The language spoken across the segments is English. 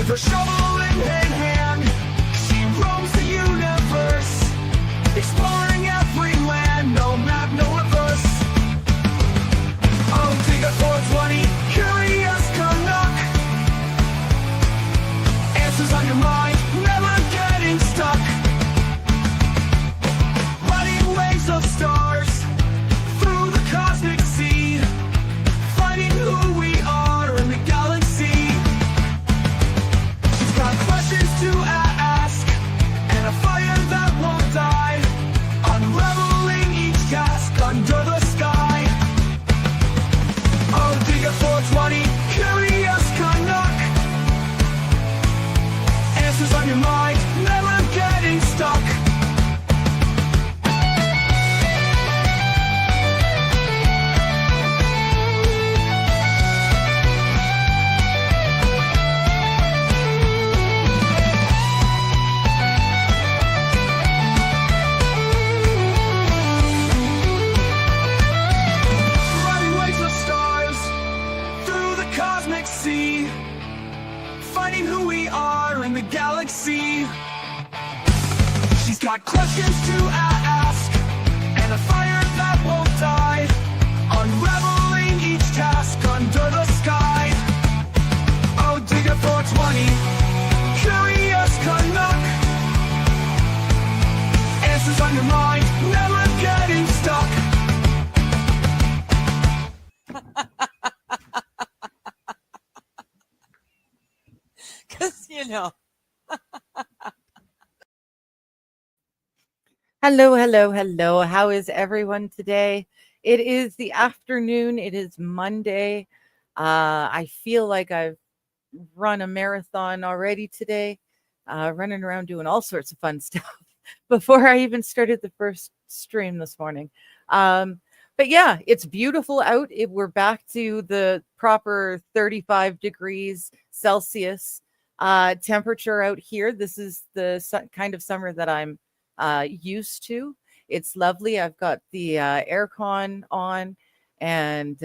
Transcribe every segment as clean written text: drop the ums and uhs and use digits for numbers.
With her shovel in hand, she roams the universe, exploring every land, no map, no reverse. Oh, Digger 420, curious Canuck. Answers on your mind, never getting stuck. Riding waves of stars through the cosmic sea, finding who we are in the galaxy. She's got questions to ask and a fire that won't die, unraveling each task under the sky. Oh, Digger 420, curious Canuck. Answers on your mind, never getting stuck. Riding waves of stars through the cosmic sea, finding who we are in the galaxy. She's got questions to ask and a fire that won't die, unraveling each task under the sky. Oh, Digger 420, curious Canuck. Answers on your mind, never getting stuck. Because, hello. How is everyone today? It is the afternoon. It is Monday. I feel like I've run a marathon already today, running around doing all sorts of fun stuff before I even started the first stream this morning. But yeah, it's beautiful out. We're back to the proper 35 degrees Celsius temperature out here. This is the kind of summer that I'm used to. It's lovely. I've got the aircon on and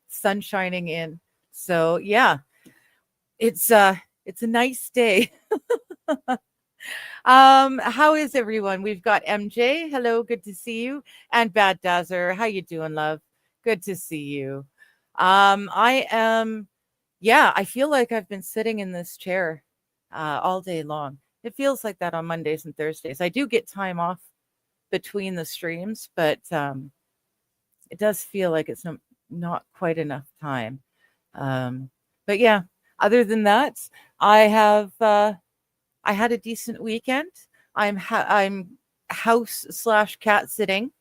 sun shining in. So yeah, it's a nice day. How is everyone? We've got MJ. Hello, good to see you. And Bad Dazzer. How you doing, love? Good to see you. I feel like I've been sitting in this chair all day long. It feels like that on Mondays and Thursdays. I do get time off between the streams, but it does feel like it's not quite enough time. But yeah, other than that, I had a decent weekend. I'm house/cat sitting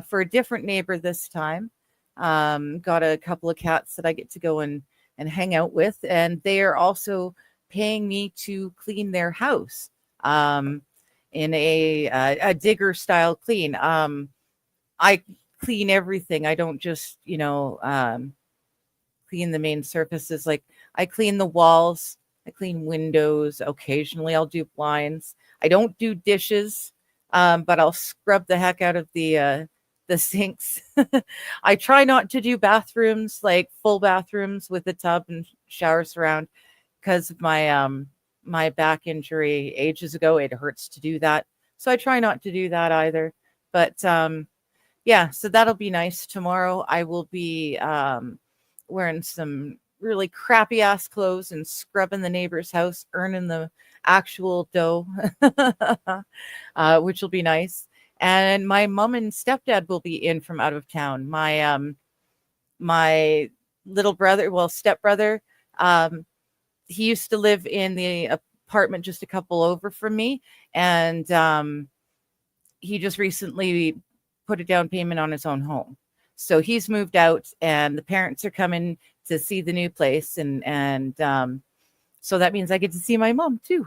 for a different neighbor this time. Got a couple of cats that I get to go and hang out with, and they are also paying me to clean their house in a digger style clean. I clean everything. I don't just clean the main surfaces. Like I clean the walls, I clean windows. Occasionally I'll do blinds. I don't do dishes, but I'll scrub the heck out of the sinks. I try not to do bathrooms, like full bathrooms with a tub and shower surround, because of my back injury ages ago. It hurts to do that. So I try not to do that either. But yeah, so that'll be nice. Tomorrow I will be wearing some really crappy ass clothes and scrubbing the neighbor's house, earning the actual dough, which will be nice. And my mom and stepdad will be in from out of town. My little brother, stepbrother, he used to live in the apartment just a couple over from me, and he just recently put a down payment on his own home. So he's moved out, and the parents are coming to see the new place, and so that means I get to see my mom too,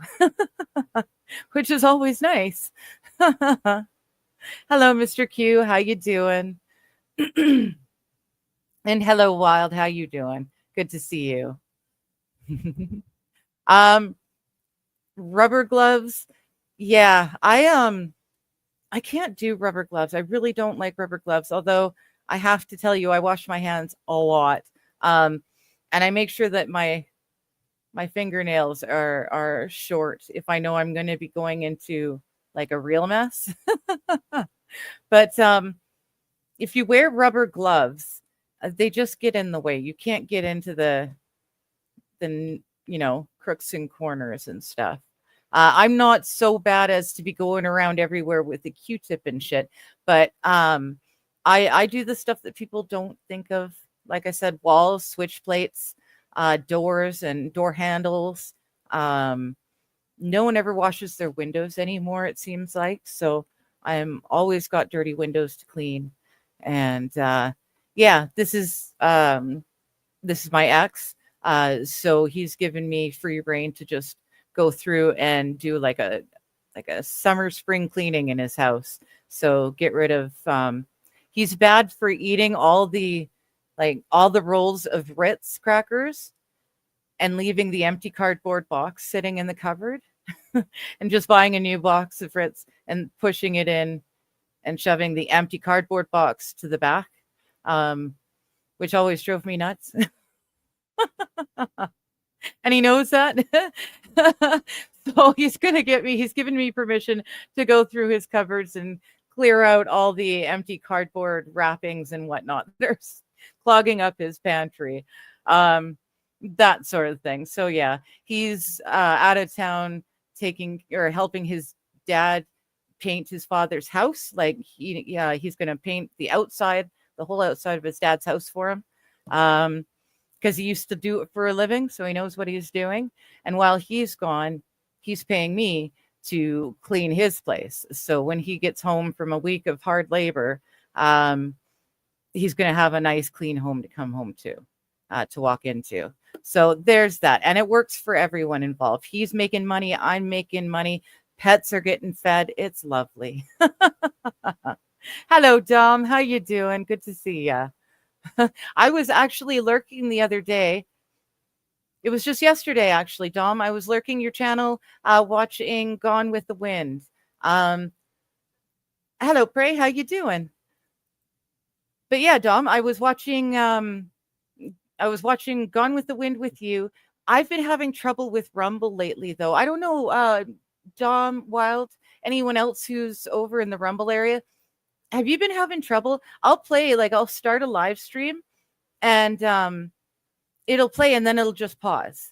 which is always nice. Hello, Mr. Q. How you doing? And hello, Wild. How you doing? Good to see you. Rubber gloves. Yeah, I can't do rubber gloves. I really don't like rubber gloves, although I have to tell you, I wash my hands a lot. And I make sure that my My fingernails are short if I know I'm going to be going into like a real mess. But if you wear rubber gloves, they just get in the way. You can't get into the crooks and corners and stuff. I'm not so bad as to be going around everywhere with a Q-tip and shit, but I do the stuff that people don't think of. Like I said, walls, switch plates, doors, and door handles. Um, no one ever washes their windows anymore, it seems like. So I'm always got dirty windows to clean. And yeah, this is my ex. So he's given me free reign to just go through and do like a summer spring cleaning in his house. So get rid of he's bad for eating all the rolls of Ritz crackers and leaving the empty cardboard box sitting in the cupboard and just buying a new box of Ritz and pushing it in and shoving the empty cardboard box to the back, which always drove me nuts. And he knows that. So he's given me permission to go through his cupboards and clear out all the empty cardboard wrappings and whatnot. There's clogging up his pantry. That sort of thing. So yeah, he's out of town taking or helping his dad paint his father's house. Like he's gonna paint the whole outside of his dad's house for him. Because he used to do it for a living, so he knows what he's doing. And while he's gone, he's paying me to clean his place. So when he gets home from a week of hard labor, he's going to have a nice, clean home to come home to walk into. So there's that. And it works for everyone involved. He's making money. I'm making money. Pets are getting fed. It's lovely. Hello, Dom. How you doing? Good to see you. I was actually lurking the other day. It was just yesterday, actually, Dom. I was lurking your channel, watching Gone with the Wind. Hello, Prey. How you doing? But yeah, Dom, I was watching Gone with the Wind with you. I've been having trouble with Rumble lately, though. I don't know, Dom, Wild, anyone else who's over in the Rumble area. Have you been having trouble? I'll start a live stream and it'll play and then it'll just pause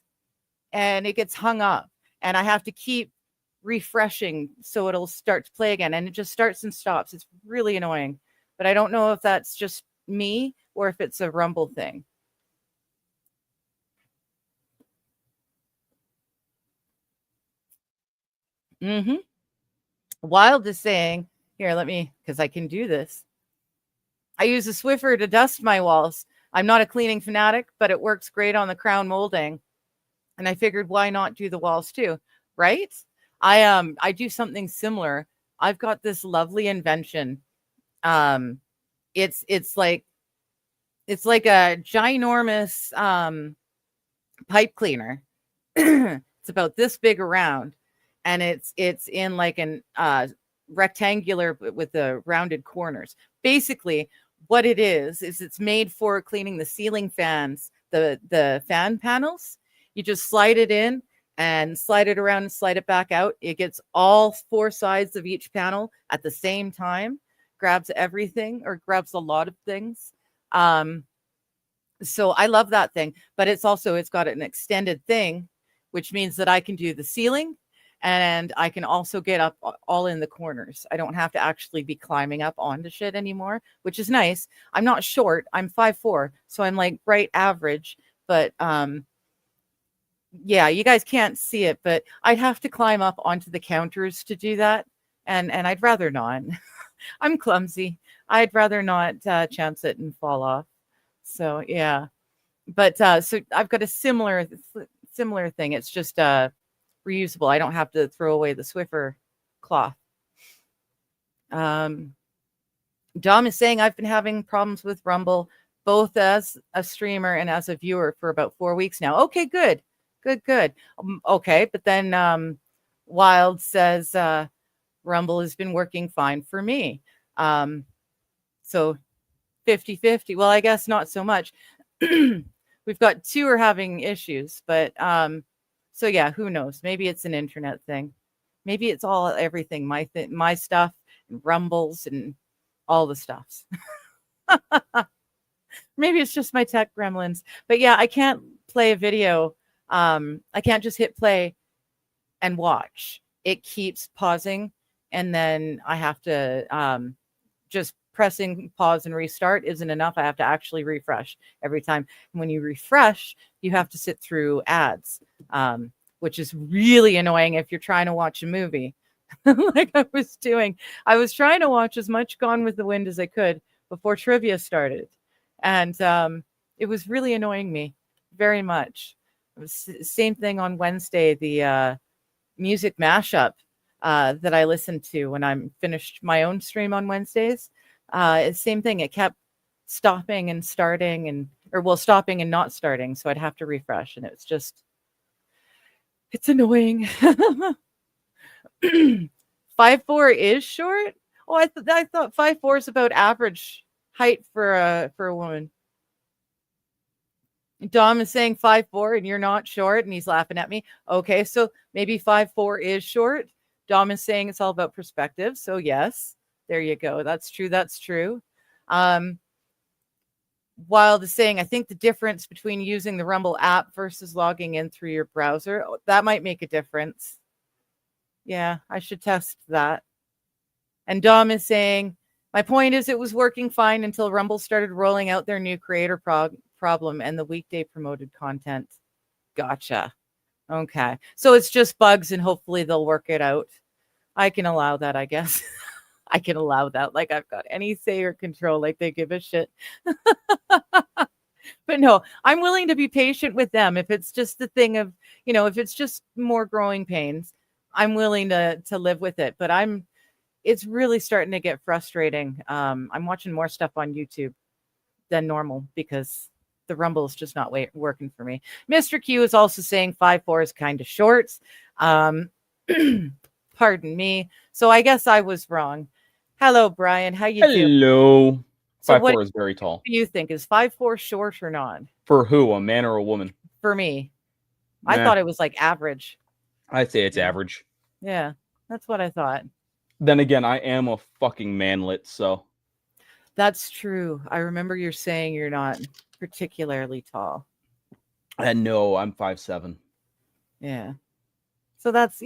and it gets hung up and I have to keep refreshing so it'll start to play again and it just starts and stops. It's really annoying, but I don't know if that's just me or if it's a Rumble thing. Mm-hmm. Wild is saying, here, because I can do this. I use a Swiffer to dust my walls. I'm not a cleaning fanatic, but it works great on the crown molding. And I figured, why not do the walls too? Right? I do something similar. I've got this lovely invention. It's like a ginormous pipe cleaner. It's about this big around, and it's in like an rectangular with the rounded corners. Basically, what it is it's made for cleaning the ceiling fans, the fan panels. You just slide it in and slide it around and slide it back out. It gets all four sides of each panel at the same time, grabs everything or grabs a lot of things. So I love that thing, but it's got an extended thing, which means that I can do the ceiling and I can also get up all in the corners. I don't have to actually be climbing up onto shit anymore, which is nice. I'm not short. I'm 5'4", so I'm like right average. But yeah, you guys can't see it, but I'd have to climb up onto the counters to do that, and I'd rather not. I'm clumsy. I'd rather not chance it and fall off. So yeah, but so I've got a similar thing. It's just reusable. I don't have to throw away the Swiffer cloth. Dom is saying I've been having problems with Rumble, both as a streamer and as a viewer for about 4 weeks now. Okay, good. Okay, but then Wild says Rumble has been working fine for me. So 50-50. Well, I guess not so much. we've got two are having issues, but so yeah, who knows? Maybe it's an internet thing. Maybe it's all everything, my stuff, and Rumbles and all the stuffs. Maybe it's just my tech gremlins. But yeah, I can't play a video. I can't just hit play and watch. It keeps pausing, and then I have to just pressing pause and restart isn't enough. I have to actually refresh every time. And when you refresh, you have to sit through ads, which is really annoying if you're trying to watch a movie. Like I was doing. I was trying to watch as much Gone with the Wind as I could before trivia started. And it was really annoying me very much. It was same thing on Wednesday, the music mashup that I listened to when I'm finished my own stream on Wednesdays. Same thing. It kept stopping and starting stopping and not starting. So I'd have to refresh. And it's annoying. 5'4" is short. Oh, I thought 5'4" is about average height for a woman. Dom is saying 5'4" and you're not short, and he's laughing at me. Okay, so maybe 5'4" is short. Dom is saying it's all about perspective. So yes, there you go. That's true. That's true. Wild is saying, I think the difference between using the Rumble app versus logging in through your browser, that might make a difference. Yeah, I should test that. And Dom is saying, my point is it was working fine until Rumble started rolling out their new creator problem and the weekday promoted content. Gotcha. Okay. So it's just bugs and hopefully they'll work it out. I can allow that, I guess. I can allow that. Like I've got any say or control, like they give a shit. But no, I'm willing to be patient with them. If it's just the thing of, if it's just more growing pains, I'm willing to live with it. But it's really starting to get frustrating. I'm watching more stuff on YouTube than normal because the Rumble is just not working for me. Mr. Q is also saying 5'4" is kind of short. Pardon me. So I guess I was wrong. Hello, Brian. How you doing? Hello. So 5'4" is very tall. What do you think? Is 5'4" short or not? For who? A man or a woman? For me. I thought it was like average. I'd say it's average. Yeah, that's what I thought. Then again, I am a fucking manlet, so. That's true. I remember you're saying you're not particularly tall. No, I'm 5'7". Yeah. So that's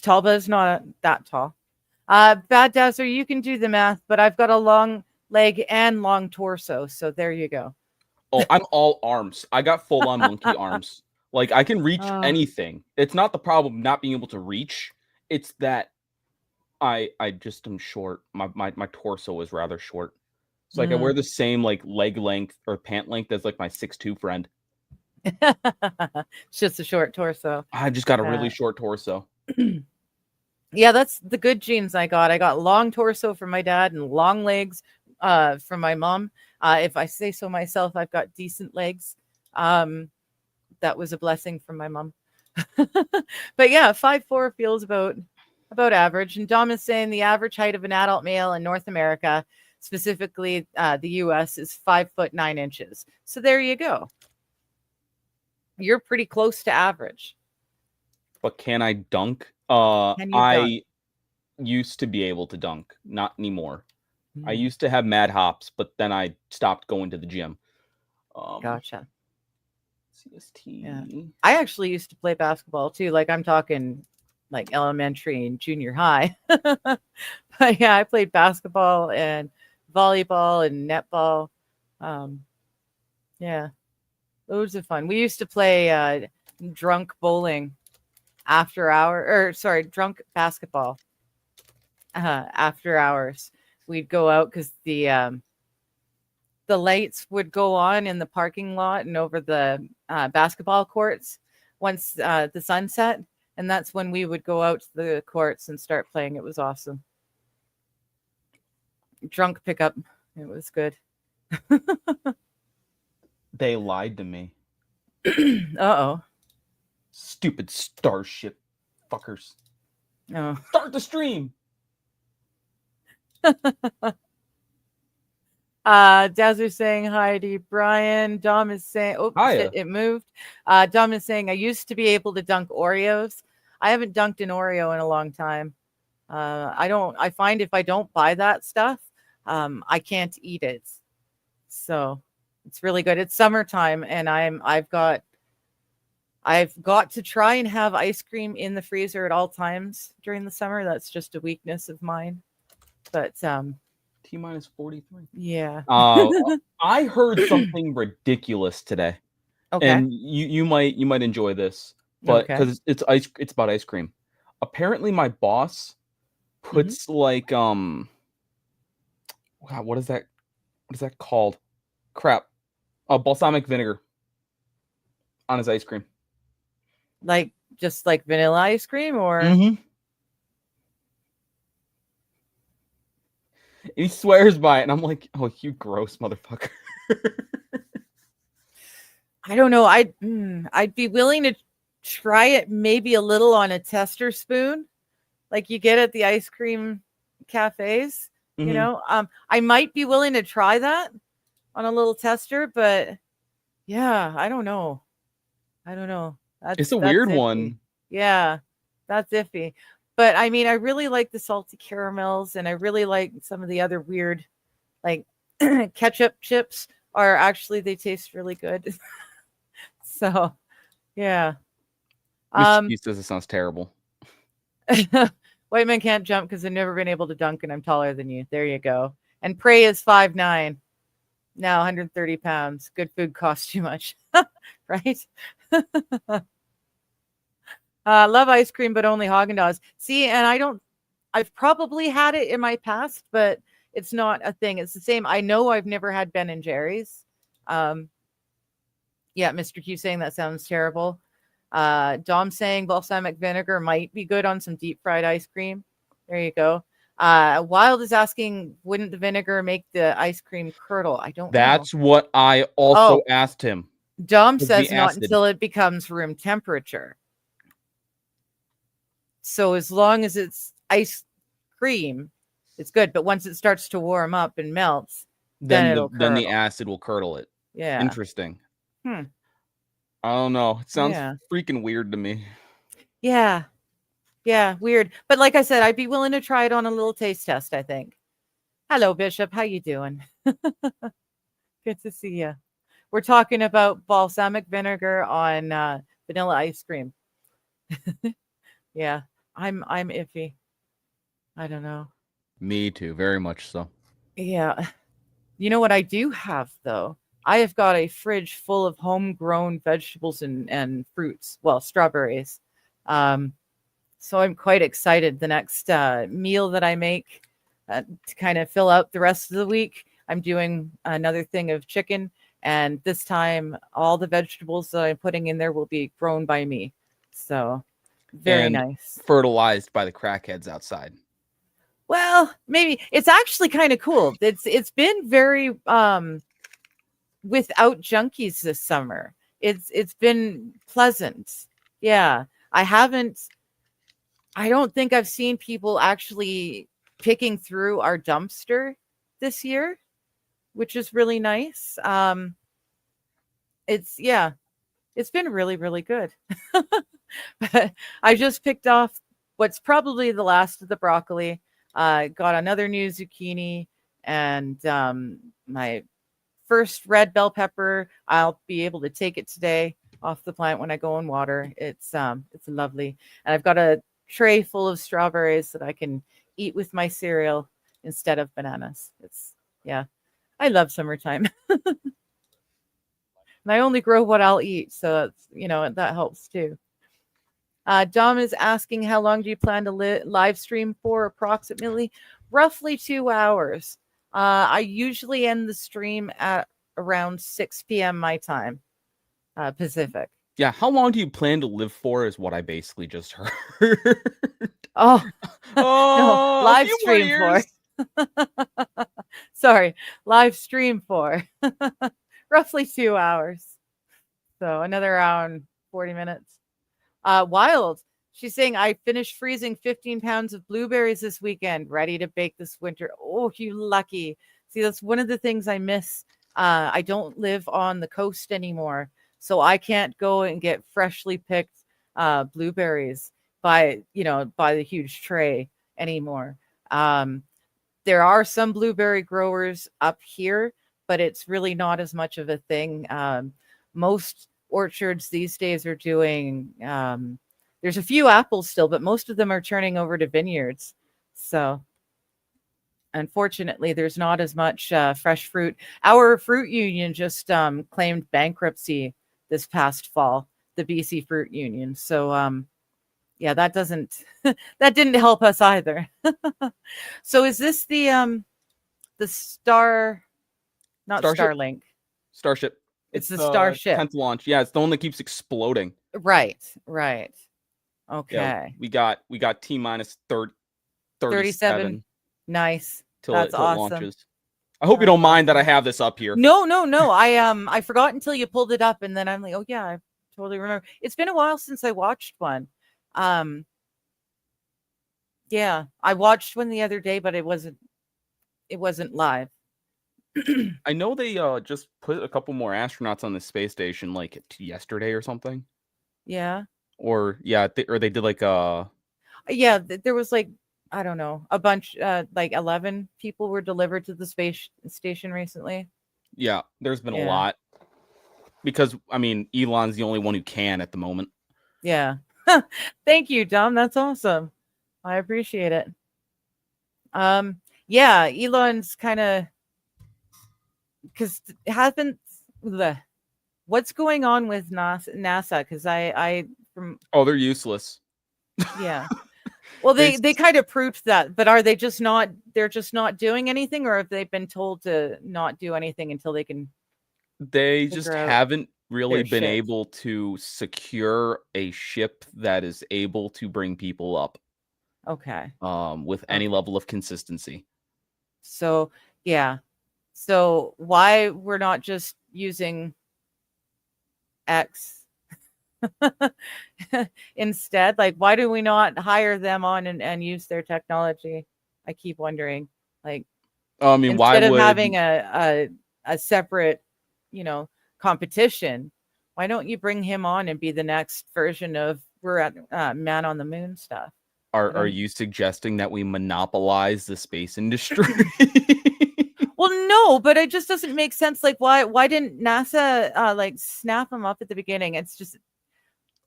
tall, but it's not that tall. Bad Dazzler, you can do the math, but I've got a long leg and long torso, so there you go. Oh, I'm all arms. I got full-on monkey arms. Like, I can reach anything. It's not the problem not being able to reach. It's that I just am short. My torso is rather short. So like I wear the same like leg length or pant length as like my 6'2" friend. It's just a short torso. I've just got a really short torso. Yeah, that's the good genes I got. I got long torso from my dad and long legs from my mom. If I say so myself, I've got decent legs. That was a blessing from my mom. But yeah, 5'4" feels about average. And Dom is saying the average height of an adult male in North America, specifically the US, is 5'9". So there you go. You're pretty close to average. But can I dunk? I used to be able to dunk, not anymore. I used to have mad hops, but then I stopped going to the gym. Gotcha. CST. Yeah. I actually used to play basketball too. Like I'm talking like elementary and junior high. But yeah, I played basketball and volleyball and netball. Yeah, loads of fun. We used to play drunk bowling drunk basketball after hours. We'd go out because the lights would go on in the parking lot and over the basketball courts once the sun set, and that's when we would go out to the courts and start playing. It was awesome. Drunk pickup. It was good. They lied to me. Uh-oh. Stupid Starship fuckers. No. Start the stream. Dazer's saying hi to Brian. Dom is saying, oh shit, Hiya. it moved. Dom is saying, I used to be able to dunk Oreos. I haven't dunked an Oreo in a long time. I find if I don't buy that stuff, I can't eat it. So it's really good. It's summertime and I've got to try and have ice cream in the freezer at all times during the summer. That's just a weakness of mine. But T minus 43. yeah. I heard something ridiculous today, Okay. and you might enjoy this, but Okay. because it's about ice cream. Apparently, my boss puts like wow, what is that called? Crap, balsamic vinegar on his ice cream. Like just like vanilla ice cream or Mm-hmm. He swears by it, and I'm like, oh, you gross motherfucker. I don't know. I'd be willing to try it maybe a little on a tester spoon, like you get at the ice cream cafes. You Mhm. know, I might be willing to try that on a little tester, but yeah, I don't know. It's a That's weird iffy. one. Yeah, that's iffy. But I mean, I really like the salty caramels, and I really like some of the other weird, like ketchup chips. Are actually they taste really good. So, yeah. Mr. Q says it sounds terrible. White men can't jump because they've never been able to dunk, and I'm taller than you. There you go. And Prey is 5'9", now 130 pounds. Good food costs too much, right? Love ice cream, but only Haagen-Dazs. See, and I've probably had it in my past, but it's not a thing. It's the same. I know I've never had Ben and Jerry's. Yeah, Mr. Q saying that sounds terrible. Dom saying balsamic vinegar might be good on some deep fried ice cream. There you go. Wild is asking, wouldn't the vinegar make the ice cream curdle? I don't know. That's what I also asked him. Dom With says the not acid. until it becomes room temperature. So as long as it's ice cream, it's good. But once it starts to warm up and melts, then it'll then the curdle. acid will curdle it. Yeah. Interesting. Hmm. I don't know. It sounds Yeah. freaking weird to me. Yeah. Yeah, weird. But like I said, I'd be willing to try it on a little taste test, I think. Hello, Bishop. How you doing? Good to see you. We're talking about balsamic vinegar on vanilla ice cream. Yeah, I'm iffy. I don't know. Me too, very much so. Yeah. You know what I do have though? I have got a fridge full of homegrown vegetables and fruits. Well, strawberries. So I'm quite excited. The next meal that I make to kind of fill out the rest of the week, I'm doing another thing of chicken. And this time, all the vegetables that I'm putting in there will be grown by me. So very And nice. fertilized by the crackheads outside. Well, maybe it's actually kind of cool. It's been very without junkies this summer. It's been pleasant. Yeah. I don't think I've seen people actually picking through our dumpster this year, which is really nice. It's been really, really good. But I just picked off what's probably the last of the broccoli. Got another new zucchini and my first red bell pepper. I'll be able to take it today off the plant when I go and water. It's lovely. And I've got a tray full of strawberries that I can eat with my cereal instead of bananas. I love summertime. And I only grow what I'll eat, so it's, that helps too. Dom is asking, how long do you plan to live stream for? Approximately, roughly 2 hours. I usually end the stream at around 6 p.m. my time, Pacific. Yeah, how long do you plan to live for is what I basically just heard. Oh, Oh, no, live stream for. Sorry, live stream for roughly 2 hours. So another hour and 40 minutes. Wild. She's saying, I finished freezing 15 pounds of blueberries this weekend, ready to bake this winter. Oh, you lucky. See, that's one of the things I miss. I don't live on the coast anymore, so I can't go and get freshly picked blueberries by the huge tray anymore. Um, there are some blueberry growers up here, but it's really not as much of a thing. Most orchards these days are doing. There's a few apples still, but most of them are turning over to vineyards. So unfortunately, there's not as much fresh fruit. Our fruit union just claimed bankruptcy this past fall, the BC Fruit Union. So yeah, that doesn't that didn't help us either. So is this the Star, not Starship? Starlink? Starship. It's the Starship. 10th launch. Yeah, it's the one that keeps exploding. Right, right. Yeah, Okay. we got T minus 37 Nice. till That's it awesome. launches. I hope you don't mind that I have this up here. No. I forgot until you pulled it up, and then I'm like, oh yeah, I totally remember. It's been a while since I watched one. Yeah, I watched one the other day, but it wasn't live. I know they just put a couple more astronauts on the space station like yesterday or something. Yeah. Or yeah, or they did like Yeah, there was like, I don't know, a bunch, like 11 people were delivered to the space station recently. yeah, there's been a Yeah. lot. Because I mean, Elon's the only one who can at the moment. Yeah. Thank you, Dom. That's awesome. I appreciate it. Yeah, Elon's kind of, because what's going on with NASA? Because Oh, they're useless. yeah. Well, they kind of proved that, but are they just not? They're just not doing anything, or have they been told to not do anything until they can? They just figure out haven't really their been shit. able to secure a ship that is able to bring people up Okay. with any level of consistency. So yeah. So why we're not just using X instead? Like, why do we not hire them on and use their technology? I keep wondering. Like, I mean, why instead of would having a separate, competition, why don't you bring him on and be the next version of we're at Man on the Moon stuff? are you suggesting that we monopolize the space industry? Well, no, but it just doesn't make sense. Like, why didn't NASA like snap him up at the beginning? It's just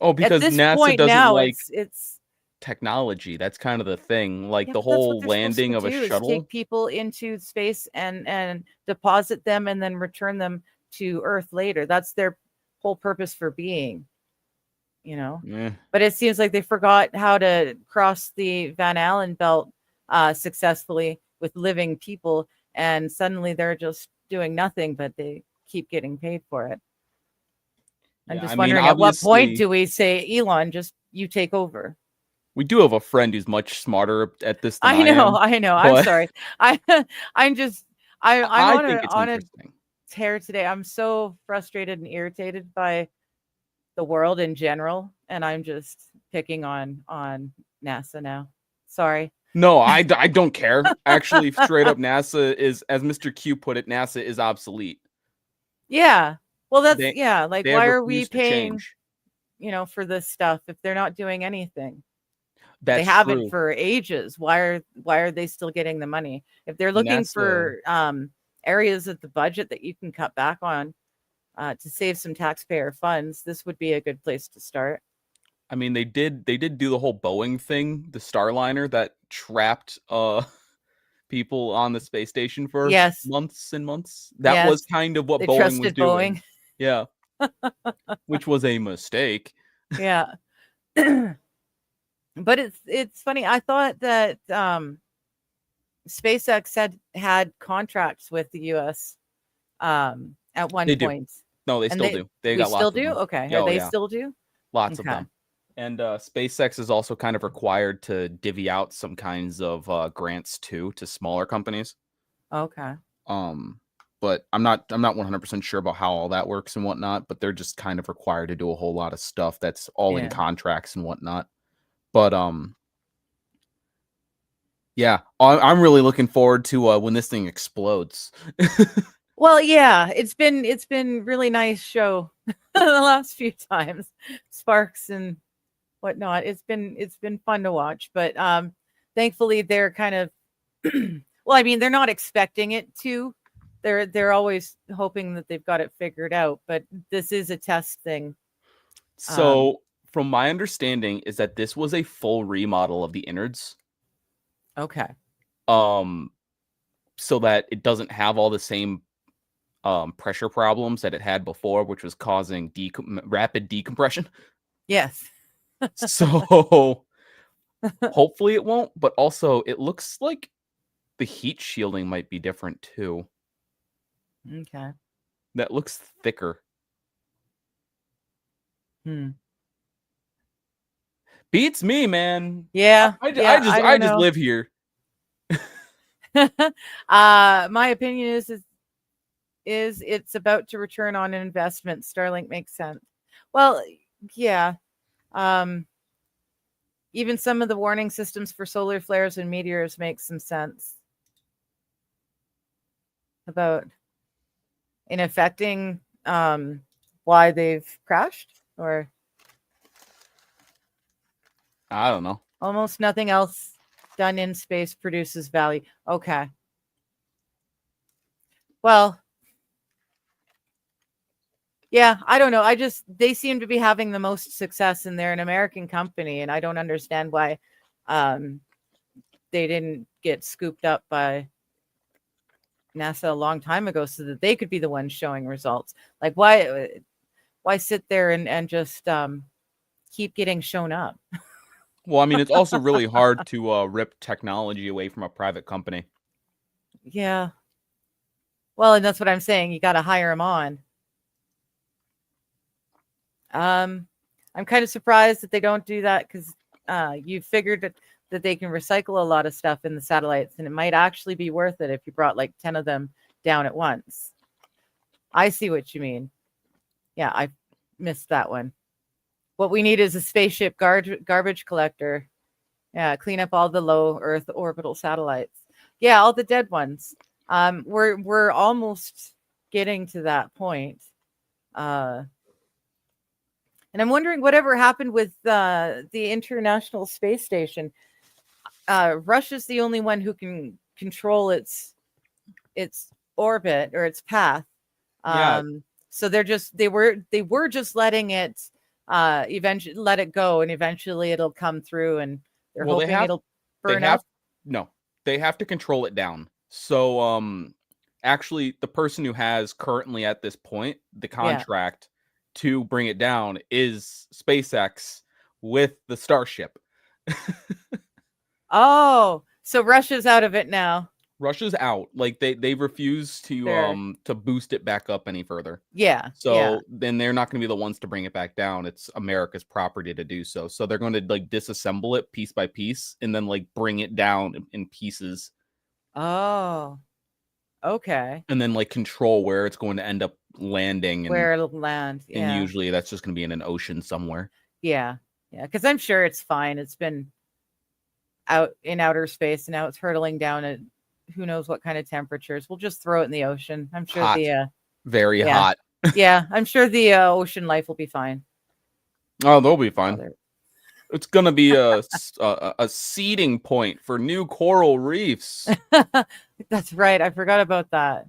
because at this NASA point doesn't now, like it's technology. That's kind of the thing. Like yeah, the but that's what whole they're supposed landing to of a do, is shuttle. take people into space and deposit them and then return them to Earth later. That's their whole purpose for being. Eh. But it seems like they forgot how to cross the Van Allen belt successfully with living people, and suddenly they're just doing nothing, but they keep getting paid for it. I'm Yeah, just I mean, wondering, at what point obviously- do we say, Elon, just you take over? We do have a friend who's much smarter at this than I know. am, I'm but- sorry. I'm I think it's on a interesting. tear today. I'm so frustrated and irritated by the world in general, and I'm just picking on NASA now. Sorry. No, I don't care. Actually, straight up, NASA is, as Mr. Q put it, NASA is obsolete. Yeah. Well, that's They- like, They why have are we refused to paying, change. for this stuff if they're not doing anything? That's They haven't true. for ages. Why are they still getting the money? If they're looking for areas of the budget that you can cut back on to save some taxpayer funds, this would be a good place to start. I mean, they did do the whole Boeing thing, the Starliner that trapped people on the space station for Yes. months and months. That was Yes. kind of what They Boeing was trusted doing. Boeing. Yeah. Which was a mistake. Yeah. But it's funny. I thought that SpaceX had contracts with the US at one They do. point. No, they And still do. They we got still lots of do? them. Okay. Oh, Are they yeah. still do? Lots of Okay. them. And SpaceX is also kind of required to divvy out some kinds of grants too to smaller companies. Okay. But I'm not 100% sure about how all that works and whatnot, but they're just kind of required to do a whole lot of stuff that's all in Yeah. contracts and whatnot. But Yeah, I'm really looking forward to when this thing explodes. Well, yeah, it's been really nice show the last few times, sparks and whatnot. It's been fun to watch, but thankfully they're kind of well, I mean, they're not expecting it to. They're always hoping that they've got it figured out, but this is a test thing. So, from my understanding, is that this was a full remodel of the innards, Okay. so that it doesn't have all the same pressure problems that it had before, which was causing rapid decompression. Yes. So, hopefully it won't. But also, it looks like the heat shielding might be different too. Okay. That looks thicker. Hmm. Beats me, man. Yeah. I Yeah. just don't know. live here. My opinion is it's about to return on investment. Starlink makes sense. Well, yeah. Even some of the warning systems for solar flares and meteors make some sense about in affecting why they've crashed, or I don't know. almost nothing else done in space produces value. Okay. Well, yeah, I don't know. They seem to be having the most success, and they're an American company, and I don't understand why they didn't get scooped up by NASA a long time ago so that they could be the ones showing results. Like, why sit there and just keep getting shown up? Well, I mean, it's also really hard to rip technology away from a private company. Yeah. Well, and that's what I'm saying. You got to hire them on. I'm kind of surprised that they don't do that, because you figured that they can recycle a lot of stuff in the satellites, and it might actually be worth it if you brought like 10 of them down at once. I see what you mean. Yeah, I missed that one. What we need is a spaceship garbage collector. Yeah, clean up all the low Earth orbital satellites. Yeah, all the dead ones. We're almost getting to that point. And I'm wondering whatever happened with the International Space Station. Russia's the only one who can control its orbit or its path. Yeah. So they were just letting it eventually let it go, and eventually it'll come through, and they're hoping it'll burn up. No, they have to control it down. So actually the person who has currently at this point the contract to bring it down is SpaceX with the Starship. Oh, so Russia's out of it now. Russia's out. Like they refuse to boost it back up any further. Yeah. So then they're not going to be the ones to bring it back down. It's America's property to do so. So they're going to like disassemble it piece by piece and then like bring it down in pieces. Oh. Okay. And then like control where it's going to end up landing, and Where it'll land. Yeah. and usually that's just going to be in an ocean somewhere. Yeah. Yeah. Because I'm sure it's fine. It's been out in outer space, and now it's hurtling down at who knows what kind of temperatures. We'll just throw it in the ocean. I'm sure Hot. Very hot. Yeah, I'm sure the ocean life will be fine. Oh, they'll be fine. It's gonna be a seeding point for new coral reefs. That's right. I forgot about that.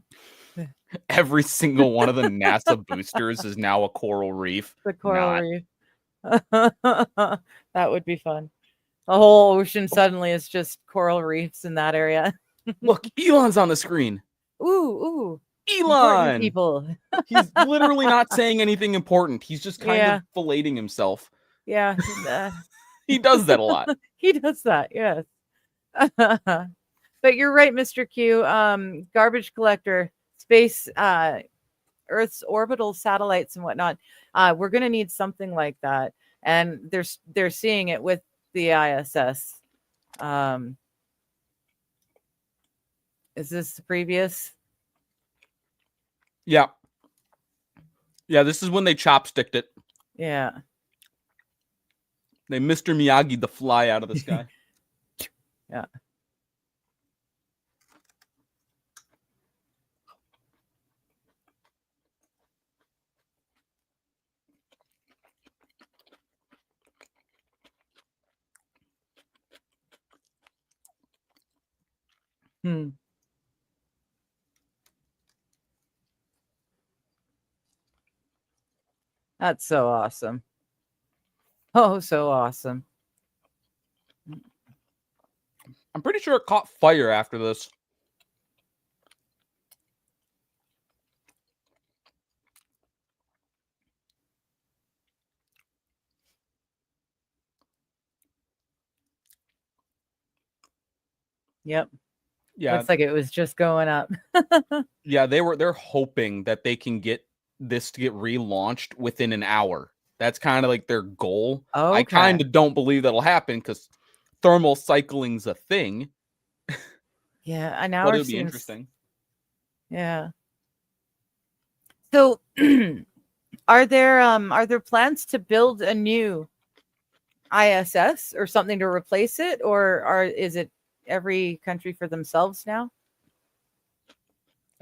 Every single one of the NASA boosters is now a coral reef. The coral reef. That would be fun. The whole ocean suddenly is just coral reefs in that area. Look, Elon's on the screen. Ooh. Elon! People. He's literally not saying anything important. He's just kind of filleting himself. Yeah. He does that a lot. He does that, yes. But you're right, Mr. Q. Garbage collector, space, Earth's orbital satellites and whatnot. We're going to need something like that. And they're seeing it with the ISS. Is this the previous? Yeah. Yeah, this is when they chopsticked it. Yeah. They Mr. Miyagi the fly out of the sky. Yeah. Hmm. That's so awesome. Oh, so awesome. I'm pretty sure it caught fire after this. Yep. Yeah, Looks like it was just going up. yeah, they're hoping that they can get this to get relaunched within an hour. That's kind of like their goal. I kind Okay. of don't believe that'll happen because thermal cycling's a thing, Yeah, an but hour it'll be seems. interesting. Yeah. So, are there plans to build a new ISS or something to replace it, or is it every country for themselves now?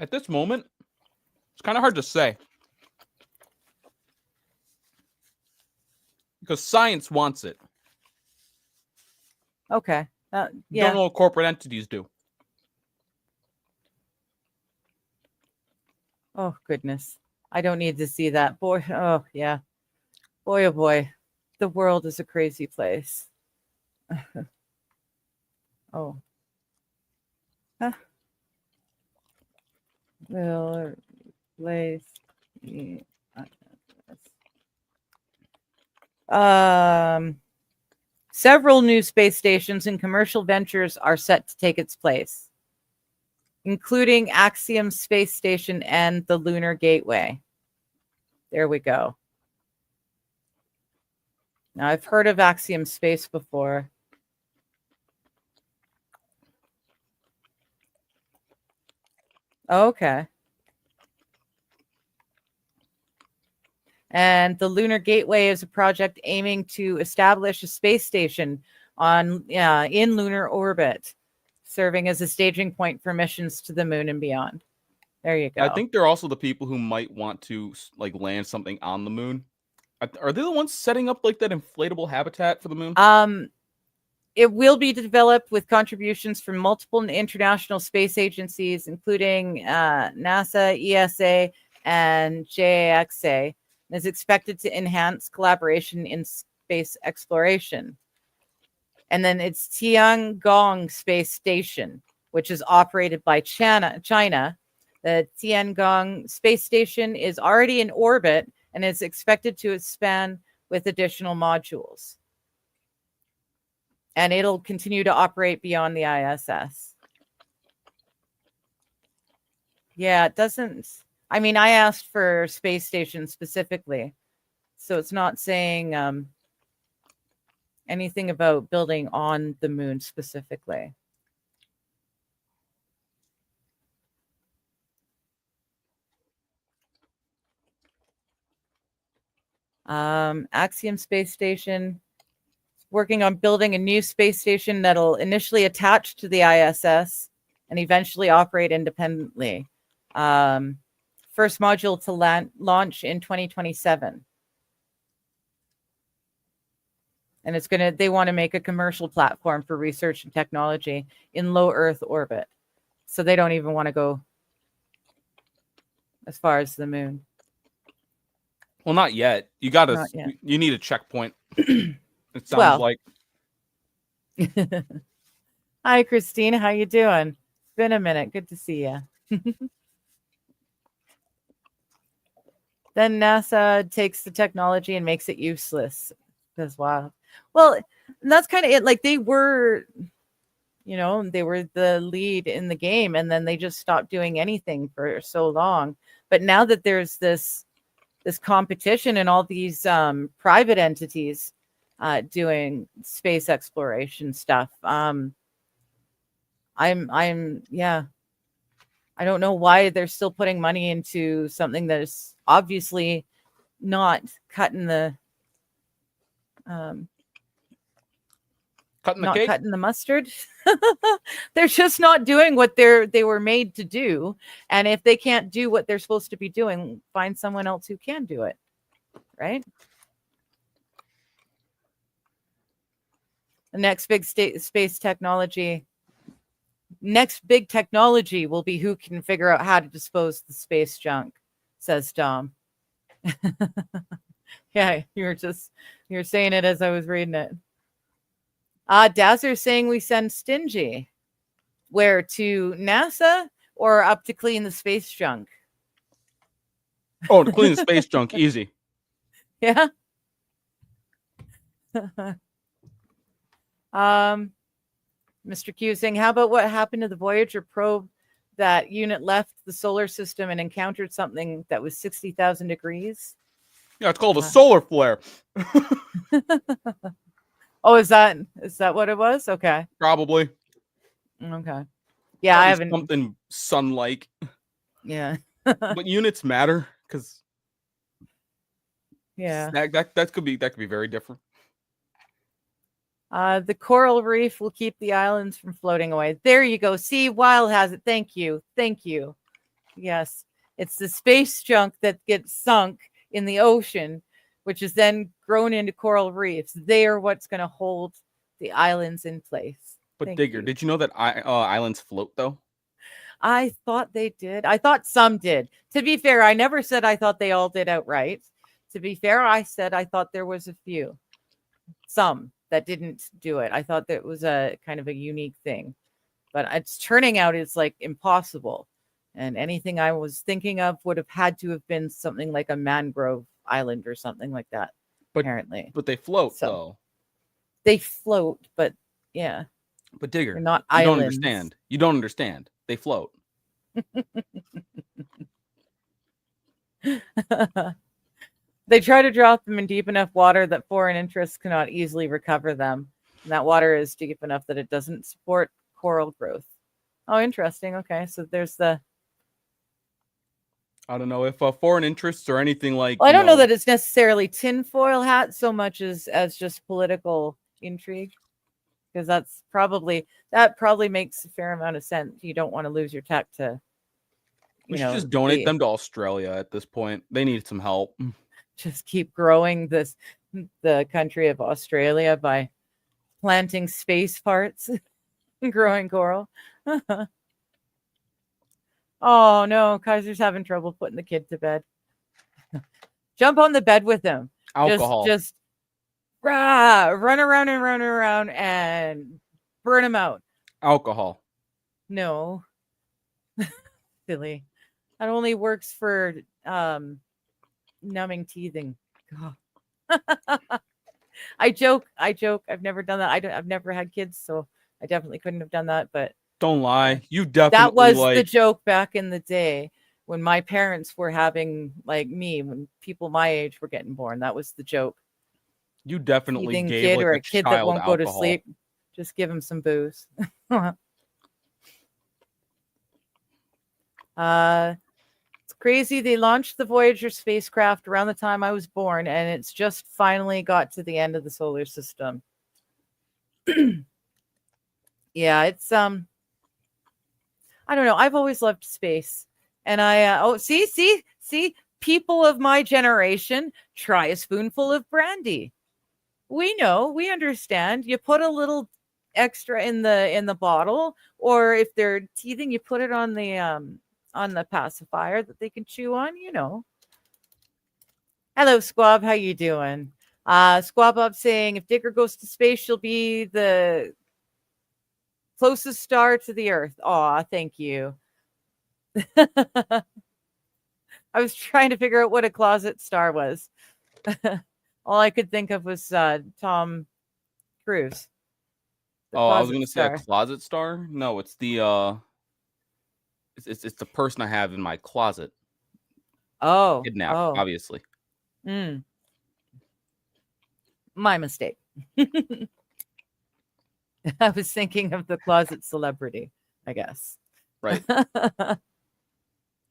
At this moment, it's kind of hard to say because science wants it. Okay. Don't Yeah. know what corporate entities do. Oh goodness. I don't need to see that. Boy, oh yeah. Boy, oh boy. The world is a crazy place. Oh. Huh. Will replace the several new space stations and commercial ventures are set to take its place, including Axiom Space Station and the Lunar Gateway. There we go. Now, I've heard of Axiom Space before. Okay. And the Lunar Gateway is a project aiming to establish a space station in lunar orbit, serving as a staging point for missions to the moon and beyond. There you go. I think they're also the people who might want to like land something on the moon. Are they the ones setting up like that inflatable habitat for the moon? It will be developed with contributions from multiple international space agencies, including NASA, ESA, and JAXA, and is expected to enhance collaboration in space exploration. And then it's Tiangong Space Station, which is operated by China. The Tiangong Space Station is already in orbit and is expected to expand with additional modules. And it'll continue to operate beyond the ISS. Yeah, it doesn't. I mean, I asked for space station specifically, so it's not saying anything about building on the moon specifically. Axiom Space Station working on building a new space station that'll initially attach to the ISS and eventually operate independently. First module to launch in 2027. And they want to make a commercial platform for research and technology in low Earth orbit. So they don't even want to go as far as the moon. Well, not yet. You need a checkpoint. It sounds like. Hi, Christina. How you doing? It's been a minute. Good to see you. Then NASA takes the technology and makes it useless. That's wild. Well, that's kind of it. Like they were the lead in the game, and then they just stopped doing anything for so long. But now that there's this competition and all these private entities doing space exploration stuff, I don't know why they're still putting money into something that is obviously not cutting the cake? Cutting the mustard. They're just not doing what they were made to do. And if they can't do what they're supposed to be doing, find someone else who can do it. Right? The next big space technology next big technology will be who can figure out how to dispose the space junk, says Dom. Yeah, you're saying it as I was reading it. Dazzer's saying we send Stingy. Where, to NASA or up to clean the space junk? Oh, to clean the space junk, easy. Yeah. Mr. Q saying, how about what happened to the Voyager probe? That unit left the solar system and encountered something that was 60,000 degrees. Yeah, it's called a solar flare. Oh, is that what it was? Okay. Probably. Okay. Yeah, Probably I haven't. something sun-like. Yeah. But units matter because Yeah. that could be very different. The coral reef will keep the islands from floating away. There you go. See, Wild has it. Thank you. Thank you. Yes. It's the space junk that gets sunk in the ocean, which is then grown into coral reefs. They are what's going to hold the islands in place. But Thank Digger, you. did you know that islands float though? I thought they did. I thought some did. To be fair, I never said I thought they all did outright. To be fair, I said I thought there was a few. Some that didn't do it. I thought that was a kind of a unique thing. But it's turning out it's like impossible. And anything I was thinking of would have had to have been something like a mangrove island or something like that, apparently. But they float So, though. They float, but yeah. But Digger, They're not you don't islands. understand. You don't understand. They float. They try to drop them in deep enough water that foreign interests cannot easily recover them. And that water is deep enough that it doesn't support coral growth. Oh, interesting. Okay, so there's the... I don't know if foreign interests or anything like. Well, I don't know that it's necessarily tinfoil hat so much as just political intrigue, because that probably makes a fair amount of sense. You don't want to lose your tech to, We should just donate them to Australia at this point. They need some help. Just keep growing the country of Australia by planting space parts and growing coral. Oh no, Kaiser's having trouble putting the kid to bed. Jump on the bed with him. Alcohol. Just run around and burn him out. Alcohol. No. Silly. That only works for numbing teething. God. I joke. I've never done that. I've never had kids, so I definitely couldn't have done that. But don't lie. You definitely that was the joke back in the day when my parents were having like me, when people my age were getting born. That was the joke. You definitely teething gave kid like or a kid that won't alcohol. go to sleep. Just give him some booze. It's crazy. They launched the Voyager spacecraft around the time I was born, and it's just finally got to the end of the solar system. Yeah, it's I don't know. I've always loved space, and I see, people of my generation, try a spoonful of brandy. We know, we understand. You put a little extra in the bottle, or if they're teething, you put it on the pacifier that they can chew on. You know. Hello, Squab. How you doing? Squab up saying if Digger goes to space, she'll be the closest star to the Earth. Aw, thank you. I was trying to figure out what a closet star was. All I could think of was Tom Cruise. I was gonna say a closet star. No, it's the it's the person I have in my closet. Oh, kidnapped, obviously. My mistake. I was thinking of the closet celebrity, I guess. Right.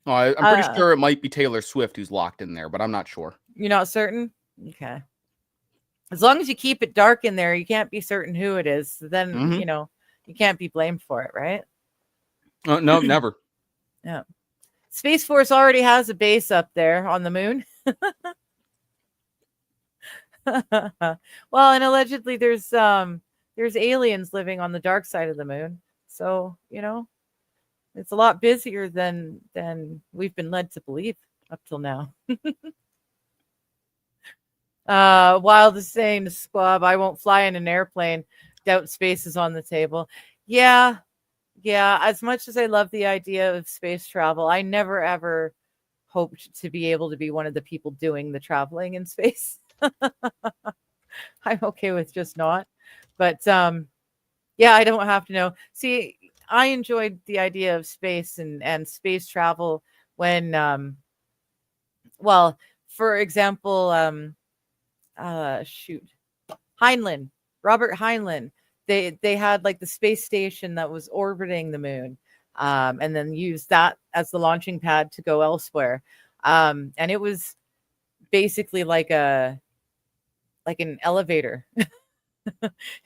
I'm pretty sure it might be Taylor Swift who's locked in there, but I'm not sure. You're not certain? Okay. As long as you keep it dark in there, you can't be certain who it is. Then, you know, you can't be blamed for it, right? No, never. Yeah. Space Force already has a base up there on the moon. Well, and allegedly there's aliens living on the dark side of the moon. So, it's a lot busier than we've been led to believe up till now. Wild is saying to Squab, I won't fly in an airplane. Doubt space is on the table. Yeah. As much as I love the idea of space travel, I never ever hoped to be able to be one of the people doing the traveling in space. I'm okay with just not. But I don't have to know. See, I enjoyed the idea of space and space travel when for example, Heinlein, Robert Heinlein, they had like the space station that was orbiting the moon, and then used that as the launching pad to go elsewhere. And it was basically like an elevator.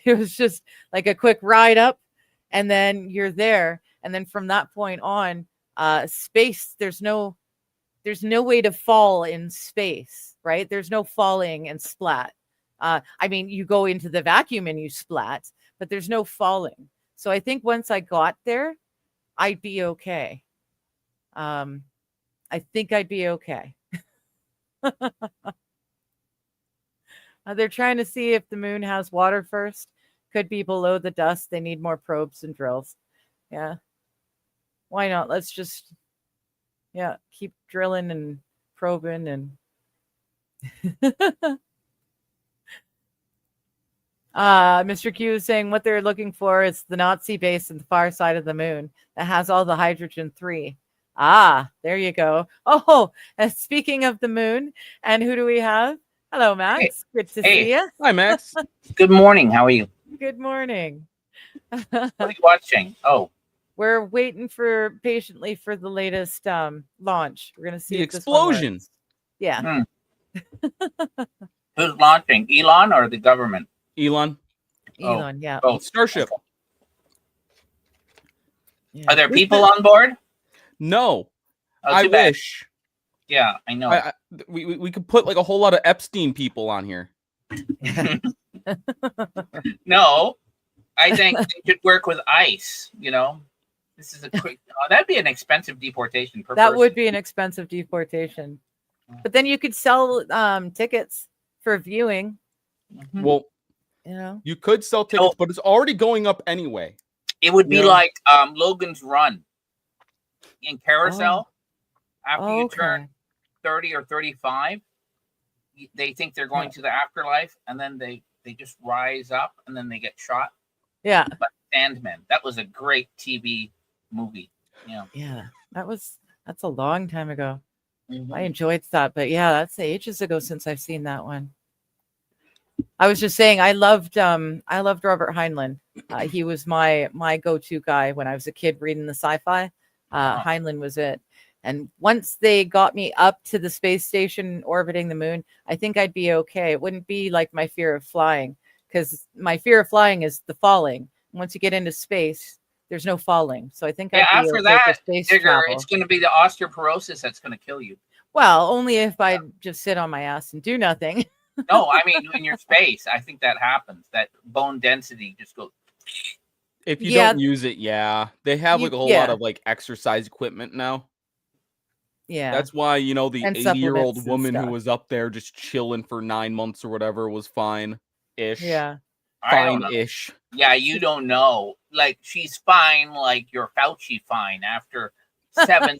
It was just like a quick ride up, and then you're there. And then from that point on, space, there's no way to fall in space, right? There's no falling and splat. I mean, you go into the vacuum and you splat, but there's no falling. So I think once I got there, I'd be okay. I think I'd be okay. They're trying to see if the moon has water first. Could be below the dust. They need more probes and drills. Yeah. Why not? Let's just, keep drilling and probing and Mr. Q is saying what they're looking for is the Nazi base in the far side of the moon that has all the hydrogen 3. There you go. Oh, and speaking of the moon, and who do we have? Hello, Max. Hey. Good to see you. Hi, Max. Good morning. How are you? Good morning. What are you watching? Oh, We're waiting patiently for the latest launch. We're gonna see The if this one explosion. works. Yeah. who's launching? Elon or the government? Elon. Elon, yeah. Oh, Starship. Yeah. are there people on board? No. Oh, I too bad. wish. Yeah, I know. We could put like a whole lot of Epstein people on here. No, I think they should work with ICE. This is a quick. That'd be an expensive deportation per That person. would be an expensive deportation. But then you could sell tickets for viewing, Mhm. Well, you could sell tickets, but it's already going up anyway. It would be Yeah. like Logan's Run in Carousel. After you turn Okay. 30 or 35, they think they're going to the afterlife, and then they just rise up, and then they get shot. Yeah. But Sandman, that was a great TV movie. Yeah. That's a long time ago. Mhm. I enjoyed that, but that's ages ago since I've seen that one. I was just saying I loved Robert Heinlein. He was my go-to guy when I was a kid reading the sci-fi. Heinlein was it. And once they got me up to the space station orbiting the moon, I think I'd be okay. It wouldn't be like my fear of flying, because my fear of flying is the falling. Once you get into space, there's no falling. So I think I'd be after okay that, for space Digger, travel. it's going to be the osteoporosis that's going to kill you. Well, only if I just sit on my ass and do nothing. No, I mean in your space, I think that happens. That bone density just goes. If you Yeah. don't use it, they have like a whole lot of like exercise equipment now. Yeah. That's why the And 80-year-old supplements and woman who stuff. was up there just chilling for 9 months or whatever was fine-ish. Yeah. I don't know. Fine-ish. Yeah, you don't know. Like she's fine, like your Fauci fine after seven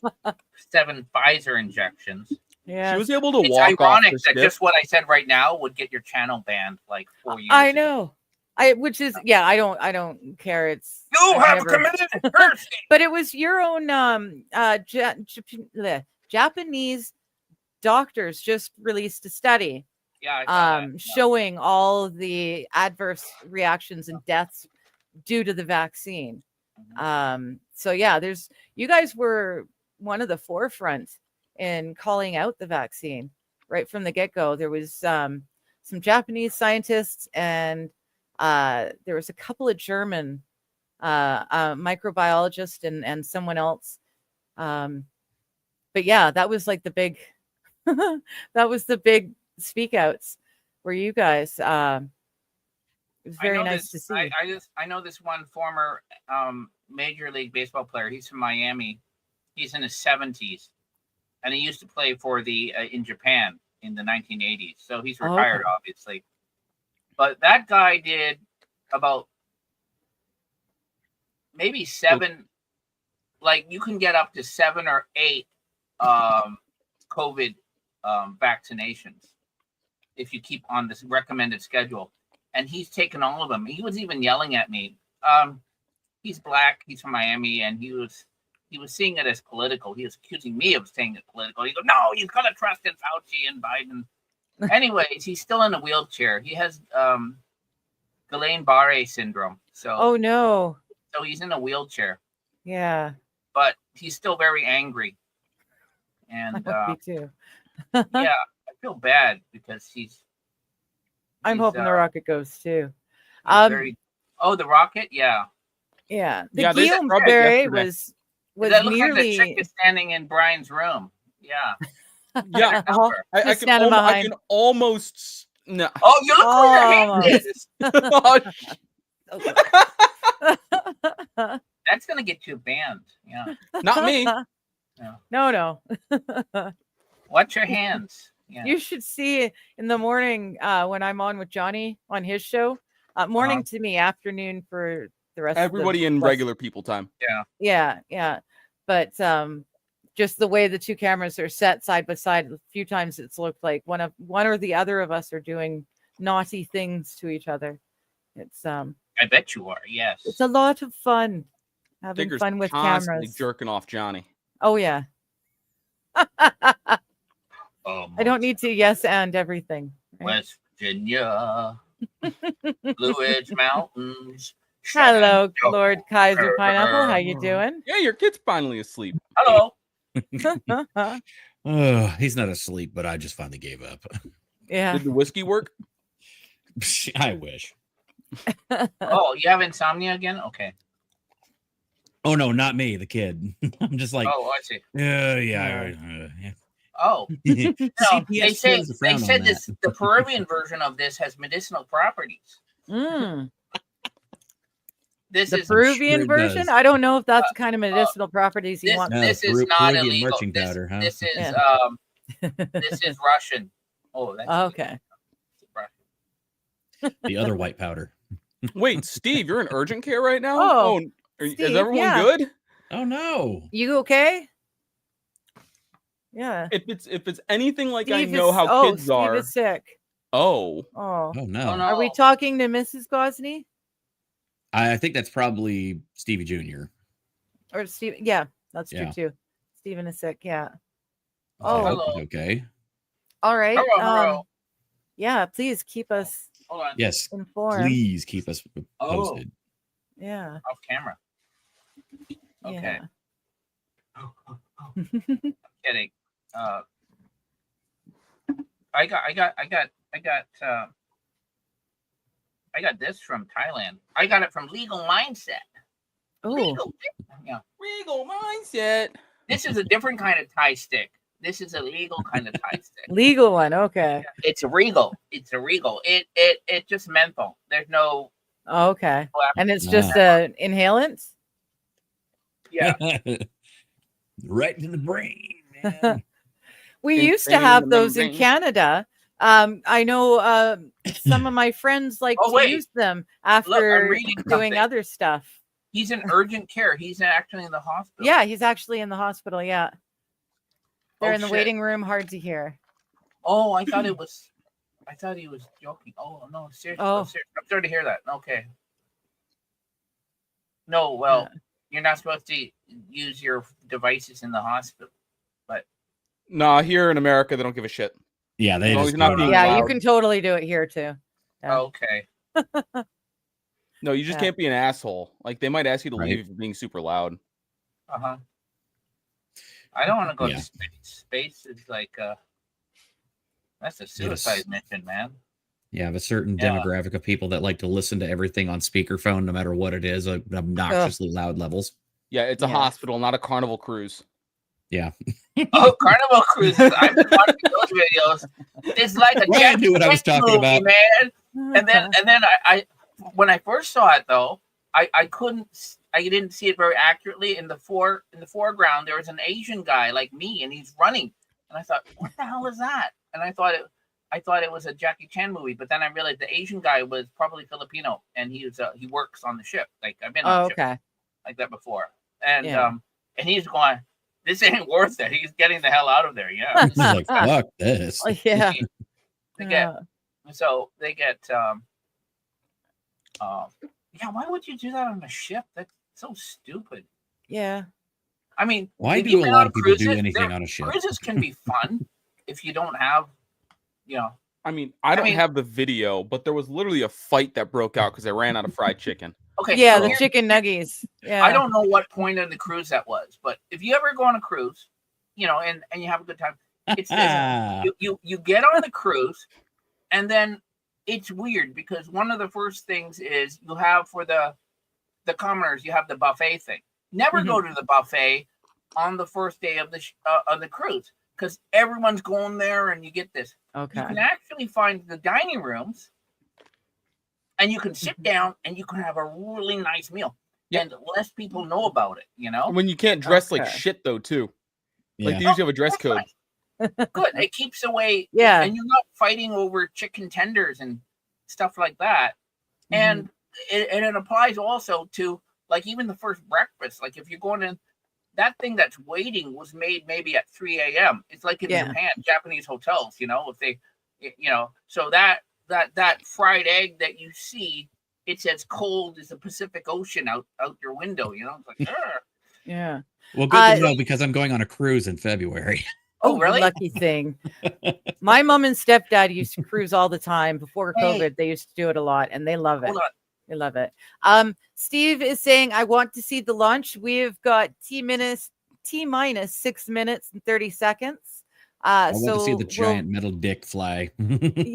Pfizer injections. Yeah. She was able to It's walk off ironic the that ship. just what I said right now would get your channel banned like 4 years. I ago. know. Which is I don't care. It's You I've have never- committed heresy. But it was your own Japanese doctors just released a study Yeah, I saw that. showing all the adverse reactions and deaths due to the vaccine. So you guys were one of the forefront in calling out the vaccine right from the get-go. There was some Japanese scientists, and there was a couple of German microbiologists and someone else. But that was like the big that was the big speak outs. Were you guys was I very know nice this, to see. I know this one former Major League Baseball player. He's from Miami. He's in his 70s, and he used to play for the in Japan in the 1980s. So he's Oh, retired, okay. obviously. But that guy did about maybe 7, like you can get up to 7 or 8 COVID vaccinations if you keep on this recommended schedule. And he's taken all of them. He was even yelling at me. He's black. He's from Miami, and he was seeing it as political. He was accusing me of saying it political. He goes, "No, you gotta trust in Fauci and Biden." Anyways, he's still in a wheelchair. He has Guillain-Barré syndrome. Oh no. So he's in a wheelchair, Yeah. but he's still very angry. And Me too. yeah, I feel bad because I'm hoping the rocket goes too. very. Oh, the rocket, yeah. Yeah. The Yeah, they Guillaume scrubbed it Barre yesterday. was That looks like the nearly chick is standing in Brian's room. Yeah. Yeah, Uh-huh. I Just can standing I behind. can almost no. Oh, you look where your hand Almost. is. Okay. That's gonna get you banned. Yeah. Not me. No. Watch your hands. Yeah. You should see in the morning when I'm on with Johnny on his show. Morning to me, afternoon for the rest Everybody of in the regular people time. Yeah. But just the way the two cameras are set side by side, a few times it's looked like one or the other of us are doing naughty things to each other. It's I bet you are. Yes. it's a lot of fun having Digger's fun with constantly cameras. jerking off Johnny. Oh yeah. Oh, I don't need to yes and everything. Right? West Virginia, Blue Ridge Mountains. Hello, Lord Kaiser Pineapple. How you doing? Yeah, your kid's finally asleep. Hello. Oh, he's not asleep, but I just finally gave up. Yeah. Did the whiskey work? I wish. Oh, you have insomnia again? Okay. Oh no, not me, the kid. I'm just like, Oh, I see. yeah. Oh, no, CPS they say throws a frown on said that. this. The Peruvian version of this has medicinal properties. Mm. This The is Peruvian sure it version? does. I don't know if that's the kind of medicinal properties you this. want. No, This is Peru- not Peruvian illegal. marching This, powder, huh? this is Yeah. this is Russian. Oh, that's Okay. Russian. The other white powder. Wait, Steve, you're in urgent care right now? Oh, is Steve, everyone yeah. good? Oh no. You okay? Yeah. If it's anything like I Steve know is- how kids Steve are. is sick. Oh, Oh. Oh no. Oh, no. Are we talking to Mrs. Gosney? I think that's probably Stevie Jr. Or Steve? Yeah, that's true Yeah. too. Stephen is sick. Yeah. I Oh. hope Hello. he's okay. All right. Hello. Yeah, please keep us Hold on. Yes. informed. Please keep us Oh. posted. Yeah. Off camera. Okay. Yeah. Kidding. I got this from Thailand. I got it from Legal Mindset. Oh, Legal. Yeah. Regal mindset. This is a different kind of Thai stick. This is a legal kind of Thai stick. legal one. Okay. It's a regal. It's a regal. It just menthol. There's no. Okay. And it's just Ah. inhalant. Yeah. Right to the brain, man. We In- used to in have the those in membrane. Canada. I know some of my friends like Oh, to wait. use them I'm after reading doing something. other stuff. He's in urgent care. He's actually in the hospital. Yeah, he's actually in the hospital. Yeah. They're Oh, in the shit. waiting room, hard to hear. Oh, I thought he was joking. Oh no, seriously. Oh. I'm sorry to hear that. Okay. No, well, you're not supposed to use your devices in the hospital. Nah, here in America they don't give a shit. Yeah, they No, just he's not throw it being on. Yeah, you loud. can totally do it here too. Yeah. Okay. No, you just Yeah. can't be an asshole. Like they might ask you to Right. leave for being super loud. Uh-huh. I don't want to go Yeah. to space. Space is like that's a Yes. suicide mission, man. You have a certain Yeah. demographic of people that like to listen to everything on speakerphone, no matter what it is, obnoxiously loud levels. Yeah, it's a Yes. hospital, not a carnival cruise. Yeah. Oh, Carnival Cruises. I've been watching those videos. It's like a Well, I knew what I was James talking movie, about. man. And then when I first saw it though, I didn't see it very accurately. In the foreground, there was an Asian guy like me, and he's running, and I thought, what the hell is that? And I thought it was a Jackie Chan movie, but then I realized the Asian guy was probably Filipino, and he works on the ship. Like I've been on ships like that before, and and he's going, this ain't worth it. He's getting the hell out of there. Yeah, He's like, fuck this. Yeah. they get yeah, why would you do that on a ship? That's so stupid. Yeah. I mean, Why if do you've a been lot on of people do cruises, anything on a ship? Cruises can be fun if you don't have, I mean, I don't have the video, but there was literally a fight that broke out because I ran out of fried chicken. Okay. Yeah, so the here- chicken nuggies. Yeah. I don't know what point of the cruise that was, but if you ever go on a cruise, and you have a good time, it's this. You get on the cruise, and then it's weird because one of the first things is you have for the commoners, you have the buffet thing. Never go to the buffet on the first day of the cruise because everyone's going there, and you get this. Okay. You can actually find the dining rooms, and you can sit down and you can have a really nice meal. Yep. And less people know about it, When you can't dress like Okay. shit though, too. Like Yeah. they usually have a dress That's code. fine. Good. It keeps away. Yeah. And you're not fighting over chicken tenders and stuff like that. And it applies also to like even the first breakfast. Like if you're going in, that thing that's waiting was made maybe at 3 a.m. It's like in Japan, Japanese hotels, if they, so that fried egg that you see, it's as cold as the Pacific Ocean out your window, It's like, "Arr." Yeah. Well, good to know because I'm going on a cruise in February. Oh, really? Lucky thing. My mom and stepdad used to cruise all the time before Hey. COVID. They used to do it a lot, and they love it. Hold on. They love it. Steve is saying, I want to see the launch. We've got T minus 6 minutes and 30 seconds. I want to see the giant metal dick fly.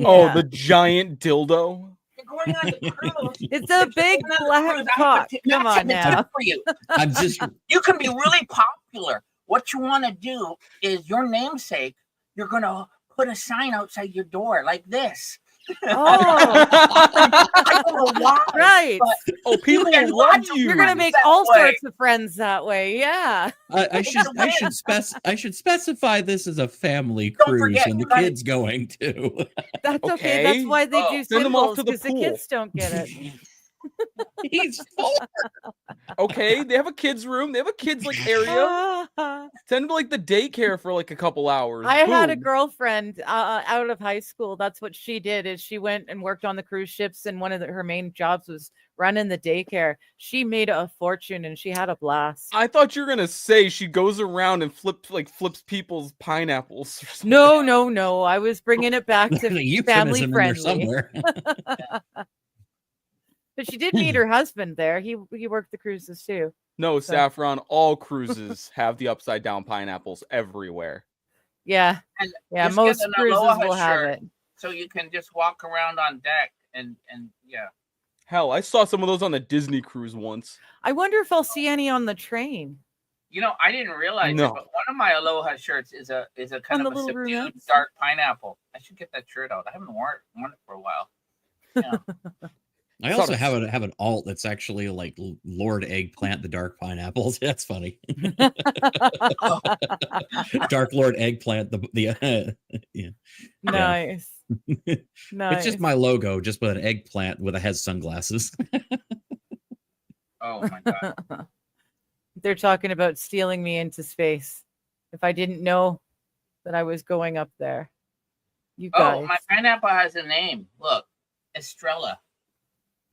Oh, the giant dildo. You're going on the cruise. It's a big Going on the black cruise. I have cock. a Come that's on a tip now. For you. I'm just You can be really popular. What you want to do is your namesake, you're going to put a sign outside your door like this. Oh, I don't know why. right. but Oh, people can love watch you. You're gonna make that all way. sorts of friends that way. Yeah. I should specify this as a family Don't cruise forget, and the you gotta- kids going to. That's okay. That's Okay. why they Oh, do send them off symbols to the because the pool. kids don't get it. He's full. Okay, they have a kids room. They have a kids like area. Send them to like the daycare for like a couple hours. I had a Boom. girlfriend out of high school. That's what she did. Is she went and worked on the cruise ships, and one of her main jobs was running the daycare. She made a fortune, and she had a blast. I thought you were gonna say she goes around and flips people's pineapples. Or something. No. I was bringing it back to There's a family euphemism in there friendly. somewhere. But she did meet her husband there. He worked the cruises too. No, So- Saffron. All cruises have the upside down pineapples everywhere. Yeah, And yeah. just get Most an cruises Aloha will have shirt it. So you can just walk around on deck and yeah. Hell, I saw some of those on the Disney cruise once. I wonder if I'll see any on the train. I didn't realize No. it, but one of my Aloha shirts is a kind On of the a little subdued roommates? dark pineapple. I should get that shirt out. I haven't worn it for a while. Yeah. I Sort also of. have an alt that's actually like Lord Eggplant, the Dark Pineapples. That's funny. Dark Lord Eggplant, yeah. Nice. Nice. It's just my logo, just with an eggplant with a has sunglasses. Oh my god. They're talking about stealing me into space. If I didn't know that I was going up there. You guys. Oh, my pineapple has a name. Look, Estrella.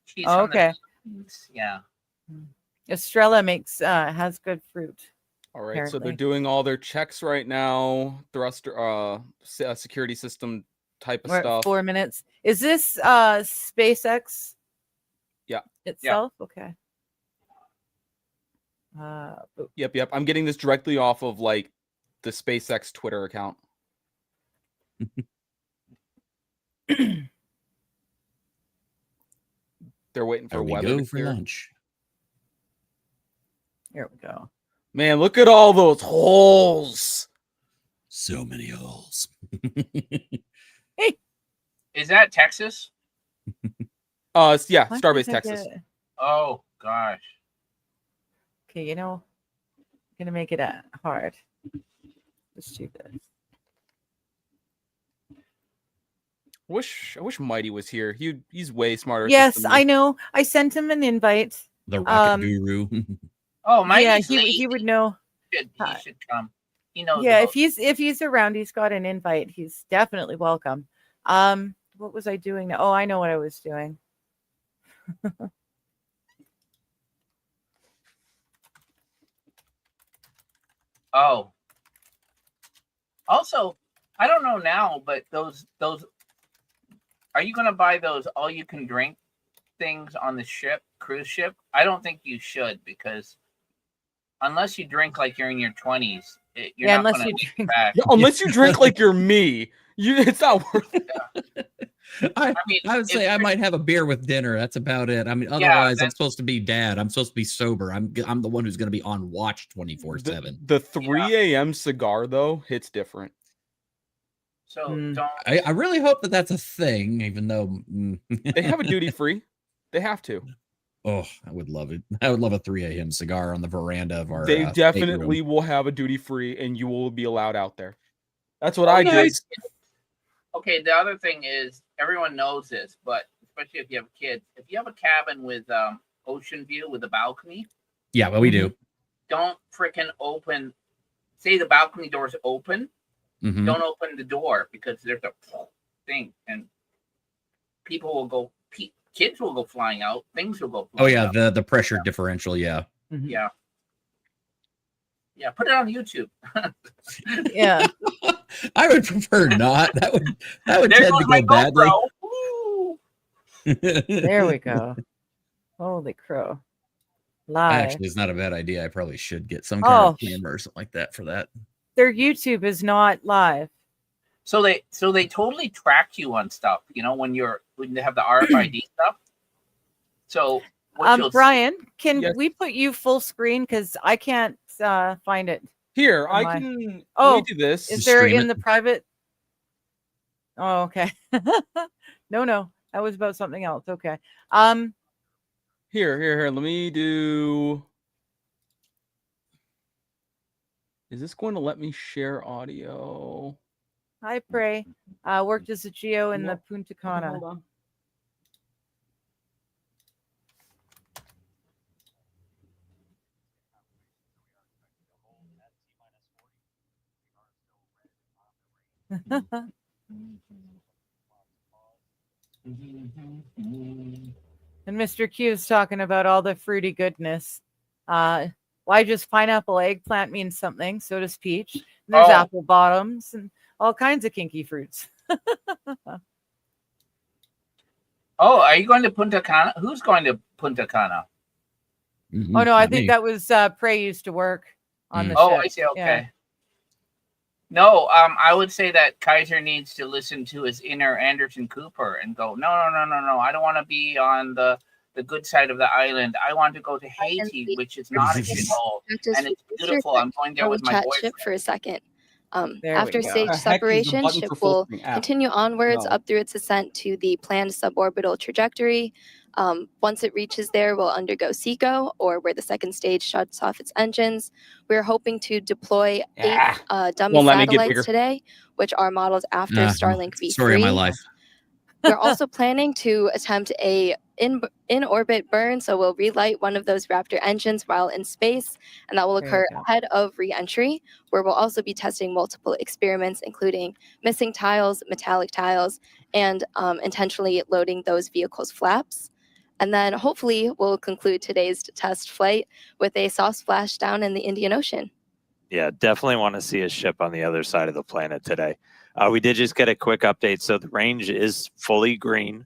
She's Oh, from the okay. Philippines. Yeah. Estrella has good fruit. All right, so they're Apparently. doing all their checks right now. Thruster, security system type of We're at stuff. 4 minutes. Is this SpaceX? Yeah. Itself? Okay. Yep. I'm getting this directly off of like the SpaceX Twitter account. They're waiting for There we weather go to for clear. lunch. Here we go. Man, look at all those holes. So many holes. Is that Texas? Yeah, Why Starbase, can't I Texas. get- Oh gosh. Okay, you know, I'm gonna make it hard. Let's do this. I wish Mighty was here. He's way smarter. at this Yes, than me. I know. I sent him an invite. The rocket Um, guru. Oh, my Yeah, he would know. He should come. He knows. Yeah, about- if he's around, he's got an invite. He's definitely welcome. What was I doing now? Oh, I know what I was doing. Oh. Also, I don't know now, but those are you gonna buy those all you can drink things on the cruise ship? I don't think you should, because unless you drink like you're in your 20s, you're Yeah, not unless gonna you take it drink- back. Yeah, unless you drink like you're me, it's not worth it. I mean, would say if I you're- might have a beer with dinner. That's about it. I mean, Yeah, otherwise, I'm that's- supposed to be dad. I'm supposed to be sober. I'm the one who's going to be on watch 24/7. The 3 a.m. cigar though hits different. So Hmm. don't. I really hope that that's a thing, even though They have a duty free. They have to. oh, I would love it. I would love a 3 a.m. cigar on the veranda of our. They stateroom. definitely will have a duty free, and you will be allowed out there. That's what Oh, I yeah, did. Okay, the other thing is, everyone knows this, but especially if you have kids, if you have a cabin with ocean view with a balcony, Yeah, well, we do. don't freaking open. Say the balcony door's open, Mhm. don't open the door, because there's a thing, and people will go. Kids will go flying out. Things will go. Oh Flying yeah, out. the pressure differential. Yeah. Yeah. Yeah, put it on YouTube. Yeah. I would prefer not. That would There tend goes to my go badly. GoPro. Woo! There we go. Holy crow. Live. Actually, it's not a bad idea. I probably should get some kind of Oh. camera or something like that for that. Their YouTube is not live. So they totally track you on stuff, you know, when they have the RFID stuff. So what you'll see- Brian, can Yes. we put you full screen? Because I can't find it. Here, Am I I- can. Oh, let me do this. Is Just there stream in it. the private? Oh, okay. No, that was about something else. Okay. Here. Let me do. Is this going to let me share audio? Hi, Pray. Worked as a geo in the Nope. Punta Okay, Cana. hold on. And Mr. Q is talking about all the fruity goodness. Why just pineapple eggplant means something? So does peach. And there's Oh. apple bottoms and all kinds of kinky fruits. Oh, are you going to Punta Cana? Who's going to Punta Cana? Mhm, Oh no, I not think me. that was Prey used to work on the Oh, ship. I see. Okay. Yeah. No, I would say that Kaiser needs to listen to his inner Anderson Cooper and go, no. I don't want to be on the good side of the island. I want to go to Haiti, which is not a shithole, Just and it's beautiful. I'm going there with my chat boyfriend. ship for a second. There we After go. stage The heck is the separation, button ship for full will screen? App. continue onwards No. up through its ascent to the planned suborbital trajectory. Once it reaches there, we'll undergo SECO, or where the second stage shuts off its engines. We're hoping to deploy 8 dummy Won't let me get satellites bigger. today, which are modeled after Starlink V3. Story of my life. We're also planning to attempt a in-orbit burn, so we'll relight one of those Raptor engines while in space, and that will There you occur go. ahead of re-entry, where we'll also be testing multiple experiments, including missing tiles, metallic tiles, and intentionally loading those vehicles' flaps. And then hopefully we'll conclude today's test flight with a soft splashdown in the Indian Ocean. Yeah, definitely want to see a ship on the other side of the planet today. We did just get a quick update. So the range is fully green.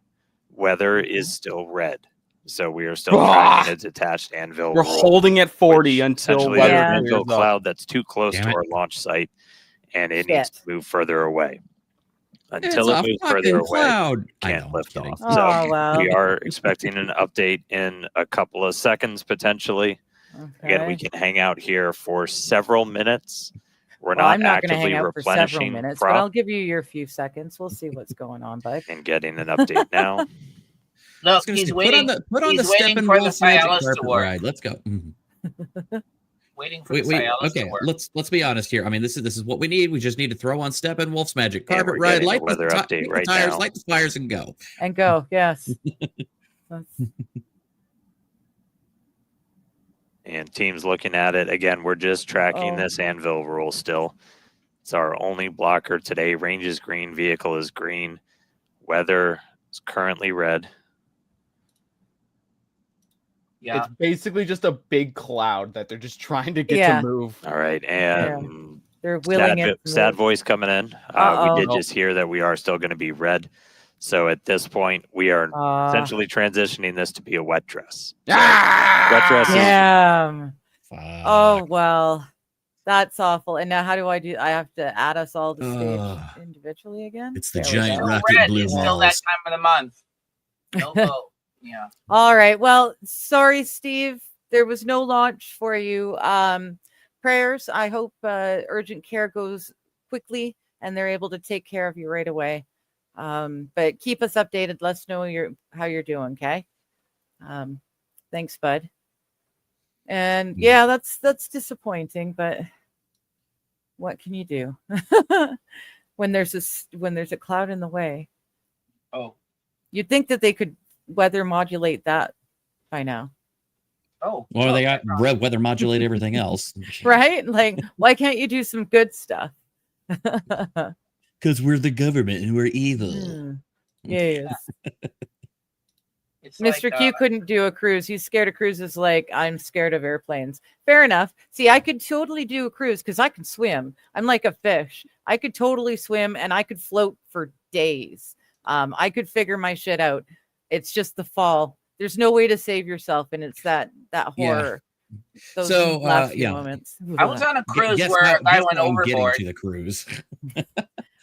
Weather is still red. So we are still tracking a detached anvil. We're roll, holding at 40 which until essentially weather there's Yeah. an clears anvil up. cloud that's too close Damn to it. our launch site, and it needs to Shit. move further away. It's Until a it moves fucking further away, cloud. I can't know, I'm lift kidding. off. Oh, So wow. we are expecting an update in a couple of seconds potentially. Again, we Okay. can hang out here for several minutes. We're Well, I'm not not going to actively hang out for several replenishing minutes, but prop I'll give you your few seconds. We'll see what's going on, bud. and getting an update now. Look, gonna he's say, waiting. put on the he's waiting Steppenwolf for the magic Cialis to carpet work. ride. Let's go. Mhm. Waiting for Wait, the wait. Cialis to Okay, work. let's be honest here. I mean, this is what we need. We just need to throw on Steppenwolf's magic And carpet we're ride, getting the light the, weather update light the right tires, now. light the fires, and go. And go. Yes. That's- And teams looking at it again. We're just tracking Oh. this anvil rule still. It's our only blocker today. Range is green. Vehicle is green. Weather is currently red. Yeah. It's basically just a big cloud that they're just trying to get Yeah. to move. All right, and They're willing it. to stat move. voice coming in. We Uh-oh. did just hear that we are still going to be red. So at this point, we are essentially transitioning this to be a wet dress. Wet dress is Yeah. Oh Fuck. well, that's awful. And now how do I do? I have to add us all to stage Ugh. individually again. It's the There we giant go. rocket Red blue is still that balls. time of the month. No vote. Yeah. All right. Well, sorry, Steve. There was no launch for you. Prayers. I hope urgent care goes quickly and they're able to take care of you right away. But keep us updated. Let us know how you're doing. Okay. Thanks, bud. And yeah, that's disappointing, but what can you do when there's a cloud in the way? Oh. You'd think that they could weather modulate that by now, Oh. Well, they got weather modulate everything else. right? Like, why can't you do some good stuff? Because we're the government and we're evil. Hmm. Yes. It's Mr. like, Q couldn't do a cruise. He's scared of cruises like I'm scared of airplanes. Fair enough. See, I could totally do a cruise because I can swim. I'm like a fish. I could totally swim and I could float for days. I could figure my shit out. It's just the fall. There's no way to save yourself, and it's that Yeah. horror. Those So, last few yeah. moments. I was on a cruise Guess where how- a guy guess went how I'm getting overboard. to the cruise.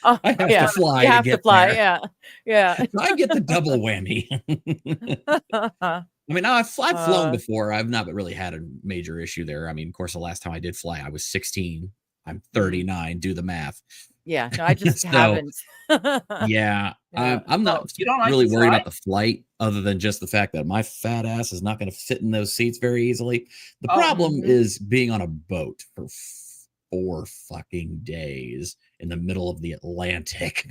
Oh, I have yeah. to fly. You to have to get fly. there. Yeah. Yeah. I get the double whammy. I mean, I've flown before. I've not really had a major issue there. I mean, of course, the last time I did fly, I was 16. I'm 39. Do the math. Yeah. No, I just So, haven't. Yeah, Yeah. I'm not Oh, you don't like really to worried fly? about the flight, other than just the fact that my fat ass is not going to fit in those seats very easily. The Oh, problem mhm. is being on a boat for 4 fucking days in the middle of the Atlantic.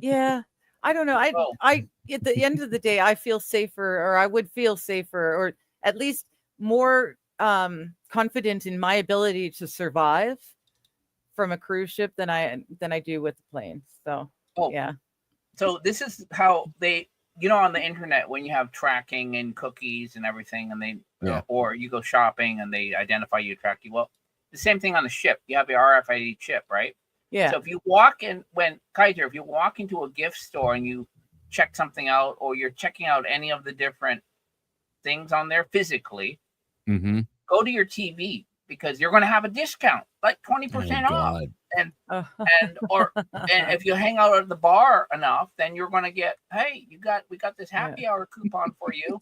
Yeah. I don't know. Oh. I at the end of the day, I feel safer, or I would feel safer, or at least more confident in my ability to survive from a cruise ship than I do with the plane. So Oh. yeah. So this is how they, on the internet when you have tracking and cookies and everything, and they, Yeah. or you go shopping and they identify you, track you. Well, the same thing on the ship. You have your RFID chip, right? Yeah. So if you walk in, if you walk into a gift store and you check something out, or you're checking out any of the different things on there physically, Mm-hmm. go to your TV because you're going to have a discount, like 20% off. And if you hang out at the bar enough, then you're going to get, hey, we got this happy hour coupon for you.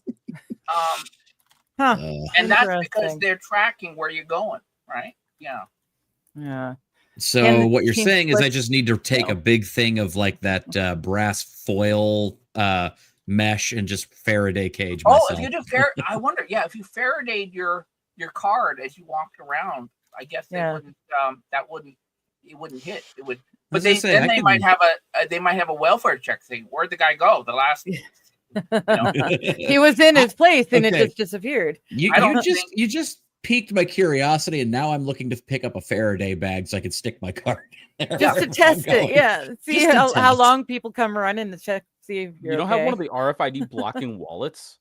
And that's because Interesting. they're tracking where you're going, right? Yeah. Yeah. So Can the what you're team saying is I split- just need to take a big thing of like that brass foil mesh and just Faraday cage myself. Oh, if you do I wonder, if you Faradayed your card as you walked around, I guess they Yeah. wouldn't it wouldn't hit. It would, was but gonna they say, I might couldn't- have a welfare check saying, where'd the guy go? The last He was in his place and Okay. it just disappeared. I don't you just piqued my curiosity, and now I'm looking to pick up a Faraday bag so I can stick my card. there Just to as I'm test it. going. Yeah. See Just to how test. long people come running to check, see if you're You don't okay. have one of the RFID blocking wallets?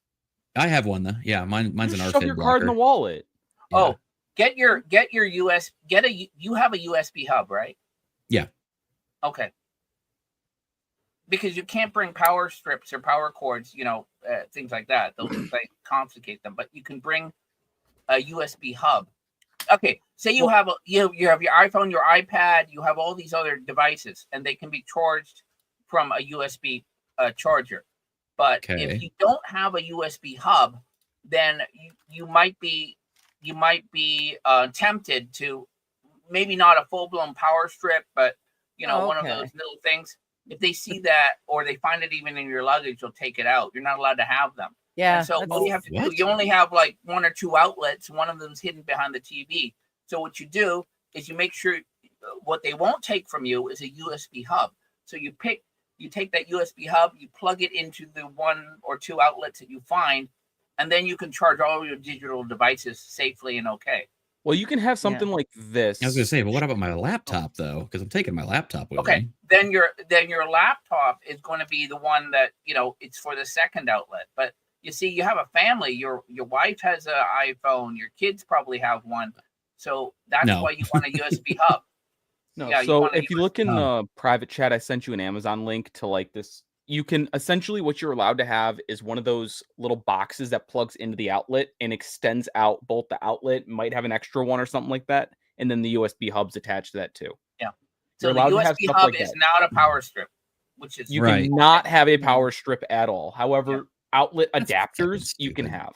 I have one though. Yeah, mine's an Just RFID shove your card in the blocker. wallet. Yeah. Oh, get your US you have a USB hub, right? Yeah. Okay. Because you can't bring power strips or power cords, things like that. Those like complicate them, but you can bring a USB hub. Okay, say you have you have your iPhone, your iPad, you have all these other devices, and they can be charged from a USB charger. But Okay. if you don't have a USB hub, then you might be tempted to, maybe not a full blown power strip, but one of Okay. those little things. if they see that or they find it even in your luggage, they'll take it out. You're not allowed to have them. Yeah. And so that's- all you have to do, What? you only have like 1 or 2 outlets. One of them's hidden behind the TV. So what you do is you make sure what they won't take from you is a USB hub. So you take that USB hub, you plug it into the 1 or 2 outlets that you find, and then you can charge all your digital devices safely and okay. Well, you can have something like this. I was gonna say, but what about my laptop though? Because I'm taking my laptop with Okay, me. then your laptop is going to be the one that it's for the second outlet. But you see, you have a family. Your wife has an iPhone. Your kids probably have one. So that's No. why you want a USB hub. No, Yeah, you so want a if you look in Oh. the private chat, I sent you an Amazon link to like this. You can essentially what you're allowed to have is one of those little boxes that plugs into the outlet and extends out both the outlet, might have an extra one or something like that, and then the USB hub's attached to that too. So You're the allowed to have USB stuff hub like is that. not a power strip, which is You Right. cannot have a power strip at all. However, outlet That's fucking adapters you can stupid. have.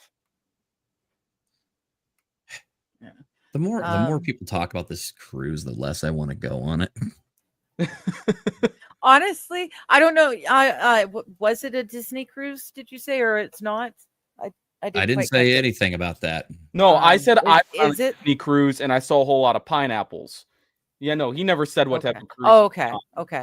The more Um, people talk about this cruise, the less I want to go on it. Honestly, I don't know. Was it a Disney cruise? Did you say, or it's not? I I didn't quite say catch it. anything about that. No, I said I Is went on a it? Disney cruise and I saw a whole lot of pineapples. Yeah, no, he never said what type Okay. of cruise. Oh, okay. Okay.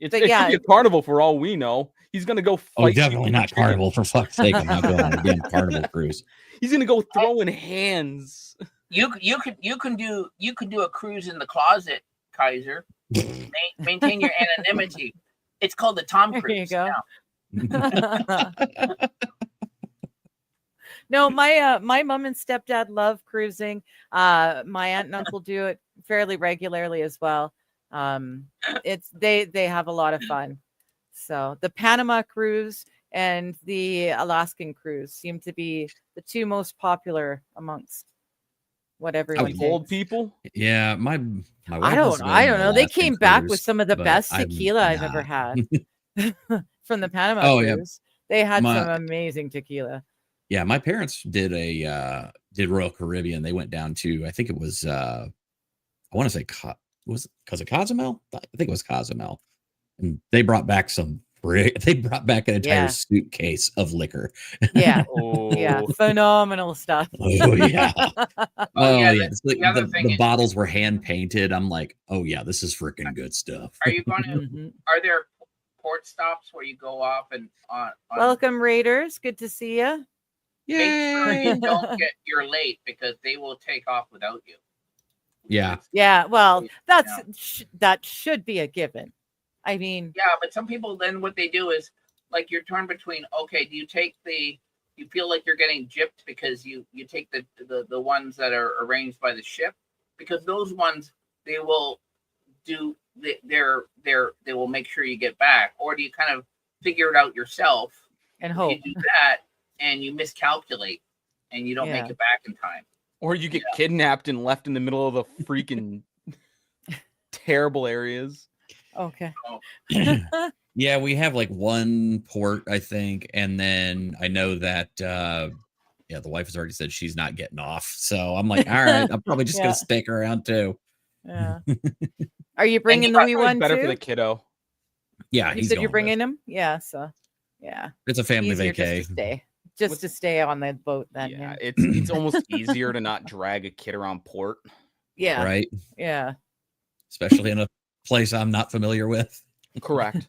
It but could yeah. be a carnival for all we know. He's gonna go fight. Oh, people definitely for not chicken. Carnival, for fuck's sake. I'm not going on a damn Carnival cruise. He's gonna go throwing hands. you can do a cruise in the closet, Kaiser. Maintain your anonymity. It's called the Tom There Cruise. you go. now. No, my mom and stepdad love cruising. My aunt and uncle do it fairly regularly as well. They have a lot of fun. So the Panama cruise and the Alaskan cruise seem to be the 2 most popular amongst what everyone Like old takes. people. Yeah, my wife I wants don't to go on an know. They Alaskan came back with cruise, some of the but best I'm tequila I've ever not. had from the Panama Oh, yeah. cruise. They had My- some amazing tequila. Yeah, my parents did Royal Caribbean. They went down to, I think it was I want to say was it Cozumel? I think it was Cozumel. And they brought back an entire Yeah. suitcase of liquor. Yeah. Oh, Yeah. Phenomenal stuff. Oh yeah. Oh yeah, yeah. It's like the other thing the is- bottles were hand painted. I'm like, oh yeah, this is freaking good stuff. Are you going to? Mhm. Are there port stops where you go off and on Welcome, Raiders. Good to see you. Make sure Yay! you don't you're late because they will take off without you. Yeah. Yeah. Well, Yeah. that should be a given. I mean, Yeah, but some people then what they do is like you're torn between okay, do you take you feel like you're getting gypped because you take the ones that are arranged by the ship because those ones they will do they will make sure you get back, or do you kind of figure it out yourself? and If hope. you do that and you miscalculate and you don't Yeah. make it back in time. or you get kidnapped and left in the middle of the freaking terrible areas. Okay. Yeah, we have like one port, I think, and then I know that the wife has already said she's not getting off. So I'm like, all right, I'm probably just Yeah. gonna stick around too. Yeah. Are you bringing the Probably wee one better too? for the kiddo. Yeah, You he's said going you're with. bringing him. Yeah. So, yeah. It's a family Easier vacay. just to stay. Just What's- to stay on the boat then. Yeah, Yeah. it's almost easier to not drag a kid around port. Yeah. Right? Yeah. Especially in a place I'm not familiar with. Correct.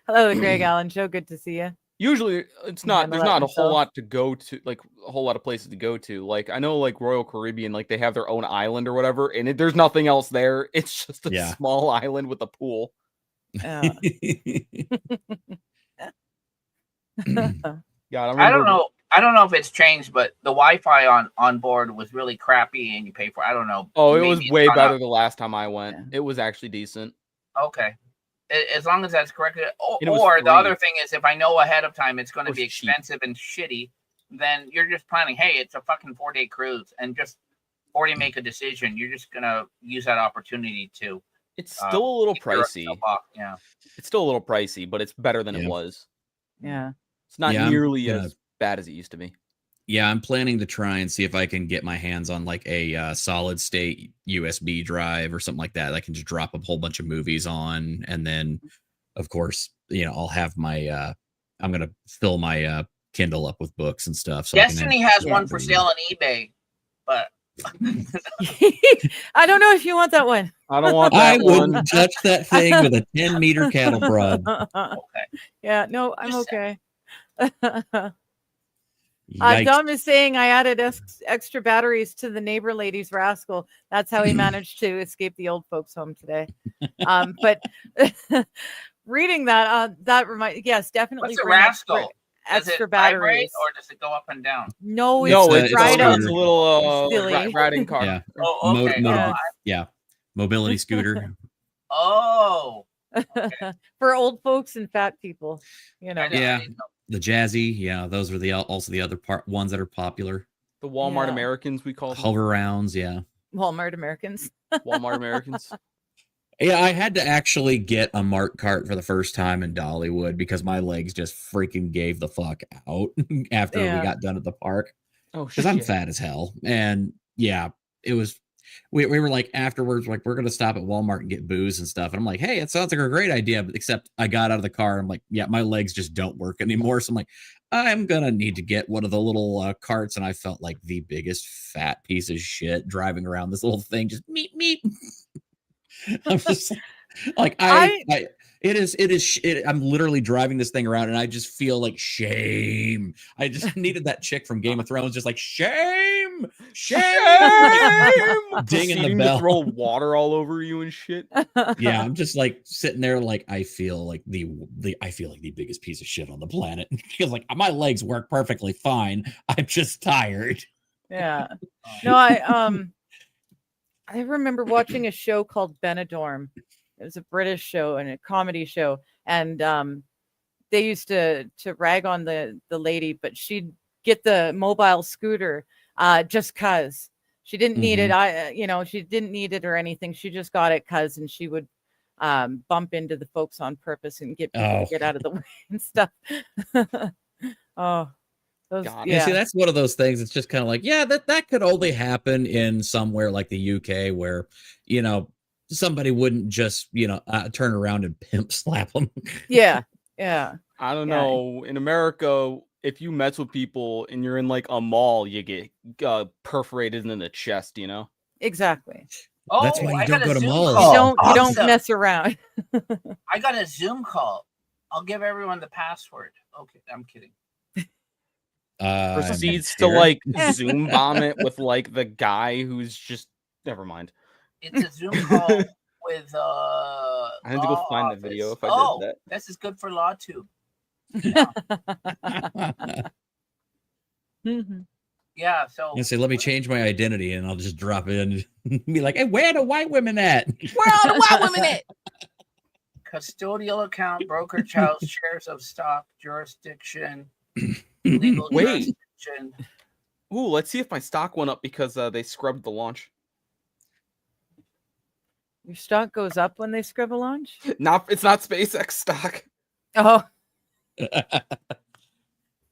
Hello, Greg Allen Show. Good to see you. Usually it's I'm not gonna there's let not a whole myself- lot to go to, like a whole lot of places to go to. Like I know like Royal Caribbean, like they have their own island or whatever, and there's nothing else there. It's just a Yeah. small island with a pool. Yeah. God, I don't know. I don't know if it's changed, but the Wi-Fi on board was really crappy, and you pay for. I don't know. Oh, it Maybe was it's way gone better up. the last time I went. Yeah. It was actually decent. Okay, as long as that's correct. Or, And it was or the free. other thing is, if I know ahead of time it's going to Or be cheap. expensive and shitty, then you're just planning. Hey, it's a fucking 4-day cruise, and just before you make a decision, you're just gonna use that opportunity to It's still a little keep yourself pricey. off. Yeah. It's still a little pricey, but it's better than it Yeah. was. Yeah. It's not Yeah, I'm nearly gonna- as bad as it used to be. Yeah, I'm planning to try and see if I can get my hands on like a solid state USB drive or something like that. I can just drop a whole bunch of movies on, and then of course, I'll have my I'm gonna fill my Kindle up with books and stuff. So Destiny has Yeah. one for sale on eBay, but I don't know if you want that one. I don't want I that one. wouldn't touch that thing with a 10-meter cattle prod. okay. Yeah, no, I'm Just okay. Yikes. Dom is saying I added extra batteries to the neighbor lady's rascal. That's how he managed to escape the old folks' home today. But reading that, yes, definitely. What's a bring rascal? Does extra it vibrate batteries. or does it go up and down? No, No, it's it's right a out. it's a little Silly. riding car. Yeah. Oh, okay. Mobility scooter. Oh, For old folks and fat people, I know, Yeah. I didn't know. The Jazzy. Yeah, those are also the other ones that are popular. The Walmart Yeah. Americans, we call them. Hover rounds. Yeah. Walmart Americans. Walmart Americans. Yeah, I had to actually get a Mart cart for the first time in Dollywood because my legs just freaking gave the fuck out after Yeah. we got done at the park. Oh, Because I'm fat as hell. And yeah, it was, we were like afterwards, like, we're going to stop at Walmart and get booze and stuff. And I'm like, hey, it sounds like a great idea. But except I got out of the car. I'm like, yeah, my legs just don't work anymore. So I'm like, I'm going to need to get one of the little carts. And I felt like the biggest fat piece of shit driving around this little thing, just meep, meep. I'm just like, I'm literally driving this thing around and I just feel like shame. I just needed that chick from Game of Thrones, just like shame. Dinging the Proceeding bell. to throw water all over you and shit. Yeah, I'm just like sitting there, like I feel like the biggest piece of shit on the planet. Feels like my legs work perfectly fine. I'm just tired. Yeah. No, I remember watching a show called Benidorm. It was a British show and a comedy show, and they used to rag on the lady, but she'd get the mobile scooter just cause she didn't need it. She didn't need it or anything. She just got it cause, and she would bump into the folks on purpose and get people to get out of the way and stuff. Yeah, see, that's one of those things. It's just kind of like, yeah, that could only happen in somewhere like the UK where, somebody wouldn't just, turn around and pimp slap them. Yeah. I don't know. In America, if you mess with people and you're in like a mall, you get perforated in the chest, Exactly. Oh, That's why you I don't got a go to Zoom malls. call. You don't Awesome. mess around. I got a Zoom call. I'll give everyone the password. Okay, I'm kidding. proceeds to like Zoom bomb it with like the guy who's just never mind. It's a Zoom call with I had to go find the video if I did that. This is good for law too. Yeah, so You say, let me change my identity, and I'll just drop in and be like, hey, where are the white women at? Where are the white women at? custodial account, brokerage house, shares of stock, jurisdiction, legal Wait. jurisdiction. Ooh, let's see if my stock went up because they scrubbed the launch. Your stock goes up when they scrub a launch? It's not SpaceX stock. Oh.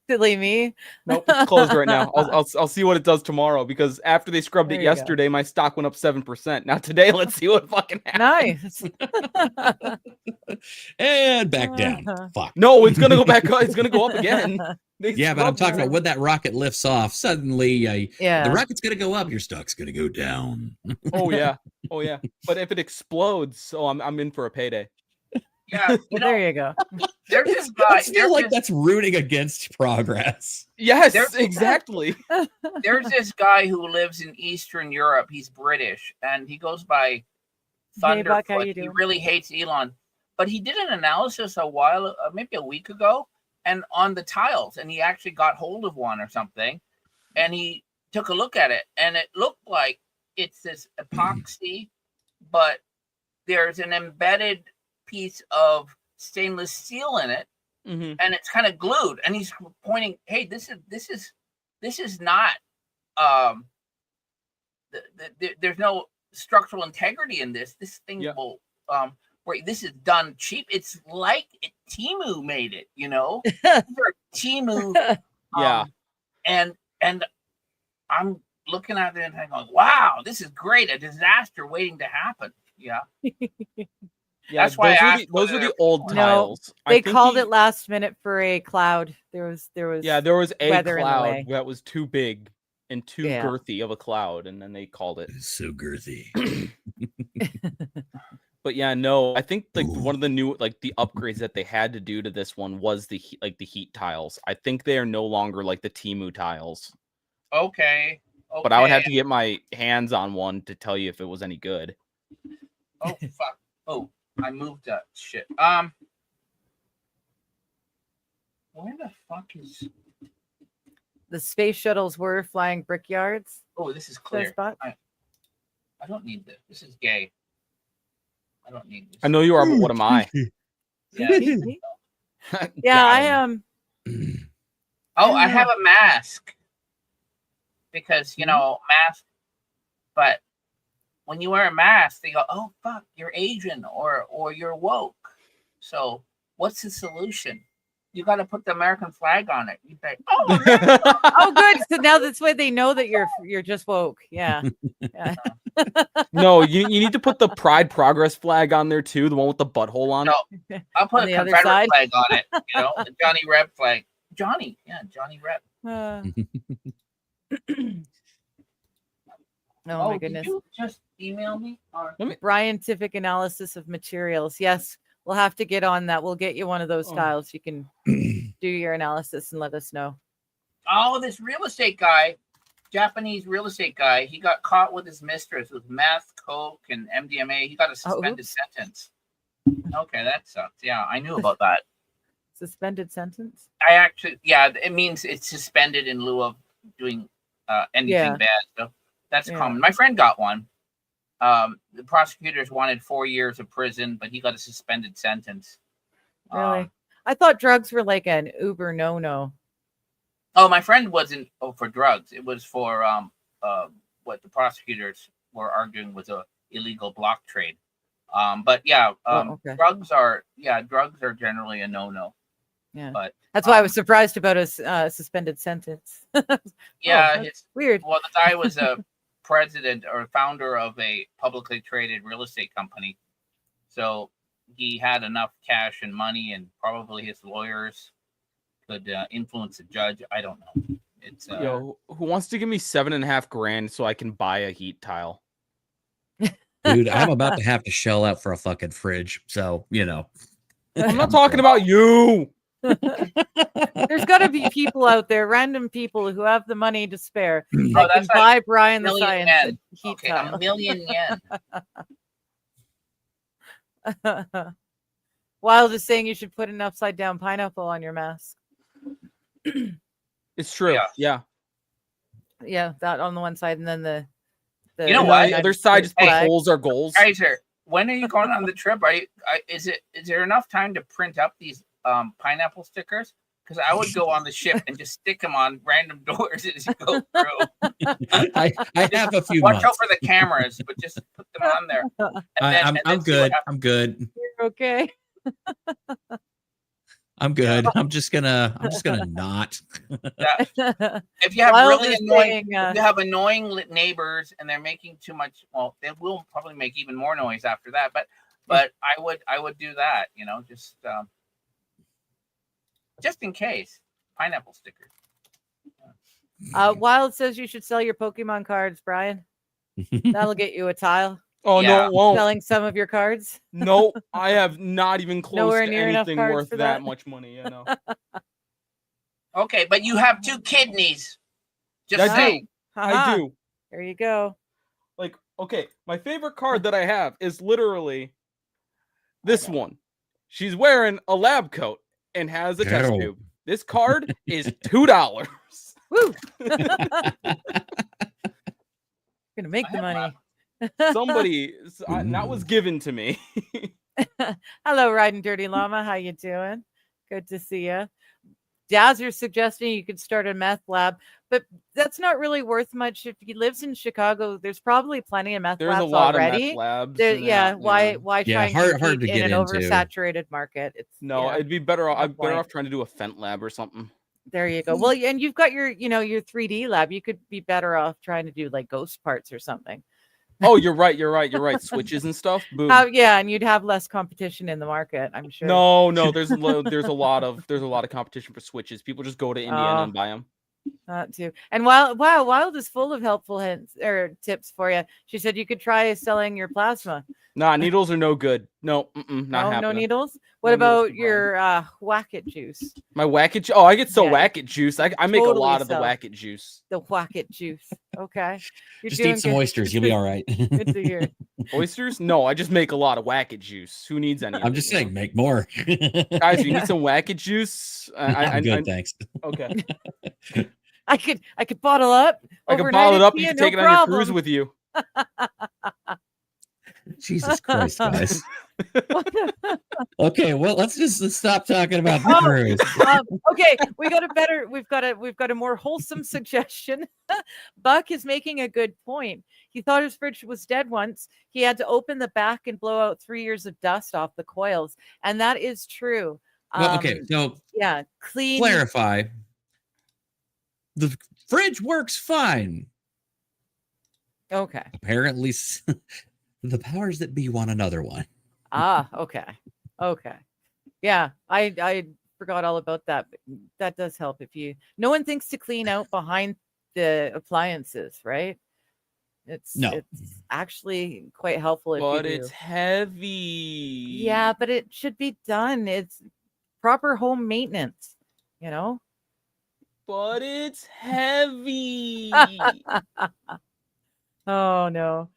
Silly me. Nope, it's closed right now. I'll see what it does tomorrow because after they scrubbed There it you go. yesterday, my stock went up 7%. Now today, let's see what fucking happens. Nice. And back down. Fuck. No, it's gonna go back up. It's gonna go up again. They Yeah, but I'm scrubbed talking it. about when that rocket lifts off, suddenly Yeah. the rocket's going to go up, your stock's going to go down. Oh yeah. But if it explodes, I'm in for a payday. Yeah, There you go. there's this I guy. feel like that's rooting against progress. Yes, There's- exactly. There's this guy who lives in Eastern Europe. He's British, and he goes by Hey, Buck, how Thunderfoot. you He doing? really hates Elon, but he did an analysis maybe a week ago, and on the tiles, and he actually got hold of one or something, and he took a look at it, and it looked like it's this epoxy, but there's an embedded piece of stainless steel in it, Mm-hmm. and it's kind of glued, and he's pointing, hey, this is not there's no structural integrity in this thing. Yeah. Will where this is done cheap. It's like Timu made it, These are Timu. Yeah. And I'm looking at it and I'm going, wow, this is great, a disaster waiting to happen. Yeah. Yeah, That's why I asked those were whether the old No, tiles. I They think called it last minute for a cloud. There was Yeah, there was a weather in the cloud way. that was too big and too Yeah. girthy of a cloud, and then they called it. It's so girthy. But yeah, no, I think like Ooh. one of the new like the upgrades that they had to do to this one was the the heat tiles. I think they are no longer like the Temu tiles. Okay. But I would have to get my hands on one to tell you if it was any good. Oh fuck. Oh, I moved that shit. Where the fuck is? The space shuttles were flying brickyards. Oh, this is Says clear. Bot. I don't need this. This is gay. I don't need this. I know you are, but what am I? Yeah. Yeah, Got I him. am. Oh, I have a mask. Because mask. But when you wear a mask, they go, "Oh fuck, you're Asian or you're woke." So what's the solution? You got to put the American flag on it. You say, "Oh, Oh, good. So now that's why they know that you're just woke. Yeah. Yeah. No, you need to put the Pride Progress flag on there too, the one with the butthole on No. it. I'll put On a the other Confederate side? flag on it." The Johnny Reb flag. Johnny Reb. Oh Oh, my did goodness. you just email me? Or... Scientific analysis of materials. Yes, we'll have to get on that. We'll get you one of those Oh. tiles. You can do your analysis and let us know. Oh, this real estate guy, Japanese real estate guy, he got caught with his mistress with meth, coke, and MDMA. He got a suspended oops. sentence. Okay, that sucks. Yeah, I knew about that. Suspended sentence? It means it's suspended in lieu of doing anything Yeah. bad. So that's Yeah. common. My friend got one. The prosecutors wanted 4 years of prison, but he got a suspended sentence. Really? I thought drugs were like an Uber no. Oh, my friend wasn't for drugs. It was for what the prosecutors were arguing was a illegal block trade. But yeah, okay. drugs are generally a no. Yeah. But That's why I was surprised about a suspended sentence. yeah, that's weird. well, the guy was a president or founder of a publicly traded real estate company, so he had enough cash and money, and probably his lawyers could influence the judge. I don't know. It's Yo, who wants to give me $7.5 grand so I can buy a heat tile? Dude, I'm about to have to shell out for a fucking fridge. So, I'm not talking about you. There's got to be people out there, random people who have the money to spare that can that's like buy Brian the million Science yen. heat Okay, tile. $1 million yen. Wild is saying you should put an upside down pineapple on your mask. It's true. Yeah. Yeah, that on the one side, and then the You know And what? on the other side, just put flag. holes or goals. Kaiser, when are you going on the trip? Is there enough time to print up these pineapple stickers? Because I would go on the ship and just stick them on random doors as you go through. I have a few Watch months. out for the cameras, but just put them on there. I'm good. I'm good. You're okay. I'm good. I'm just gonna not. Yeah. If you have Wild really is annoying, saying, if you have annoying neighbors and they're making too much, well, they will probably make even more noise after that. But I would do that. Just in case. Pineapple stickers. Wild says you should sell your Pokemon cards, Brian. That'll get you a tile. Oh Yeah. no, it won't. Selling some of your cards. No, I have not even close Nowhere to near enough anything cards worth for that that? much money. You know. Okay, but you have 2 kidneys. Just I do. saying. I Haha. do. There you go. Like, okay, my favorite card that I have is literally this one. She's wearing a lab coat and has a test Ew. tube. This card is $2. Woo! Gonna make the I have money. Somebody that was given to me. Hello, Riding Dirty Llama. How you doing? Good to see you. Dazzer's suggesting you could start a meth lab, but that's not really worth much. If he lives in Chicago, there's probably plenty of meth There's labs a lot already. of meth labs. There, and yeah, that, why Yeah, try and hard compete to in get an into. oversaturated market? It's No, yeah, it'd be better. I'm better point. off trying to do a Fent lab or something. there you go. Well, and you've got your 3D lab. You could be better off trying to do like ghost parts or something. Oh, you're right. You're right. You're right. Switches and stuff. Boom. Yeah, and you'd have less competition in the market, I'm sure. No. There's a lot of competition for switches. People just go to Indiana and buy them. That too. And Wild is full of helpful hints or tips for you. She said you could try selling your plasma. Nah, needles are no good. No, not happening. No needles. What No needles about for your Whack-It juice? My Whack-It. Oh, I get so Yeah, Whack-It juice. I make a totally lot of the sell. Whack-It juice. The Whack-It juice. Okay. You're Just doing eat some good. oysters. You'll be all right. Good to hear. Oysters? No, I just make a lot of Whack-It juice. Who needs any? I'm just saying, make more. Guys, you need some Whack-It juice? I'm good, thanks. Okay. I could bottle up. I can overnight bottle it up. for You can no take it on your problem. cruise with you. Jesus Christ, guys. Okay, well, let's stop talking about the Oh, cruise. Okay, we've got a more wholesome suggestion. Buck is making a good point. He thought his fridge was dead once. He had to open the back and blow out 3 years of dust off the coils, and that is true. Well, okay, so Yeah, clean. clarify. The fridge works fine. Okay. Apparently, the powers that be want another one. Okay. Yeah, I forgot all about that. But that does help if you. No one thinks to clean out behind the appliances, right? It's actually quite helpful if But you it's do. heavy. Yeah, but it should be done. It's proper home maintenance, you know? But it's heavy. Oh no.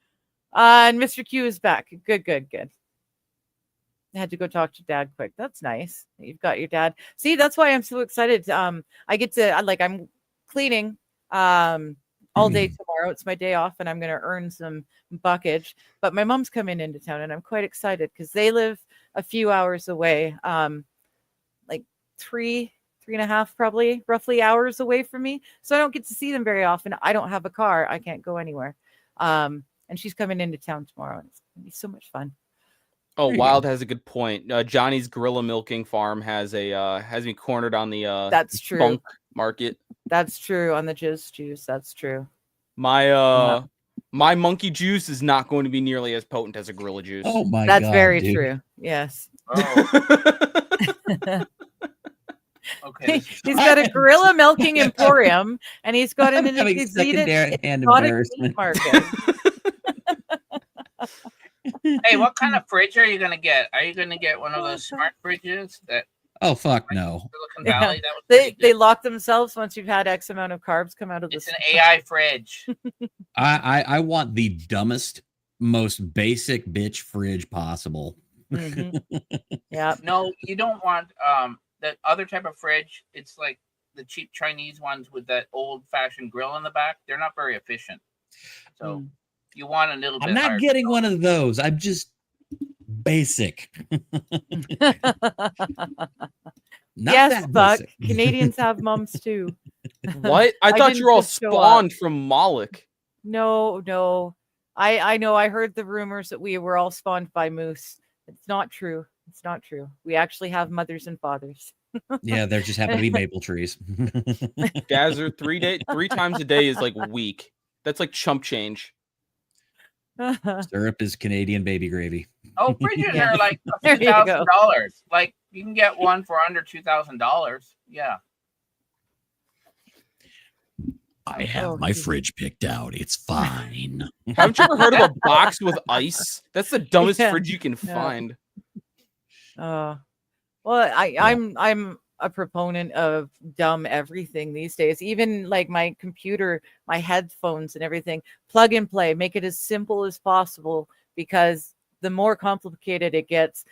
And Mr. Q is back. Good. I had to go talk to Dad quick. That's nice. You've got your dad. See, that's why I'm so excited. I get to I'm cleaning all day tomorrow. It's my day off, and I'm gonna earn some buckage. But my mom's coming into town, and I'm quite excited because they live a few hours away. Like three and a half, probably roughly hours away from me. So I don't get to see them very often. I don't have a car. I can't go anywhere. And she's coming into town tomorrow. It's gonna be so much fun. Oh, There you Wild go. has a good point. Johnny's Gorilla Milking Farm has me cornered on the That's true. bunk market. That's true on the jizz juice. That's true. My my monkey juice is not going to be nearly as potent as a gorilla juice. Oh my That's god. very dude. true. Yes. Oh, okay. this is- He's got a gorilla milking emporium, and he's got an I'm having exceeded second-hand exotic embarrassment. meat market. Hey, what kind of fridge are you gonna get? Are you gonna get one of those smart fridges that Oh fuck no. Silicon Yeah. Valley? That was They pretty good. lock themselves once you've had X amount of carbs come out of the. It's an AI fridge. I want the dumbest, most basic bitch fridge possible. Mhm. Yeah. No, you don't want that other type of fridge. It's like the cheap Chinese ones with that old-fashioned grill in the back. They're not very efficient. So Mm. you want a little bit. I'm not higher getting one of those. I'm just basic. Not Yes, that Buck. basic. Canadians have mums too. What? I thought didn't you were all just show up. spawned from Moloch. No. I know. I heard the rumors that we were all spawned by moose. It's not true. It's not true. We actually have mothers and fathers. Yeah, there just happen to be maple trees. Gazzer, 3 times a day is like weak. That's like chump change. Syrup is Canadian baby gravy. Oh, fridges Yeah. are like There you go. $2,000. Like you can get one for under $2,000. Yeah. I have Oh, my geez. fridge picked out. It's fine. Haven't you ever heard of a box with ice? That's the dumbest Yeah. fridge you can No. find. Well, I'm a proponent of dumb everything these days. Even like my computer, my headphones, and everything. Plug and play. Make it as simple as possible because the more complicated it gets,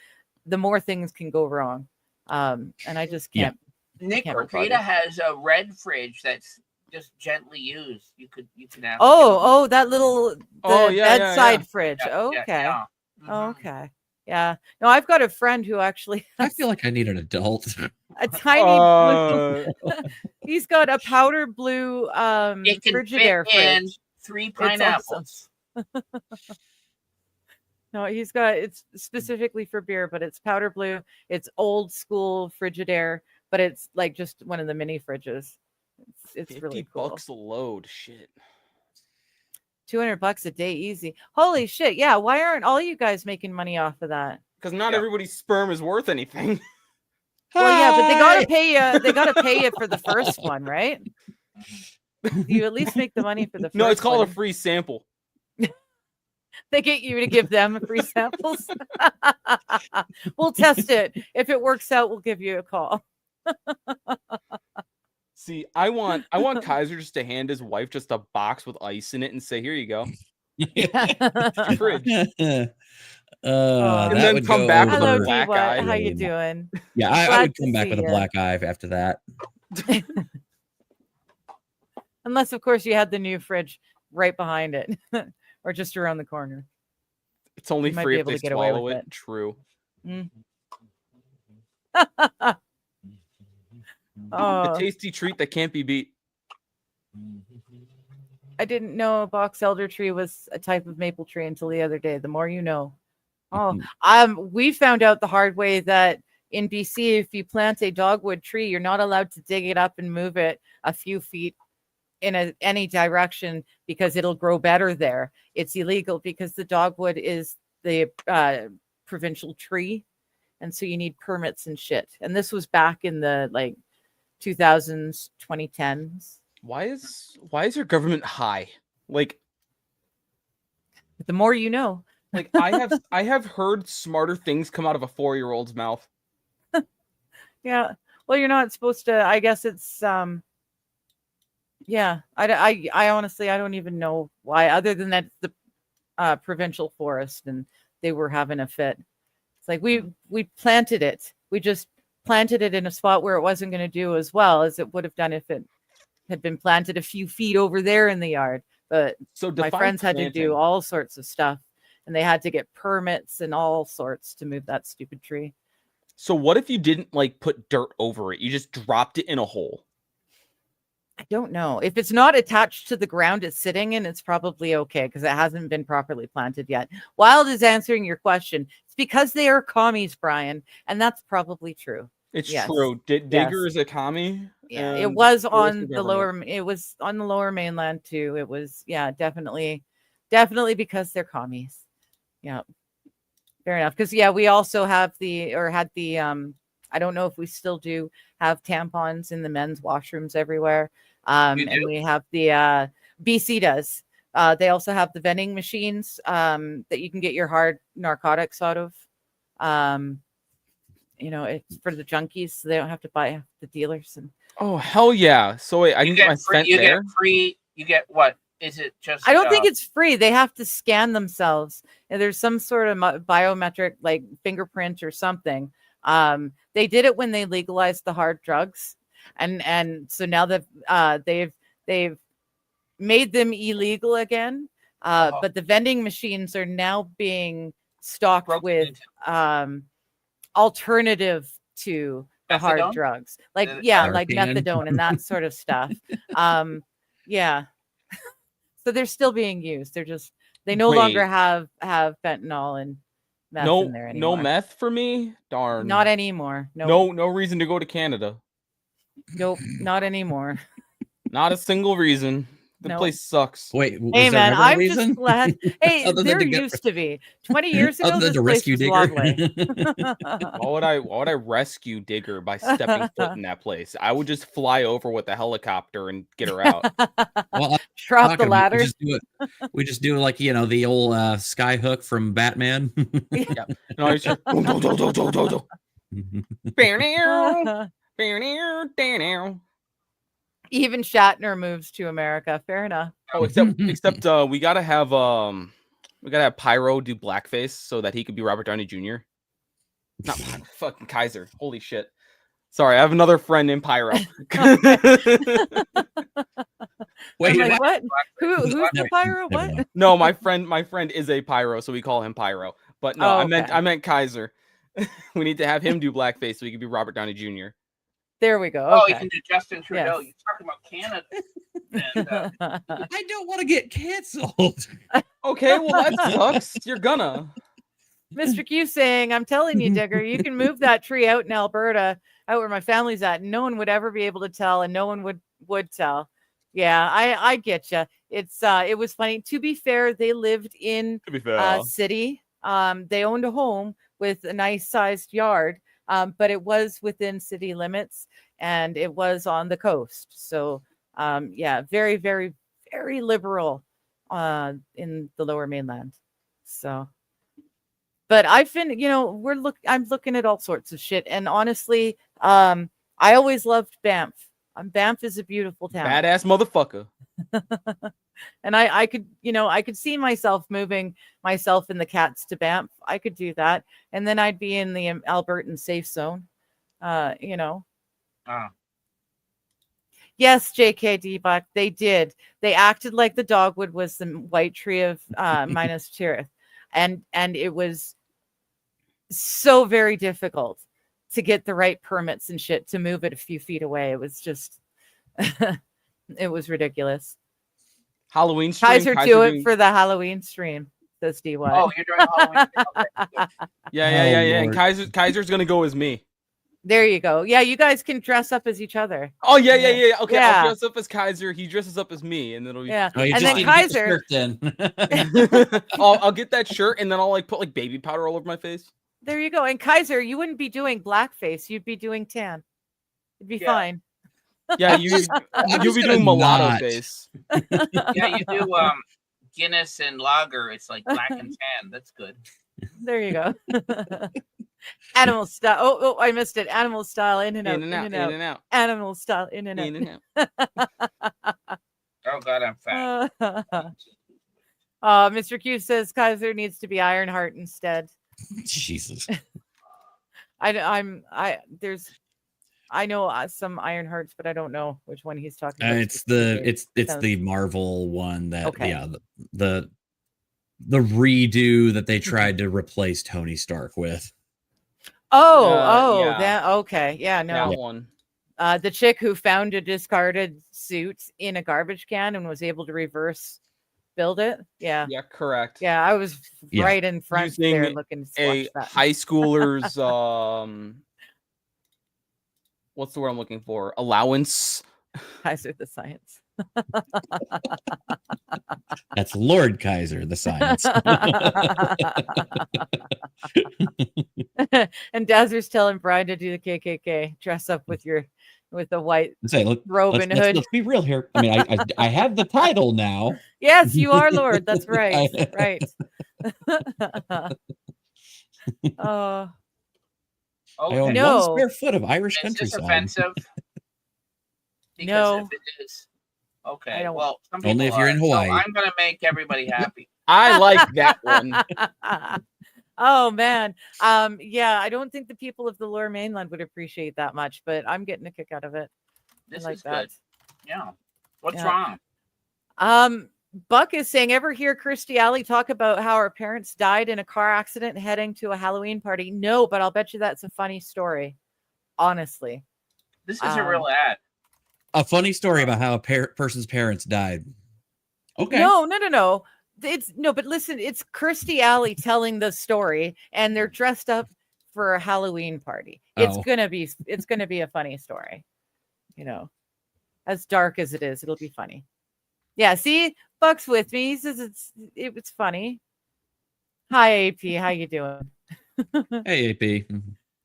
the more things can go wrong. And I just Yeah. can't. Nick Can't be Mercada bothered. has a red fridge that's just gently used. You could ask. Oh, that little Oh, yeah, bedside fridge. Yeah, Okay. yeah. Mhm. Okay. Yeah. No, I've got a friend who actually I has feel like I need an adult. a tiny blue. He's got a powder blue It can Frigidaire fit in fridge. 3 awesome. pineapples. No, it's specifically for beer, but it's powder blue. It's old school Frigidaire, but it's like just one of the mini fridges. It's 50 really cool. bucks a load. Shit. $200 a day, easy. Holy shit! Yeah, why aren't all you guys making money off of that? Because not Yeah. everybody's sperm is worth anything. Well, yeah, but they Hi! gotta pay you. They gotta pay you for the first one, right? You at least make the money for the first. No, it's called one. a free sample. They get you to give them free samples. We'll test it. If it works out, we'll give you a call. See, I want Kaiser just to hand his wife just a box with ice in it and say, "Here you go." Fridge. And then that would come go back over with a Hello, the- black D-What. eye. How you Really doing? Yeah, I Glad would to come back see with a ya. black eye after that. Unless, of course, you had the new fridge right behind it, or just around the corner. It's only You might free be if able they to get away swallow with it. it. True. A Oh, tasty treat that can't be beat. I didn't know a box elder tree was a type of maple tree until the other day. The more you know. Oh, we found out the hard way that in BC, if you plant a dogwood tree, you're not allowed to dig it up and move it a few feet in any direction because it'll grow better there. It's illegal because the dogwood is the provincial tree, and so you need permits and shit. And this was back in the 2000s, 2010s. Why is your government high? Like The more you know. I have heard smarter things come out of a 4-year-old's mouth. Yeah. Well, you're not supposed to. I guess it's yeah. I honestly I don't even know why. Other than that, the provincial forest and they were having a fit. It's like we planted it. We just planted it in a spot where it wasn't going to do as well as it would have done if it had been planted a few feet over there in the yard. But So my define friends had to do planting. all sorts of stuff, and they had to get permits and all sorts to move that stupid tree. So what if you didn't put dirt over it? You just dropped it in a hole. I don't know. If it's not attached to the ground it's sitting in, it's probably okay because it hasn't been properly planted yet. Wild is answering your question. It's because they are commies, Brian, and that's probably true. It's Yes. true. Digger is a commie. Yeah, it and was so is on the government. lower. It was on the lower mainland too. It was definitely because they're commies. Yeah, fair enough. Because we also had the I don't know if we still do have tampons in the men's washrooms everywhere. You And do? we have the BC does. They also have the vending machines that you can get your hard narcotics out of. It's for the junkies, so they don't have to buy the dealers. And Oh hell yeah! So wait, I You can get my get free. scent You there. get free. You get what? Is it just? I don't think it's free. They have to scan themselves. And there's some sort of biometric, like fingerprint or something. They did it when they legalized the hard drugs, and so now that they've made them illegal again. But the vending machines are now being stocked broken with into alternative to the hard methadone? drugs, like The- like Narcan. methadone and that sort of stuff. Yeah. So they're still being used. They no longer Wait. have fentanyl and meth in there No anymore. meth for me. Darn. Not anymore. No, No reason to go to Canada. nope, not anymore. Not a single reason. The No. place sucks. Wait, was Hey there man, ever a I'm reason? just glad. Hey, Other than there to get- used to be 20 years ago. Other than This to place rescue was Digger. lovely. Why would I rescue Digger by stepping foot in that place? I would just fly over with a helicopter and get her out. Well, I'm Drop the talking, ladder. We just do like the old sky hook from Batman. And I was just Even Shatner moves to America. Fair enough. Oh, except we gotta have Pyro do blackface so that he could be Robert Downey Jr. Not fucking Kaiser. Holy shit. Sorry, I have another friend named Pyro. Wait, I'm like, what? what? Who's the Never- pyro? never What? mind. No, my friend is a Pyro, so we call him Pyro. But no, Oh, I meant okay. Kaiser. We need to have him do blackface so he could be Robert Downey Jr. There we go. Oh, you Okay. can do Justin Trudeau. Yes. You're talking about Canada. And, I don't want to get canceled. Okay, well that sucks. You're gonna. Mr. Q saying, I'm telling you, Digger, you can move that tree out in Alberta, out where my family's at. And no one would ever be able to tell, and no one would tell. Yeah, I get you. It was funny. To be fair, they lived in To be fair. city. They owned a home with a nice sized yard, but it was within city limits and it was on the coast. So, yeah, very, very, very liberal in the Lower Mainland. So, but I've been, I'm looking at all sorts of shit, and honestly, I always loved Banff. Banff is a beautiful town. Badass motherfucker. And I could, I could see myself moving myself and the cats to Banff. I could do that. And then I'd be in the Albertan safe zone. Ah. Yes, JK Debug, they did. They acted like the dogwood was the white tree of Minas Tirith. And it was so very difficult to get the right permits and shit to move it a few feet away. It was just it was ridiculous. Halloween stream. Kaiser do it for the Halloween stream, says DY. Oh, you're doing Halloween. Okay. Yeah. And Lord. Kaiser's gonna go as me. There you go. Yeah, you guys can dress up as each other. Oh yeah. Okay, Yeah. I'll dress up as Kaiser. He dresses up as me, and it'll be Yeah. Oh, you And just then need to get the Kaiser- shirt then. I'll get that shirt, and then I'll put like baby powder all over my face. There you go. And Kaiser, you wouldn't be doing blackface. You'd be doing tan. It'd be Yeah. fine. Yeah, you'll be gonna doing mulatto not. face. Yeah, you do Guinness and lager. It's like black and tan. That's good. There you go. Animal style. Oh, I missed it. Animal style. In and out. In and out. Animal style. In and out. In and out. Oh God, I'm fat. Mr. Q says Kaiser needs to be Ironheart instead. Jesus. I know some Ironhearts, but I don't know which one he's talking about. It's specifically. the Marvel one that Okay. the redo that they tried to replace Tony Stark with. Yeah. That okay. Yeah, no. That one. The chick who found a discarded suit in a garbage can and was able to reverse build it. Yeah. Yeah, correct. Yeah, I was Yeah. right in front Using there looking to A watch that. high schooler's what's the word I'm looking for? Allowance. Kaiser the Science. That's Lord Kaiser, the science. And Dazzer's telling Brian to do the KKK. Dress up with the white Say, look, robe let's, and let's- hood. let's be real here. I mean, I have the title now. Yes, you are Lord. That's right. Right. Oh, I own Okay. No. one square foot of Irish Is this countryside. offensive? Because No. if it is, okay. I don't- Well, some Only people if you're in are. So Hawaii. I'm gonna make everybody happy. I like that one. Oh man. Yeah, I don't think the people of the Lower Mainland would appreciate that much, but I'm getting a kick out of it. This I like is that. good. Yeah. What's Yeah. wrong? Buck is saying, ever hear Kirstie Alley talk about how her parents died in a car accident heading to a Halloween party? No, but I'll bet you that's a funny story. Honestly. This is a real ad. A funny story about how a person's parents died. Okay. No. It's no, but listen, it's Kirstie Alley telling the story, and they're dressed up for a Halloween party. It's Oh. gonna be a funny story. As dark as it is, it'll be funny. Yeah, see, Buck's with me. He says it's funny. Hi, AP. How you doing? Hey, AP.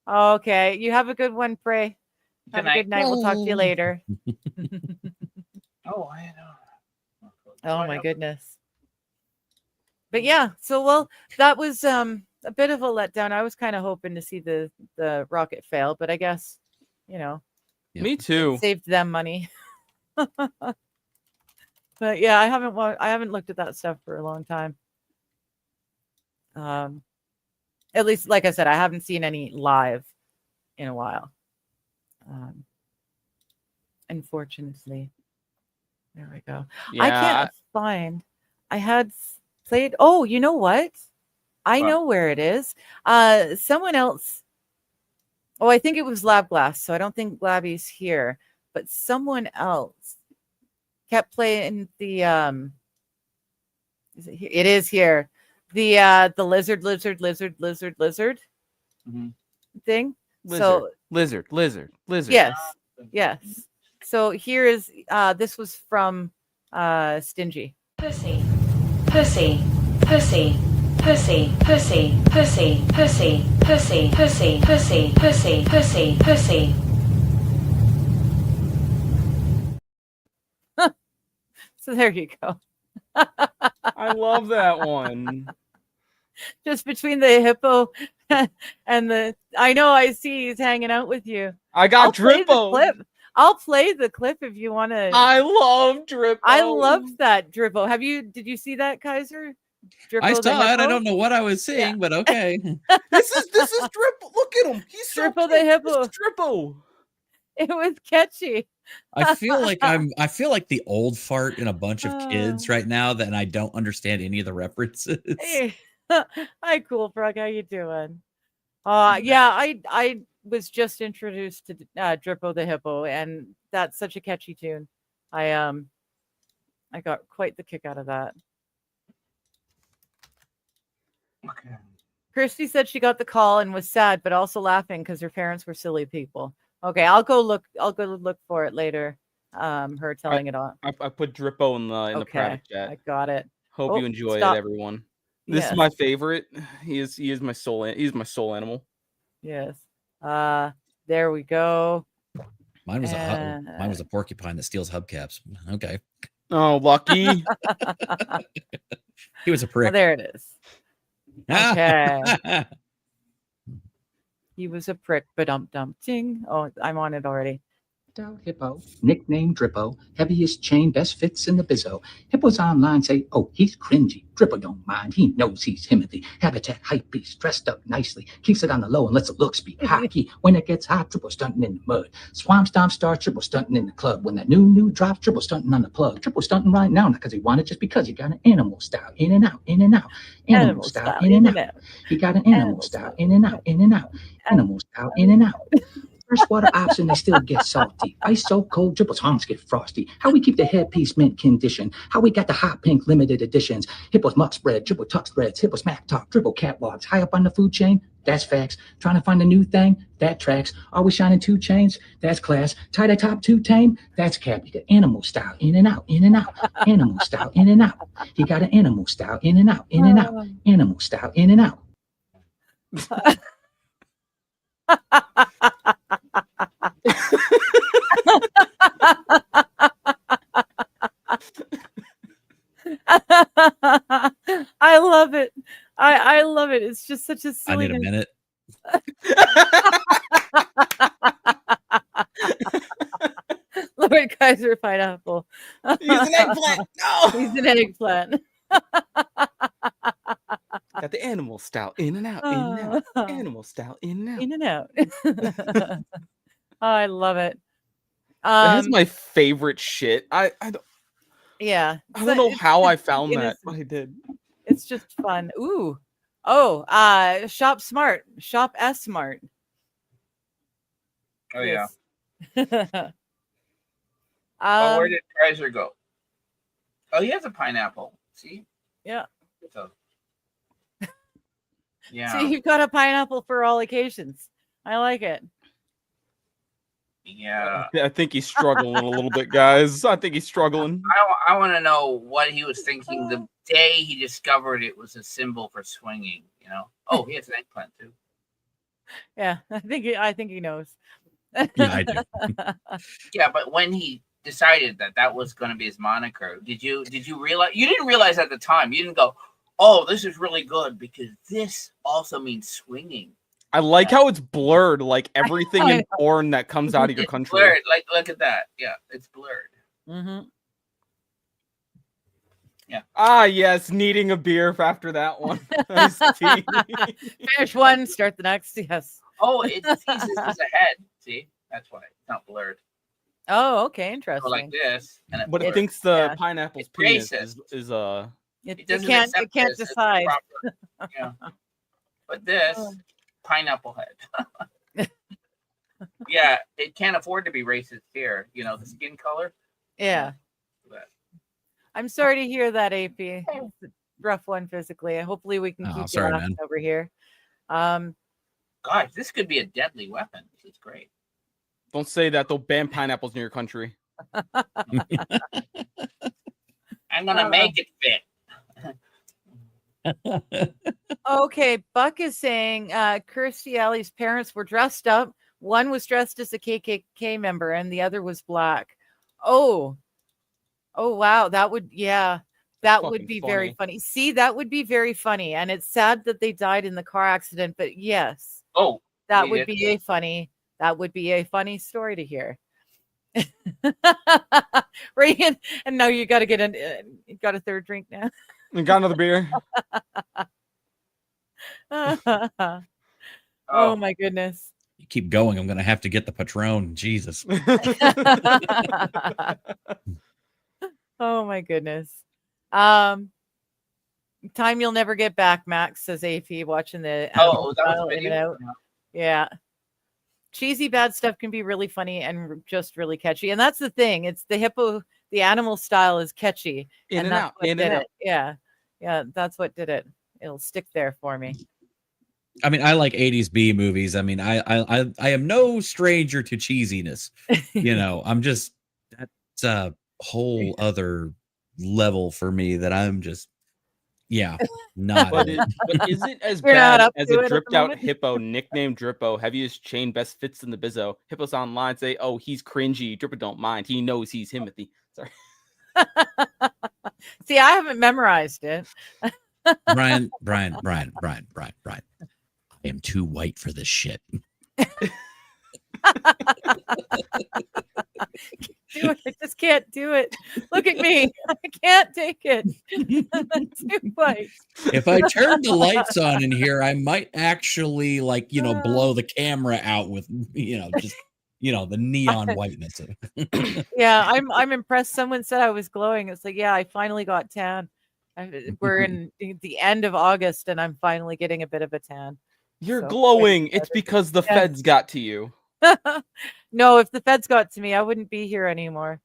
Okay, you have a good one, Pray. Have Good a good night. We'll talk to you later. Oh, I know. Oh my goodness. But yeah, so that was a bit of a letdown. I was kind of hoping to see the rocket fail, but I guess Yeah. Me too. saved them money. But yeah, I haven't looked at that stuff for a long time. At least, like I said, I haven't seen any live in a while. Unfortunately, there we go. I Yeah. can't find. I had played. Oh, you know what? I What? know where it is. Someone else. Oh, I think it was Lab Glass. So I don't think Labby's here, but someone else kept playing the. Is it here? It is here. The lizard Mhm. thing. Lizard, So lizard. yes. So here is this was from Stingy. Pussy, pussy, pussy, pussy, pussy, pussy, pussy, pussy, pussy, pussy, pussy, pussy, pussy. So there you go. I love that one. Just between the hippo and the, I know I see he's hanging out with you. I got I'll play the Drippo. clip. I'll play the clip if you want to. I love Drippo. I loved that Drippo. Did you see that, Kaiser? Drippo I the saw it. I hippo? don't know what I was seeing, but okay. This is Drippo. Look at him. He's so Drippo the cute. hippo. This is Drippo. It was catchy. I feel like the old fart in a bunch of kids right now that I don't understand any of the references. Hey. Hi, Cool Frog. How you doing? Yeah, I was just introduced to Drippo the hippo, and that's such a catchy tune. I got quite the kick out of that. Okay. Christy said she got the call and was sad, but also laughing because her parents were silly people. Okay, I'll go look for it later. Her telling it on. I put Drippo in the private chat. I got it. Hope Oh, you enjoy stop. it, everyone. This Yes. is my favorite. He is my soul. He's my soul animal. Yes. There we go. Mine was a porcupine that steals hubcaps. Okay. Oh, lucky. He was a Oh, prick. there it is. Okay. He was a prick, but ting. Oh, I'm on it already. Hippo, nicknamed Drippo, heaviest chain, best fits in the bizzo. Hippos online say, oh, he's cringy. Drippo don't mind, he knows he's Timothy. Habitat hype beast, dressed up nicely, keeps it on the low and lets the looks be hockey. When it gets hot, Drippo stunting in the mud. Swamp stomp starts, Drippo stunting in the club. When that new drops, Drippo stunting on the plug. Drippo stunting right now, not because he wanted, just because he got an animal style, in and out, in and out. Animal style, in and out. He got an animal style, in and out, in and out. Animal style, in and out. Freshwater option, they still get salty. Ice so cold, Drippo's arms get frosty. How we keep the headpiece mint condition. How we got the hot pink limited editions. Hippo's muck spread, Drippo tuck spreads, Hippo smack talk, Drippo catwalks. High up on the food chain, that's facts. Trying to find a new thing, that tracks. Are we shining 2 chains? That's class. Tie the top 2 tame, that's cap. You got animal style, in and out, in and out. Animal style, in and out. He got an animal style, in and out, in and out. Animal style, in and out. I love it. I love it. It's just such a silly. I need a minute. Lord Kaiser pineapple. He's an eggplant. No, He's an eggplant. got the animal style, in and out, in and out. Animal style, in and out. In and out. Oh, I love it. That's my favorite shit. I don't know how I found that, but I did. It's just fun. Ooh. Oh, Shop Smart. Shop S Smart. Oh yeah. Yes. Oh, where did Kaiser go? Oh, he has a pineapple. See? Yeah. So, yeah. See, you've got a pineapple for all occasions. I like it. Yeah. I think he's struggling a little bit, guys. I think he's struggling. I want to know what he was thinking the day he discovered it was a symbol for swinging. You know? Oh, he has an eggplant too. Yeah, I think he knows. Yeah, I do. Yeah, but when he decided that was going to be his moniker, did you realize? You didn't realize at the time. You didn't go, "Oh, this is really good because this also means swinging." I like how it's blurred, like everything in porn that comes out of your It's country. blurred. Like, look at that. Yeah, it's blurred. Mm-hmm. Ah, yes, needing a beer after that one. Iced tea. Finish one, start the next. Yes. Oh, it's ahead. See, that's why it's not blurred. Oh, okay, Go interesting. like this, and it But it blurs. thinks the Yeah. pineapple's It's penis racist. is It doesn't can't accept this as the decide. proper- yeah. But this Oh. pineapple head. Yeah, it can't afford to be racist here. You know, the skin color. Yeah. But I'm sorry to hear that, AP. It's a rough one physically. Hopefully we can Oh, keep you sorry, laughing man. over here. gosh, this could be a deadly weapon. This is great. Don't say that. They'll ban pineapples in your country. I'm gonna make it fit. Okay, Buck is saying Kirstie Alley's parents were dressed up. One was dressed as a KKK member and the other was black. Oh wow, that would Fucking be very funny. See, that would be very funny, and it's sad that they died in the car accident. But yes, Oh, that we would did. be a funny. That would be a funny story to hear. Reagan, and now you got to get you got a third drink now. You got another beer? Oh my goodness. You keep going. I'm gonna have to get the Patron. Jesus. Oh my goodness. Time you'll never get back, Max, says AP, watching the Oh, that was Animal a in and video. out. Yeah. Cheesy bad stuff can be really funny and just really catchy. And that's the thing. It's the animal style is catchy. In and that's out, what in did and out. it. Yeah. Yeah, that's what did it. It'll stick there for me. I mean, I like 80s B movies. I mean, I am no stranger to cheesiness. You know, I'm just, that's a whole other level for me that I'm just, not. But is it as You're not bad up as to it a at the dripped out moment? hippo nicknamed Drippo? Heaviest chain, best fits in the bizzo. Hippos online say, oh, he's cringy. Drippo don't mind. He knows he's Timothy. Sorry. See, I haven't memorized it. Brian. I am too white for this shit. Do it. I just can't do it. Look at me. I can't take it. Too white. If I turn the lights on in here, I might actually blow the camera out with, just, the neon whiteness. Yeah, I'm impressed. Someone said I was glowing. It's like, yeah, I finally got tan. We're in the end of August and I'm finally getting a bit of a tan. You're So, glowing. quite It's excited. because the Yeah. feds got to you. No, if the feds got to me, I wouldn't be here anymore.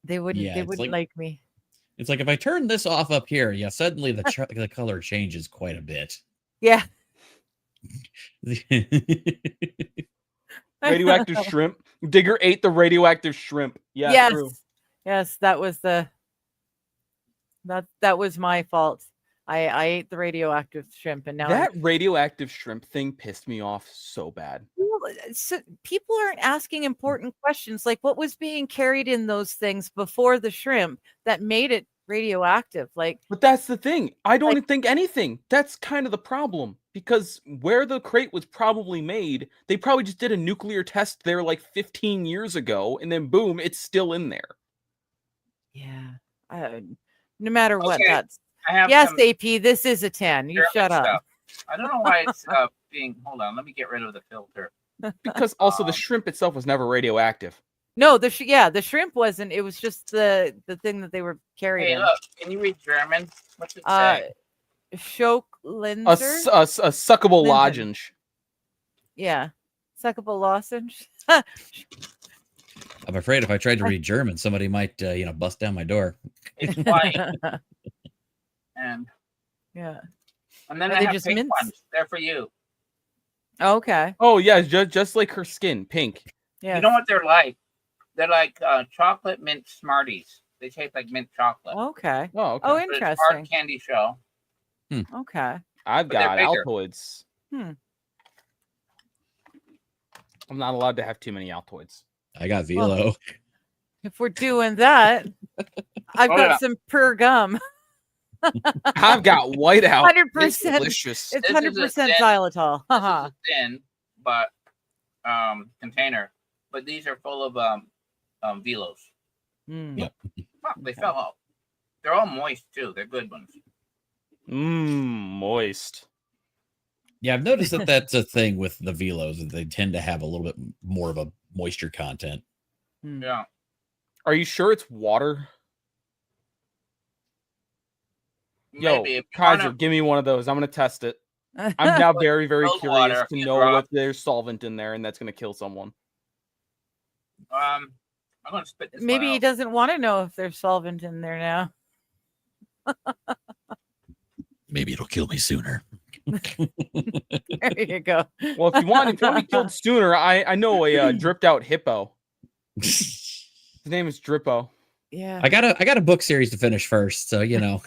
They wouldn't. Yeah, They it's wouldn't like me. It's like if I turn this off up here, suddenly the color changes quite a bit. Yeah. Radioactive shrimp. Digger ate the radioactive shrimp. Yeah, yes. true. Yes, that was that was my fault. I ate the radioactive shrimp, and now That radioactive shrimp thing pissed me off so bad. so people aren't asking important questions like what was being carried in those things before the shrimp that made it radioactive. Like, But that's the thing. I don't think anything. That's kind of the problem. Because where the crate was probably made, they probably just did a nuclear test there like 15 years ago, and then boom, it's still in there. yeah, no matter what, Okay, that's I have yes, some AP. This is a 10. You German shut up. stuff. I don't know why it's being. Hold on, let me get rid of the filter. Because also the shrimp itself was never radioactive. No, the shrimp wasn't. It was just the thing that they were carrying. Hey, look, can you read German? What's it Uh, say? Schocklinser. A suckable Linden. lozenge. Yeah, suckable lozenge. I'm afraid if I tried to read German, somebody might, bust down my door. It's white, and Yeah. then Are I they have just pink mints? ones. They're for you. Okay. Oh yeah, just like her skin, pink. Yeah. You know what they're like? They're like chocolate mint Smarties. They taste like mint chocolate. Okay. Oh, okay. Oh, But it's hard interesting. candy shell. Okay. I've but they're got bigger. Altoids. Hmm. I'm not allowed to have too many Altoids. I got Velo. If we're doing that, I've Oh, got yeah. some pure gum. I've got whiteout. 100%. It's delicious. It's This is a 100% thin- xylitol. This Haha. is a thin, but container. But these are full of velos. Mm. Yep. Fuck, they fell out. They're all moist too. They're good ones. Moist. Yeah, I've noticed that that's a thing with the Velos, that they tend to have a little bit more of a moisture content. Mm. Yeah. Are you sure it's water? Yo, Maybe if you Kaiser, wanna- give me one of those. I'm gonna test it. I'm now very, very Cold curious water, to you know drop- if there's solvent in there and that's gonna kill someone. I'm gonna spit this Maybe one he out. doesn't want to know if there's solvent in there now. Maybe it'll kill me sooner. There you go. Well, if you want to be killed sooner, I know a dripped out hippo. His name is Drippo. Yeah. I got a book series to finish first, so you know.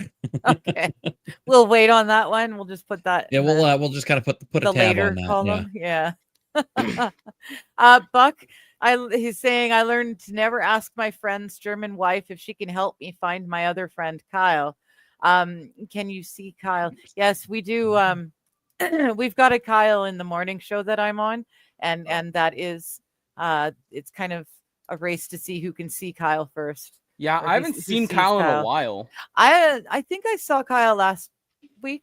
Okay. We'll wait on that one. We'll just put that. Yeah, in the- we'll just kind of put a the tab later on that. column. Yeah. Buck, he's saying I learned to never ask my friend's German wife if she can help me find my other friend Kyle. Can you see Kyle? Yes, we do. We've got a Kyle in the morning show that I'm on, and that is it's kind of a race to see who can see Kyle first. Yeah, Or I haven't who seen sees Kyle in a Kyle. while. I think I saw Kyle last week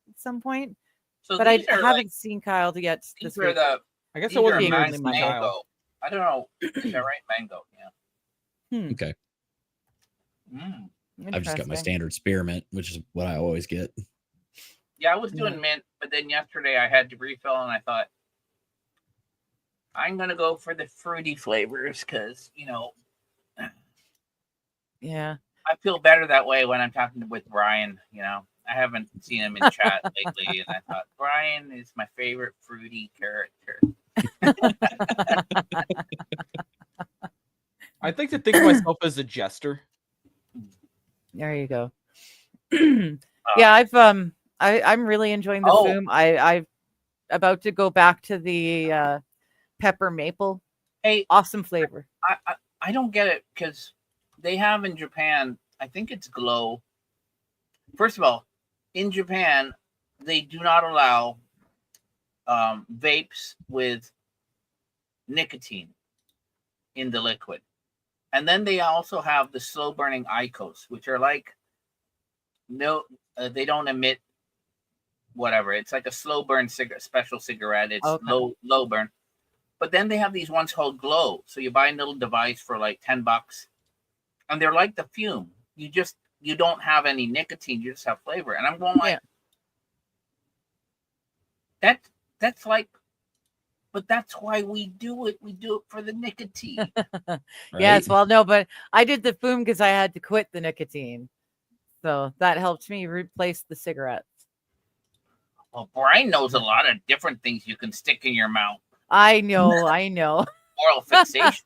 at some point, So but I these are haven't like, seen Kyle yet this these are week. the I guess these I are wasn't being here to only see Monday. Kyle. mango. I don't know. Is that right? Mango. Yeah. Okay. Mm. I've just got my Interesting. standard spearmint, which is what I always get. Yeah, I was doing mint, but then yesterday I had to refill, and I thought I'm gonna go for the fruity flavors because Yeah. I feel better that way when I'm talking with Brian. I haven't seen him in chat lately, and I thought Brian is my favorite fruity character. I like to think of myself as a jester. There you go. Yeah, I'm really enjoying the Oh. foom. I'm about to go back to the pepper maple. Hey, Awesome flavor. I don't get it because they have in Japan, I think it's Glow. First of all, in Japan, they do not allow vapes with nicotine in the liquid. And then they also have the slow burning IQOS, which are like, they don't emit whatever. It's like a slow burn special cigarette. It's Okay. low burn. But then they have these ones called Glow. So you buy a little device for like $10, and they're like the fume. You don't have any nicotine. You just have flavor. And I'm going like, that's like, but that's why we do it. We do it for the nicotine. Yes, right? well, no, but I did the foom because I had to quit the nicotine. So that helped me replace the cigarettes. Well, Brian knows a lot of different things you can stick in your mouth. I know. Oral fixation.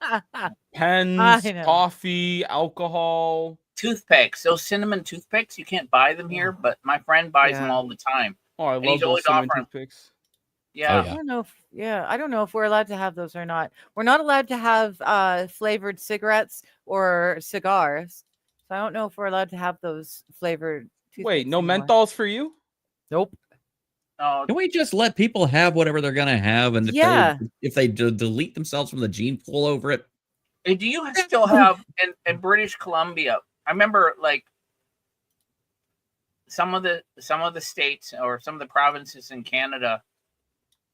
Pens, I know. coffee, alcohol. Toothpicks. Those cinnamon toothpicks, you can't buy them here, but my friend buys them Yeah. all the time. Oh, I And love he's those always cinnamon offering- toothpicks. Yeah. Oh, yeah. I don't know if we're allowed to have those or not. We're not allowed to have flavored cigarettes or cigars. So I don't know if we're allowed to have those flavored Wait, toothpicks no anymore. menthols for you? Nope. No, Can we just let people have whatever they're gonna have, and Yeah. if they delete themselves from the gene pool over it? hey, do you still have in British Columbia? I remember like some of the states or some of the provinces in Canada.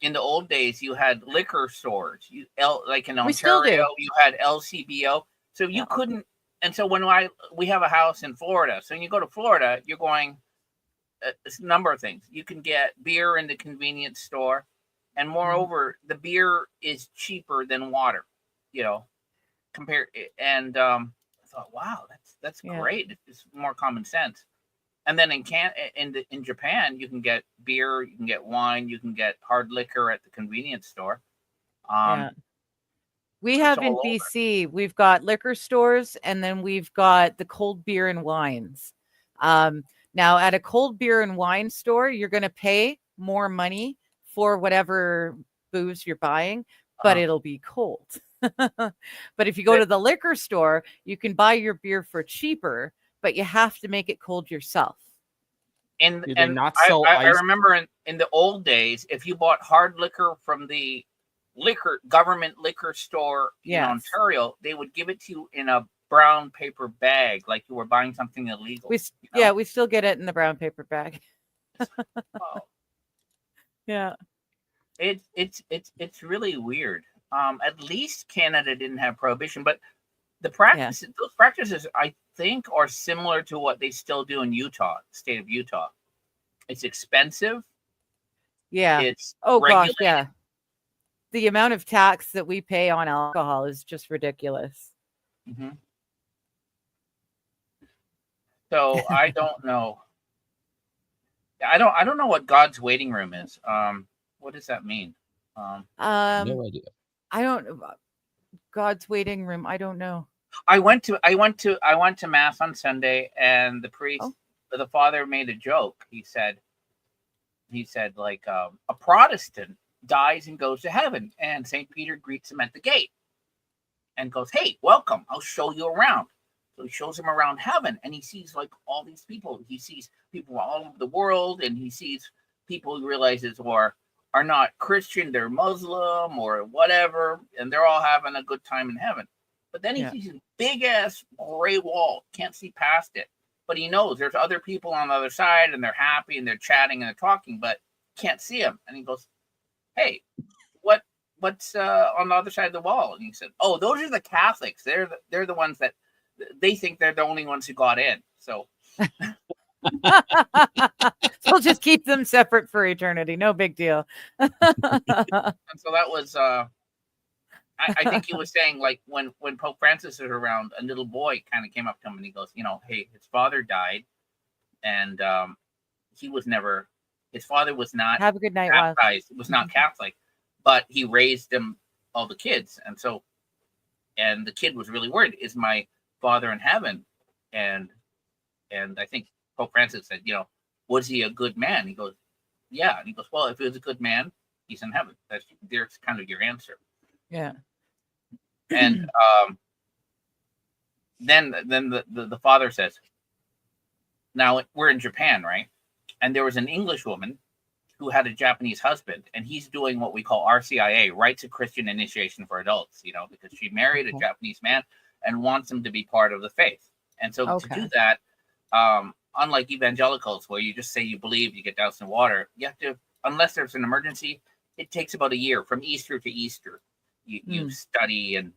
In the old days, you had liquor stores. Like in We still do. Ontario, you had LCBO. So you couldn't. And so when we have a house in Florida, so when you go to Florida, you're going a number of things. You can get beer in the convenience store, and moreover, the beer is cheaper than water. Compared. And I thought, wow, that's Yeah. great. It's more common sense. And then in Japan, you can get beer, you can get wine, you can get hard liquor at the convenience store. Yeah. We it's have in all over. BC, we've got liquor stores and then we've got the cold beer and wines. Now, at a cold beer and wine store, you're going to pay more money for whatever booze you're buying, but it'll be cold. But if you go to the liquor store, you can buy your beer for cheaper, but you have to make it cold yourself. And Do they not I, sell I ice? remember in the old days, if you bought hard liquor from the government liquor store in Yes. Ontario, they would give it to you in a brown paper bag, like you were buying something illegal. We still get it in the brown paper bag. Oh, Yeah. it's really weird. At least Canada didn't have prohibition, but those practices, I think, are similar to what they still do in Utah, state of Utah. It's expensive. Yeah. It's Oh gosh, regulated. yeah. The amount of tax that we pay on alcohol is just ridiculous. Mhm. So I don't know. I don't know what God's waiting room is. What does that mean? No idea. I don't. God's waiting room. I don't know. I went to mass on Sunday, and the priest, the father, made a joke. He said like a Protestant dies and goes to heaven, and St. Peter greets him at the gate and goes, "Hey, welcome. I'll show you around." So he shows him around heaven, and he sees like all these people. He sees people all over the world, and he sees people he realizes are not Christian, they're Muslim or whatever, and they're all having a good time in heaven. But then he sees a big ass gray wall, can't see past it. But he knows there's other people on the other side, and they're happy and they're chatting and they're talking, but can't see him. And he goes, "Hey, what's on the other side of the wall?" And he said, "Oh, those are the Catholics. They're the ones that they think they're the only ones who got in." So We'll just keep them separate for eternity. No big deal. and so that was I think he was saying, like, when Pope Francis was around, a little boy kind of came up to him and he goes, "Hey, his father died, and his father was not Have a good night, baptized, was not Catholic, but he raised them, all the kids, and the kid was really worried, is my father in heaven?" And I think Pope Francis said, "Was he a good man?" He goes, "Yeah." And he goes, "Well, if he was a good man, he's in heaven." There's kind of your answer. Yeah. And then the father says, "Now we're in Japan, right? And there was an English woman who had a Japanese husband, and he's doing what we call RCIA, Rites of Christian Initiation for Adults, because she married a Japanese man and wants him to be part of the faith. And so to do that, unlike evangelicals where you just say you believe, you get doused in water, you have to, unless there's an emergency, it takes about a year from Easter to Easter. You study and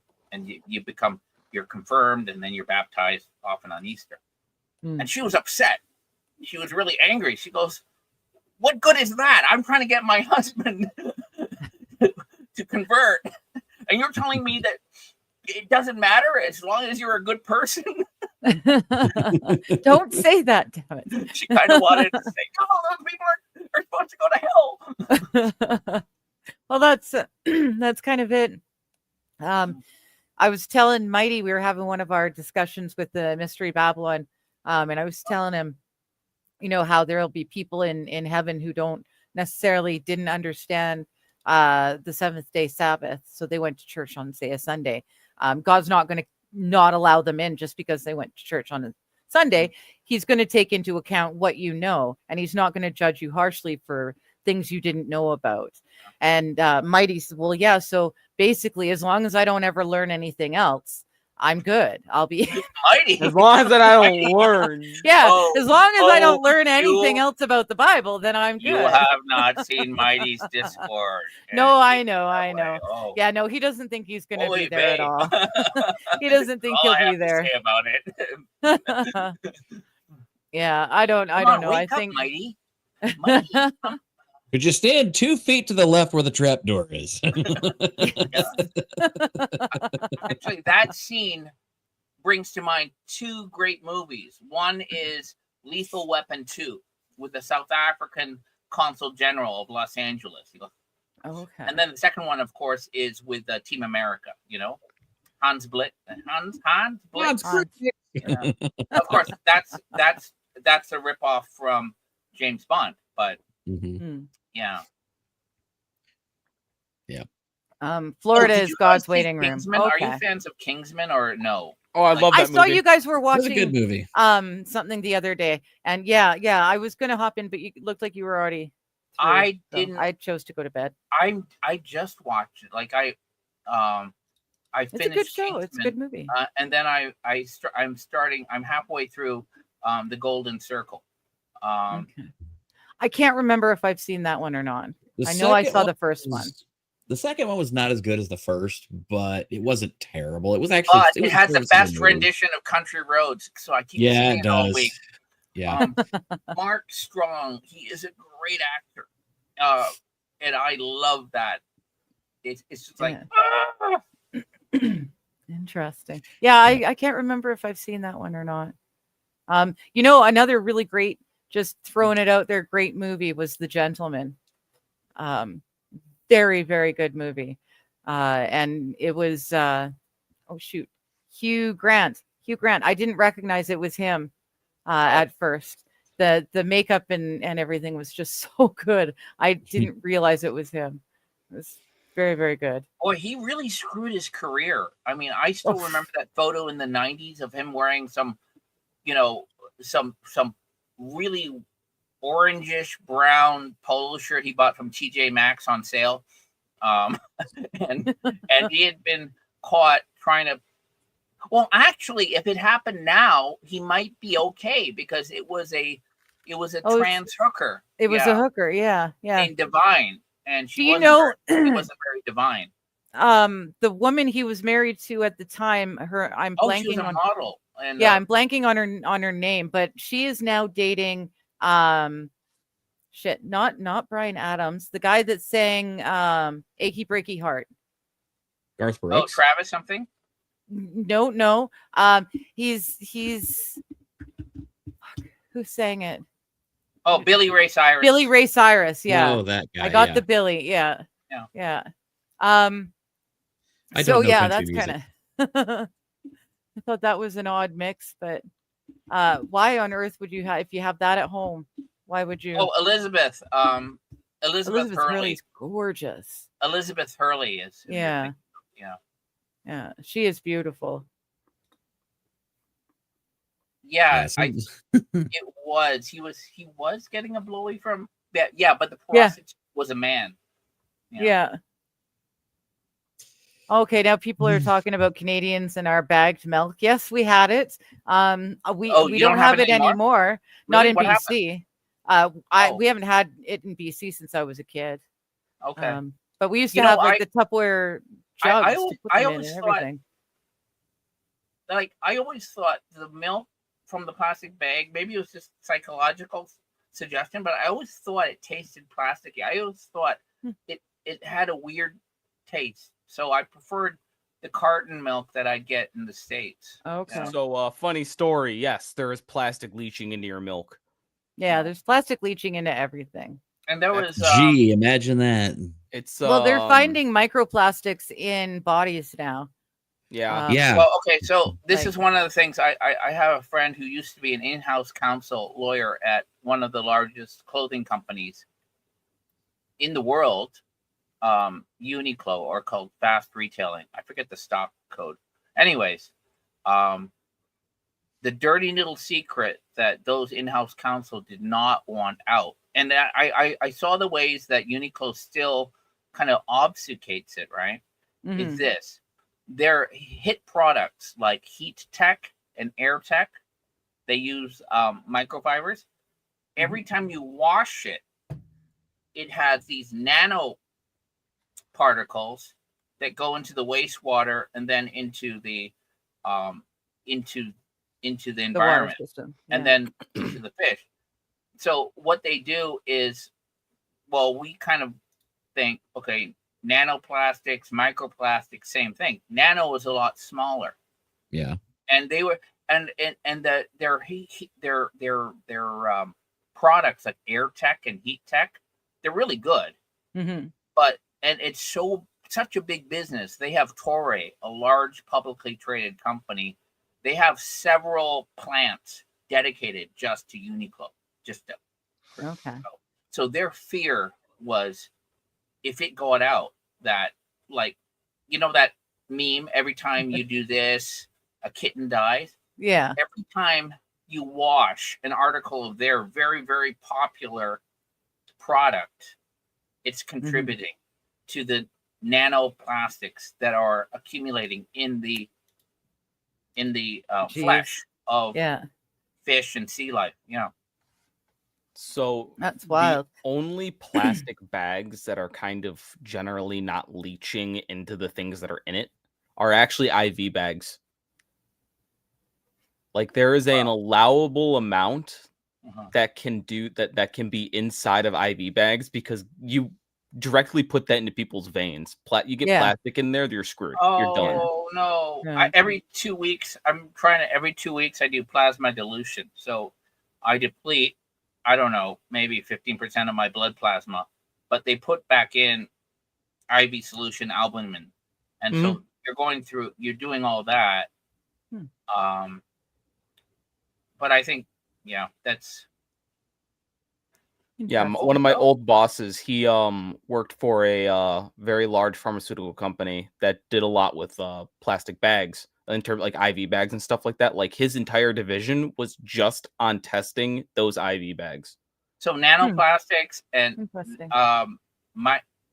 you're confirmed, and then you're baptized often on Easter." And she was upset. She was really angry. She goes, "What good is that? I'm trying to get my husband to convert, and you're telling me that it doesn't matter as long as you're a good person?" Don't say that, damn it. She kind of wanted to say, "No, those people are supposed to go to hell." Well, that's kind of it. I was telling Mighty, we were having one of our discussions with the Mystery Babylon, and I was telling him, how there'll be people in heaven who didn't understand the seventh-day Sabbath, so they went to church on, say, a Sunday. God's not going to not allow them in just because they went to church on a Sunday. He's going to take into account what you know, and he's not going to judge you harshly for things you didn't know about. And Mighty said, "Well, yeah, so basically, as long as I don't ever learn anything else, I'm good. I'll be Mighty. As long as I don't learn. Yeah, as long as I don't learn anything else about the Bible, then I'm good." You have not seen Mighty's Discord. No, I know. Oh. Yeah, no, he doesn't think he's going to Holy be there at babe. all. He doesn't think All I he'll have be there. to say about it. Yeah, I don't Come on, know. I wake up, think Mighty. Mighty. Could you stand 2 feet to the left where the trap door is? Actually, that scene brings to mind 2 great movies. One is Lethal Weapon 2 with the South African Consul General of Los Angeles. okay. And then the second one, of course, is with Team America, Hans Blitz. Hans Blitz. Yeah. Of course, that's a ripoff from James Bond, but yeah. Florida did is you guys God's see waiting room. Kingsman? Are Okay. you fans of Kingsman or no? Oh, I love that I saw movie. you guys were It was a watching good movie. something the other day, and yeah, I was gonna hop in, but you looked like you were already through, I so didn't. I chose to go to bed. I just watched it. Like I It's a finished good show. It's a Kingsman, good movie. and then I'm halfway through The Golden Circle. Okay. I can't remember if I've seen that one or not. The I know I second saw one the first one. The second one was not as good as the first, but it wasn't terrible. It was actually. But it it was has the serviceable best movie. rendition of Country Roads, so I keep Yeah, saying it it all does. week. Yeah. Mark Strong, he is a great actor, and I love that. It's just like Interesting. Yeah, I can't remember if I've seen that one or not. Another really great just throwing it out there. Great movie was The Gentleman. Very, very good movie. And it was Hugh Grant. I didn't recognize it was him at first. The makeup and everything was just so good. I didn't realize it was him. It was very, very good. Boy, he really screwed his career. I mean, I still remember that photo in the 90s of him wearing some really orangish brown polo shirt he bought from TJ Maxx on sale. And he had been caught trying to. Well, actually, if it happened now, he might be okay because it was a trans hooker. It was a hooker, yeah. Named Divine, and she she wasn't very divine. The woman he was married to at the time, I'm blanking she was a on model. And, I'm blanking on her name, but she is now dating not Bryan Adams, the guy that sang Achy Breaky Heart. Garth Brooks. Oh, Travis something? No. He's who sang it? Oh, Billy Ray Cyrus. Billy Ray Cyrus, yeah. Oh, that guy. I got the Billy, yeah. I So don't know yeah, country that's music. kind of I thought that was an odd mix, but why on earth would you have, if you have that at home, why would you? Oh, Elizabeth. Elizabeth Hurley. Hurley's gorgeous. Elizabeth Hurley is. Yeah. She is beautiful. Yeah, it was. He was getting a blowy from that. Yeah, but the prostitute was a man. Yeah. Okay, now people are talking about Canadians and our bagged milk. Yes, we had it. We don't have it anymore. Not in What BC. We haven't had it in BC since I was a kid. Okay. But we used to have the Tupperware jugs I to put them in always and thought, everything. I always thought the milk from the plastic bag, maybe it was just psychological suggestion, but I always thought it tasted plasticky. I always thought it had a weird taste. So I preferred the carton milk that I get in the States. Okay. So funny story. Yes, there is plastic leaching into your milk. Yeah, there's plastic leaching into everything. And there was Gee, imagine that. It's well, they're finding microplastics in bodies now. Yeah. Well, okay, so this is one of the things. I have a friend who used to be an in-house counsel lawyer at one of the largest clothing companies in the world, Uniqlo, or called Fast Retailing. I forget the stock code. Anyways, the dirty little secret that those in-house counsel did not want out, and I saw the ways that Uniqlo still kind of obfuscates it, right? Mm-hmm. Is this. Their hit products like Heat Tech and Air Tech, they use microfibers. Every time you wash it, it has these nano particles that go into the wastewater and then into the environment, system. and then into the fish. So what they do is, well, we kind of think, okay, nanoplastics, microplastics, same thing. Nano is a lot smaller. Yeah. And they were their products like Air Tech and Heat Tech, they're really good. Mm-hmm. But it's such a big business. They have Toray, a large publicly traded company. They have several plants dedicated just to Uniqlo. Okay. So their fear was, if it got out, that, like, you know that meme, every time you do this, a kitten dies? Yeah. Every time you wash an article of their very, very popular product, it's contributing to the nanoplastics that are accumulating in the flesh of fish and sea life. So that's wild. The only plastic bags that are kind of generally not leaching into the things that are in it are actually IV bags. Like there is an allowable amount that can do that can be inside of IV bags, because you directly put that into people's veins. You get plastic in there, you're screwed. You're done. Oh no! Every 2 weeks, I do plasma dilution. So I deplete I don't know, maybe 15% of my blood plasma, but they put back in IV solution albumin. And so you're doing all that. But I think, that's. Yeah, one of my old bosses, he worked for a very large pharmaceutical company that did a lot with plastic bags, in terms like IV bags and stuff like that. Like his entire division was just on testing those IV bags. So nanoplastics and Interesting.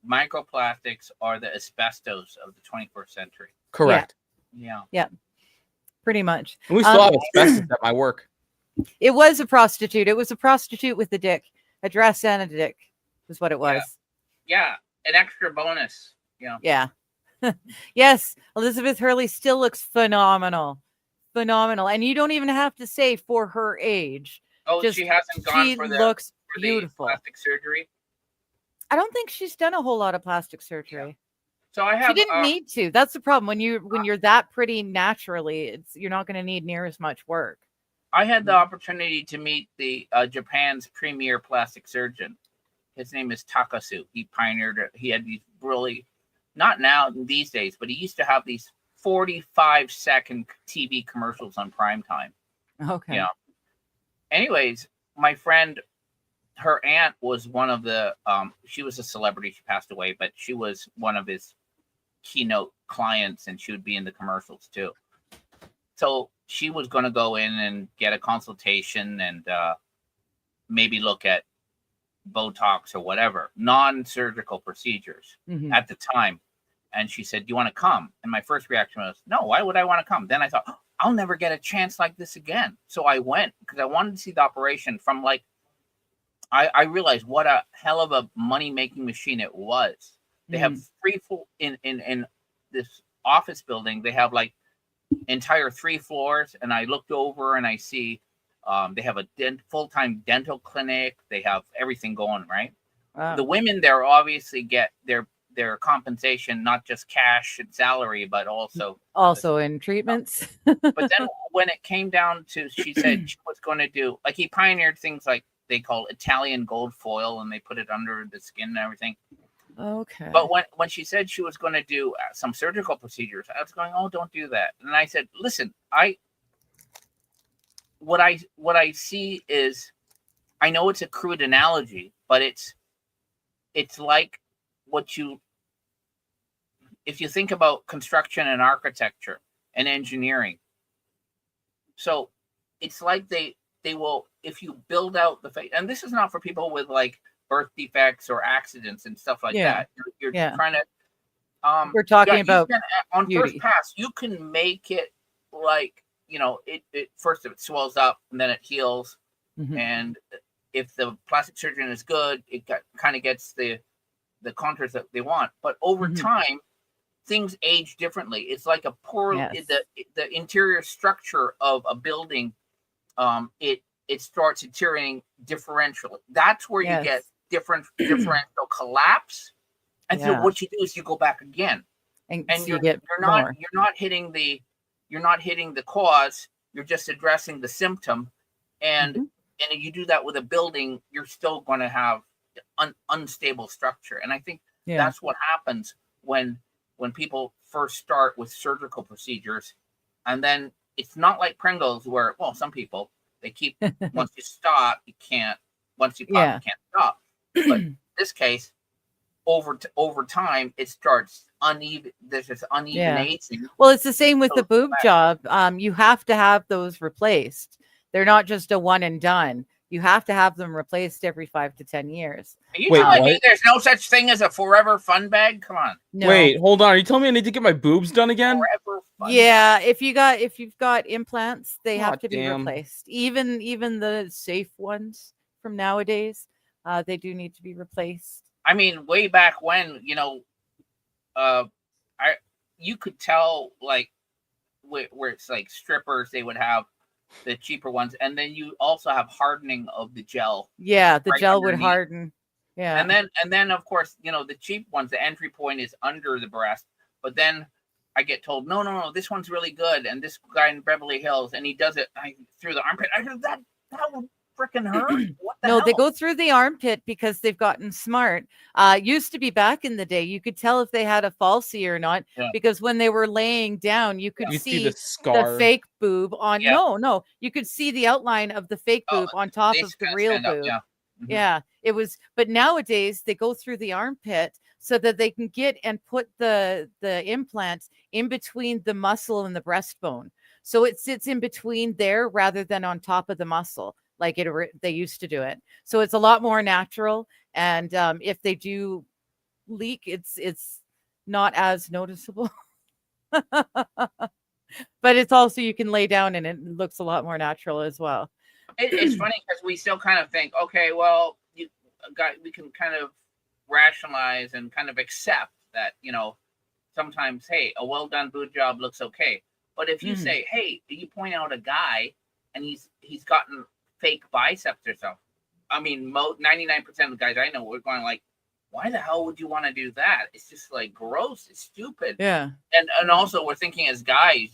microplastics are the asbestos of the 21st century. Correct. Yeah. Pretty much. And we still have asbestos at my work. It was a prostitute. It was a prostitute with a dick, a dress and a dick, is what it was. Yeah, an extra bonus. Yeah. Yes, Elizabeth Hurley still looks phenomenal. And you don't even have to say for her age. Oh, she hasn't gone for the looks for beautiful. the plastic surgery. I don't think she's done a whole lot of plastic surgery. So I have. She didn't need to. That's the problem. When you're that pretty naturally, you're not going to need near as much work. I had the opportunity to meet the Japan's premier plastic surgeon. His name is Takasu. He pioneered it. He had these really, not now these days, but he used to have these 45-second TV commercials on prime time. Okay. Anyways, my friend, her aunt was one of the, she was a celebrity. She passed away, but she was one of his keynote clients, and she would be in the commercials too. So she was going to go in and get a consultation and maybe look at Botox or whatever, non-surgical procedures at the time. And she said, "Do you want to come?" And my first reaction was, "No, why would I want to come?" Then I thought, oh, I'll never get a chance like this again. So I went because I wanted to see the operation from like, I realized what a hell of a money-making machine it was. They have 3 full in this office building. They have like entire 3 floors, and I looked over and I see they have a full-time dental clinic. They have everything going, right? Wow. The women there obviously get their compensation, not just cash and salary, but also in treatments. But then when it came down to, she said she was going to do, like, he pioneered things like they call Italian gold foil, and they put it under the skin and everything. Okay. But when she said she was going to do some surgical procedures, I was going, "Oh, don't do that." And I said, "Listen, what I see is, I know it's a crude analogy, but it's like if you think about construction and architecture and engineering. So it's like they will, if you build out the face, and this is not for people with like birth defects or accidents and stuff like that. You're trying to. We're talking about on beauty. first pass, you can make it like, it first it swells up and then it heals, and if the plastic surgeon is good, it kind of gets the contours that they want. But over time, things age differently. It's like a the interior structure of a building. It starts deteriorating differentially. That's where you get differential collapse. And so what you do is you go back again, and you're not hitting the cause. You're just addressing the symptom, and if you do that with a building, you're still going to have unstable structure. And I think that's what happens when people first start with surgical procedures, and then it's not like Pringles where, well, some people, they keep, once you stop, you can't, once you pop, you can't stop. But in this case, over time, it starts uneven. There's this uneven aging. Well, it's the same with the boob job. You have to have those replaced. They're not just a one and done. You have to have them replaced every 5 to 10 years. Are you telling me there's no such thing as a forever fun bag? Come on. No. Wait, hold on. Are you telling me I need to get my boobs done again? Forever fun Yeah, if you've got implants, they have to be damn. replaced. Even the safe ones from nowadays, they do need to be replaced. I mean, way back when, you could tell, like, where it's like strippers, they would have the cheaper ones, and then you also have hardening of the gel. Yeah, the right gel would underneath. harden. Yeah. And then of course, the cheap ones, the entry point is under the breast. But then I get told, no, this one's really good. And this guy in Beverly Hills, and he does it through the armpit. I heard that freaking hurt? What the No, hell? they go through the armpit because they've gotten smart. Used to be back in the day, you could tell if they had a falsie or not Yeah. because when they were laying down, you could You see see the scar. the fake boob on. Yeah. No, you could see the outline of the fake Oh, boob on top they of the real stand up, boob. yeah. Mhm. Yeah, it was. But nowadays they go through the armpit so that they can get and put the implants in between the muscle and the breastbone. So it sits in between there rather than on top of the muscle like they used to do it. So it's a lot more natural. And if they do leak, it's not as noticeable. But it's also you can lay down and it looks a lot more natural as well. It's funny because we still kind of think, okay, well, we can kind of rationalize and kind of accept that, sometimes, hey, a well done boob job looks okay. But if you say, hey, you point out a guy and he's gotten fake biceps or something, I mean, 99% of the guys I know, we're going like, why the hell would you want to do that? It's just like gross. It's stupid. Yeah. And also we're thinking as guys,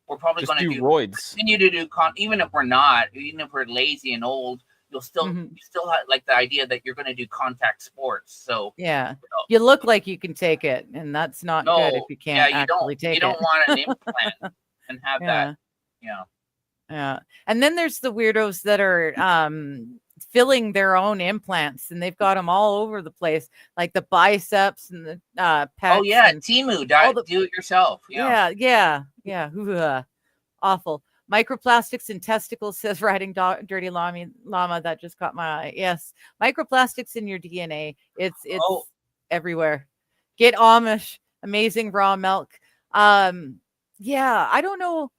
we're probably Just going to do roids. continue to do even if we're not, even if we're lazy and old, you still have like the idea that you're going to do contact sports. So yeah, you look like you can take it, and that's not good if you can't actually take it. You don't want an implant and have that. Yeah. Yeah. And then there's the weirdos that are filling their own implants, and they've got them all over the place, like the biceps and the pecs. Oh yeah, and Timu, do it yourself. Yeah. Ooh, awful. Microplastics in testicles, says Riding Dirty Llama. That just caught my eye. Yes, microplastics in your DNA. It's everywhere. Get Amish. Amazing raw milk. Yeah, I don't know.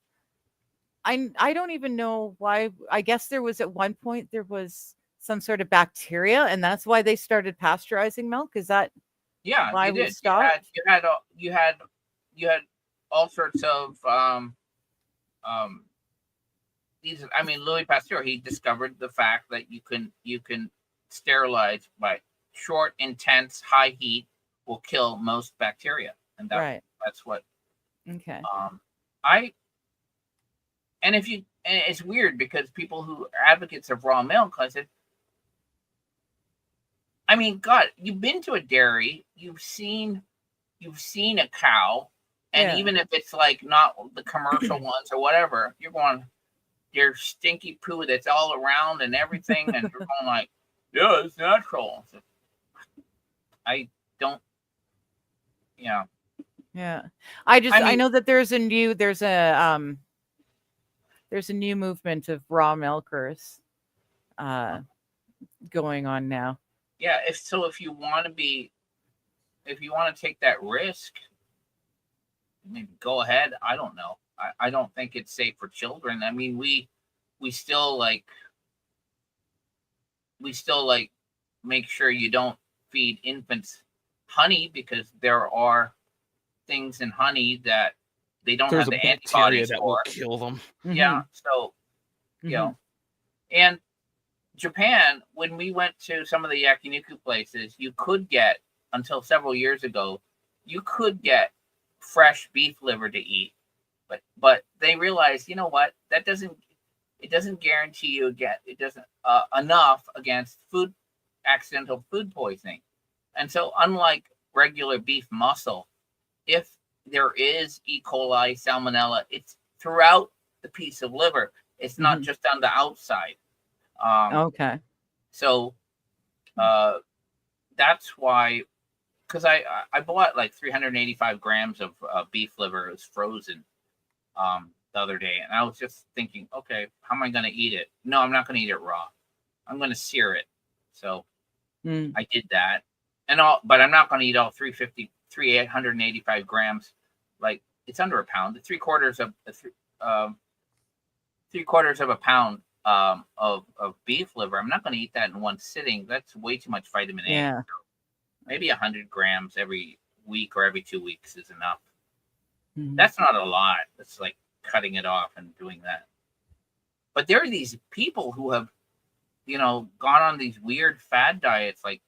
I don't even know why. I guess there was at one point there was some sort of bacteria, and that's why they started pasteurizing milk. Is that why you we did. stopped? You had all sorts of these. I mean, Louis Pasteur, he discovered the fact that you can sterilize by short, intense, high heat will kill most bacteria, and that's what. Okay. And it's weird because people who are advocates of raw milk, I mean, God, you've been to a dairy, you've seen a cow, and even if it's like not the commercial ones or whatever, you're going, there's stinky poo that's all around and everything, and you're going like, yeah, it's natural. So, I don't. Yeah. Yeah. I know that there's a new movement of raw milkers going on now. Yeah, if you want to take that risk, maybe go ahead. I don't know. I don't think it's safe for children. I mean, we still make sure you don't feed infants honey because there are things in honey that they don't have the antibodies that for. will kill them. Yeah. So, and Japan, when we went to some of the yakiniku places, you could get, until several years ago, you could get fresh beef liver to eat, but they realized, you know what, it doesn't guarantee you enough against accidental food poisoning. And so unlike regular beef muscle, if there is E. coli, salmonella, it's throughout the piece of liver. It's not just on the outside. Okay. So that's why, because I bought like 385 grams of beef liver. It was frozen the other day, and I was just thinking, okay, how am I going to eat it? No, I'm not going to eat it raw. I'm going to sear it. So I did that, but I'm not going to eat all 385 grams. Like, it's under a pound. Three quarters of a pound of beef liver. I'm not going to eat that in one sitting. That's way too much vitamin A. Yeah. So maybe 100 grams every week or every 2 weeks is enough. That's not a lot. It's like cutting it off and doing that. But there are these people who have, gone on these weird fad diets, like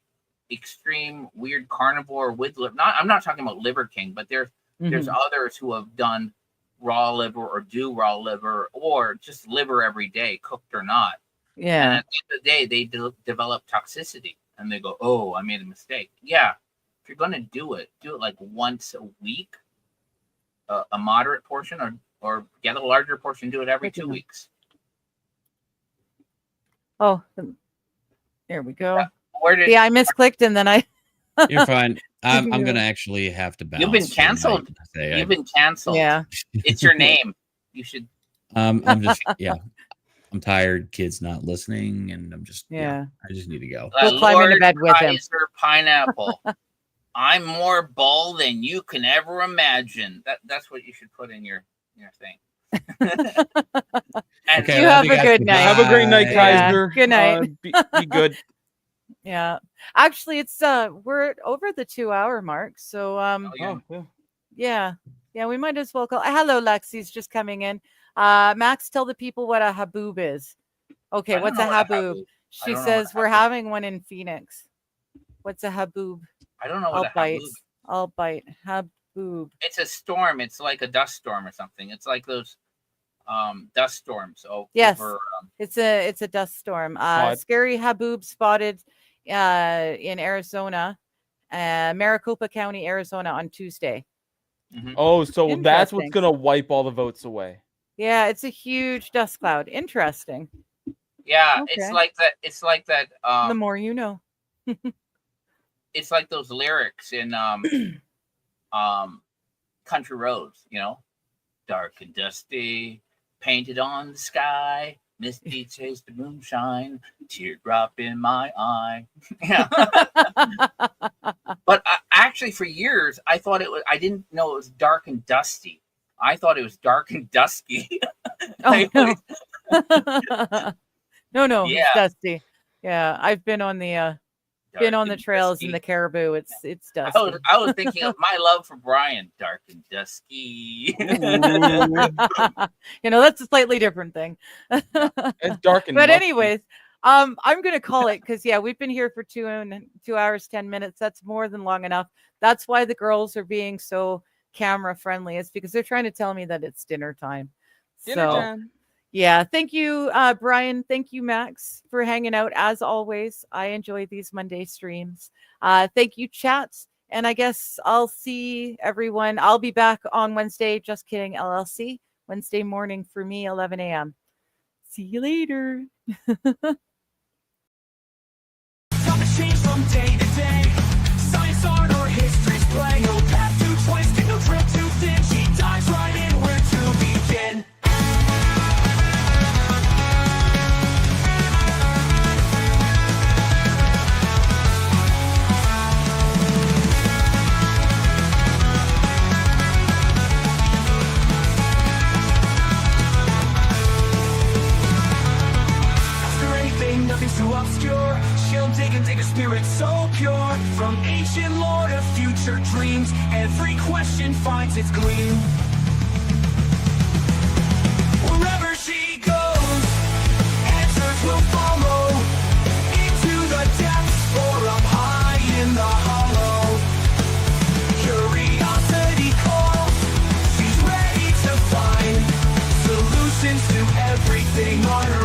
extreme weird carnivore with liver. I'm not talking about Liver King, but there's others who have done raw liver or do raw liver or just liver every day, cooked or not. And Yeah. at the end of the day, they develop toxicity, and they go, "Oh, I made a mistake." Yeah, if you're gonna do it like once a week, a moderate portion, or get a larger portion. Do it every 2 weeks. Oh, there we go. Where did Yeah, I misclicked and then I. You're fine. I'm Yeah. gonna actually have to bounce. You've been for the canceled. night. Say, You've been canceled. Yeah. It's your name. You should. I'm just yeah. I'm tired. Kids not listening, and I'm just Yeah. I just need to go. We'll climb into Lord bed with him. Kaiser Pineapple. I'm more bald than you can ever imagine. That's what you should put in your thing. And Okay, You love have a guys. good night. Have a great night, Bye. Yeah, Kaiser. good night. Be good. Yeah. Actually, it's we're over the 2-hour mark. So Oh, yeah. Oh, yeah. yeah, we might as well call. Hello, Lexi's just coming in. Max, tell the people what a haboob is. Okay, I what's don't a know what haboob? I She don't know says what a we're haboob- having one in Phoenix. What's a haboob? I don't know I'll what a bite. haboob. I'll bite. Haboob. It's a storm. It's like a dust storm or something. It's like those dust storms. Yes. Over, It's a dust storm. Odd. Scary haboob spotted in Arizona, Maricopa County, Arizona on Tuesday. Oh, so that's what's Interesting. gonna wipe all the votes away. Yeah, it's a huge dust cloud. Interesting. yeah, Okay. it's like that. It's like that. The more you know. It's like those lyrics in Country Roads. Dark and dusty, painted on the sky. Misty taste of moonshine, teardrop in my eye. Yeah. But actually, for years, I thought it was. I didn't know it was dark and dusty. I thought it was dark and dusky. Oh, no. No, Yeah. it's dusty. Yeah, I've been on the trails in the Caribou. It's dusty. I was thinking of my love for Brian, dark and dusky. That's a slightly different thing. It's dark and But musty. anyways, I'm gonna call it because we've been here for 2 hours 10 minutes. That's more than long enough. That's why the girls are being so camera friendly. It's because they're trying to tell me that it's dinner time. Dinner So time. yeah, thank you, Brian. Thank you, Max, for hanging out as always. I enjoy these Monday streams. Thank you, chat. And I guess I'll see everyone. I'll be back on Wednesday. Just kidding, LLC. Wednesday morning for me, 11 a.m. See you later. Topics change from day to day. Science, art, or history's play. No path too twisted, no trail too thin. She dives right in where to begin. After anything, nothing's too obscure. She'll dig and dig a spirit so pure. From ancient lore to future dreams, every question finds its gleam. Wherever she goes, answers will follow. Into the depths or up high in the hollow. Curiosity calls, she's ready to find solutions to everything on her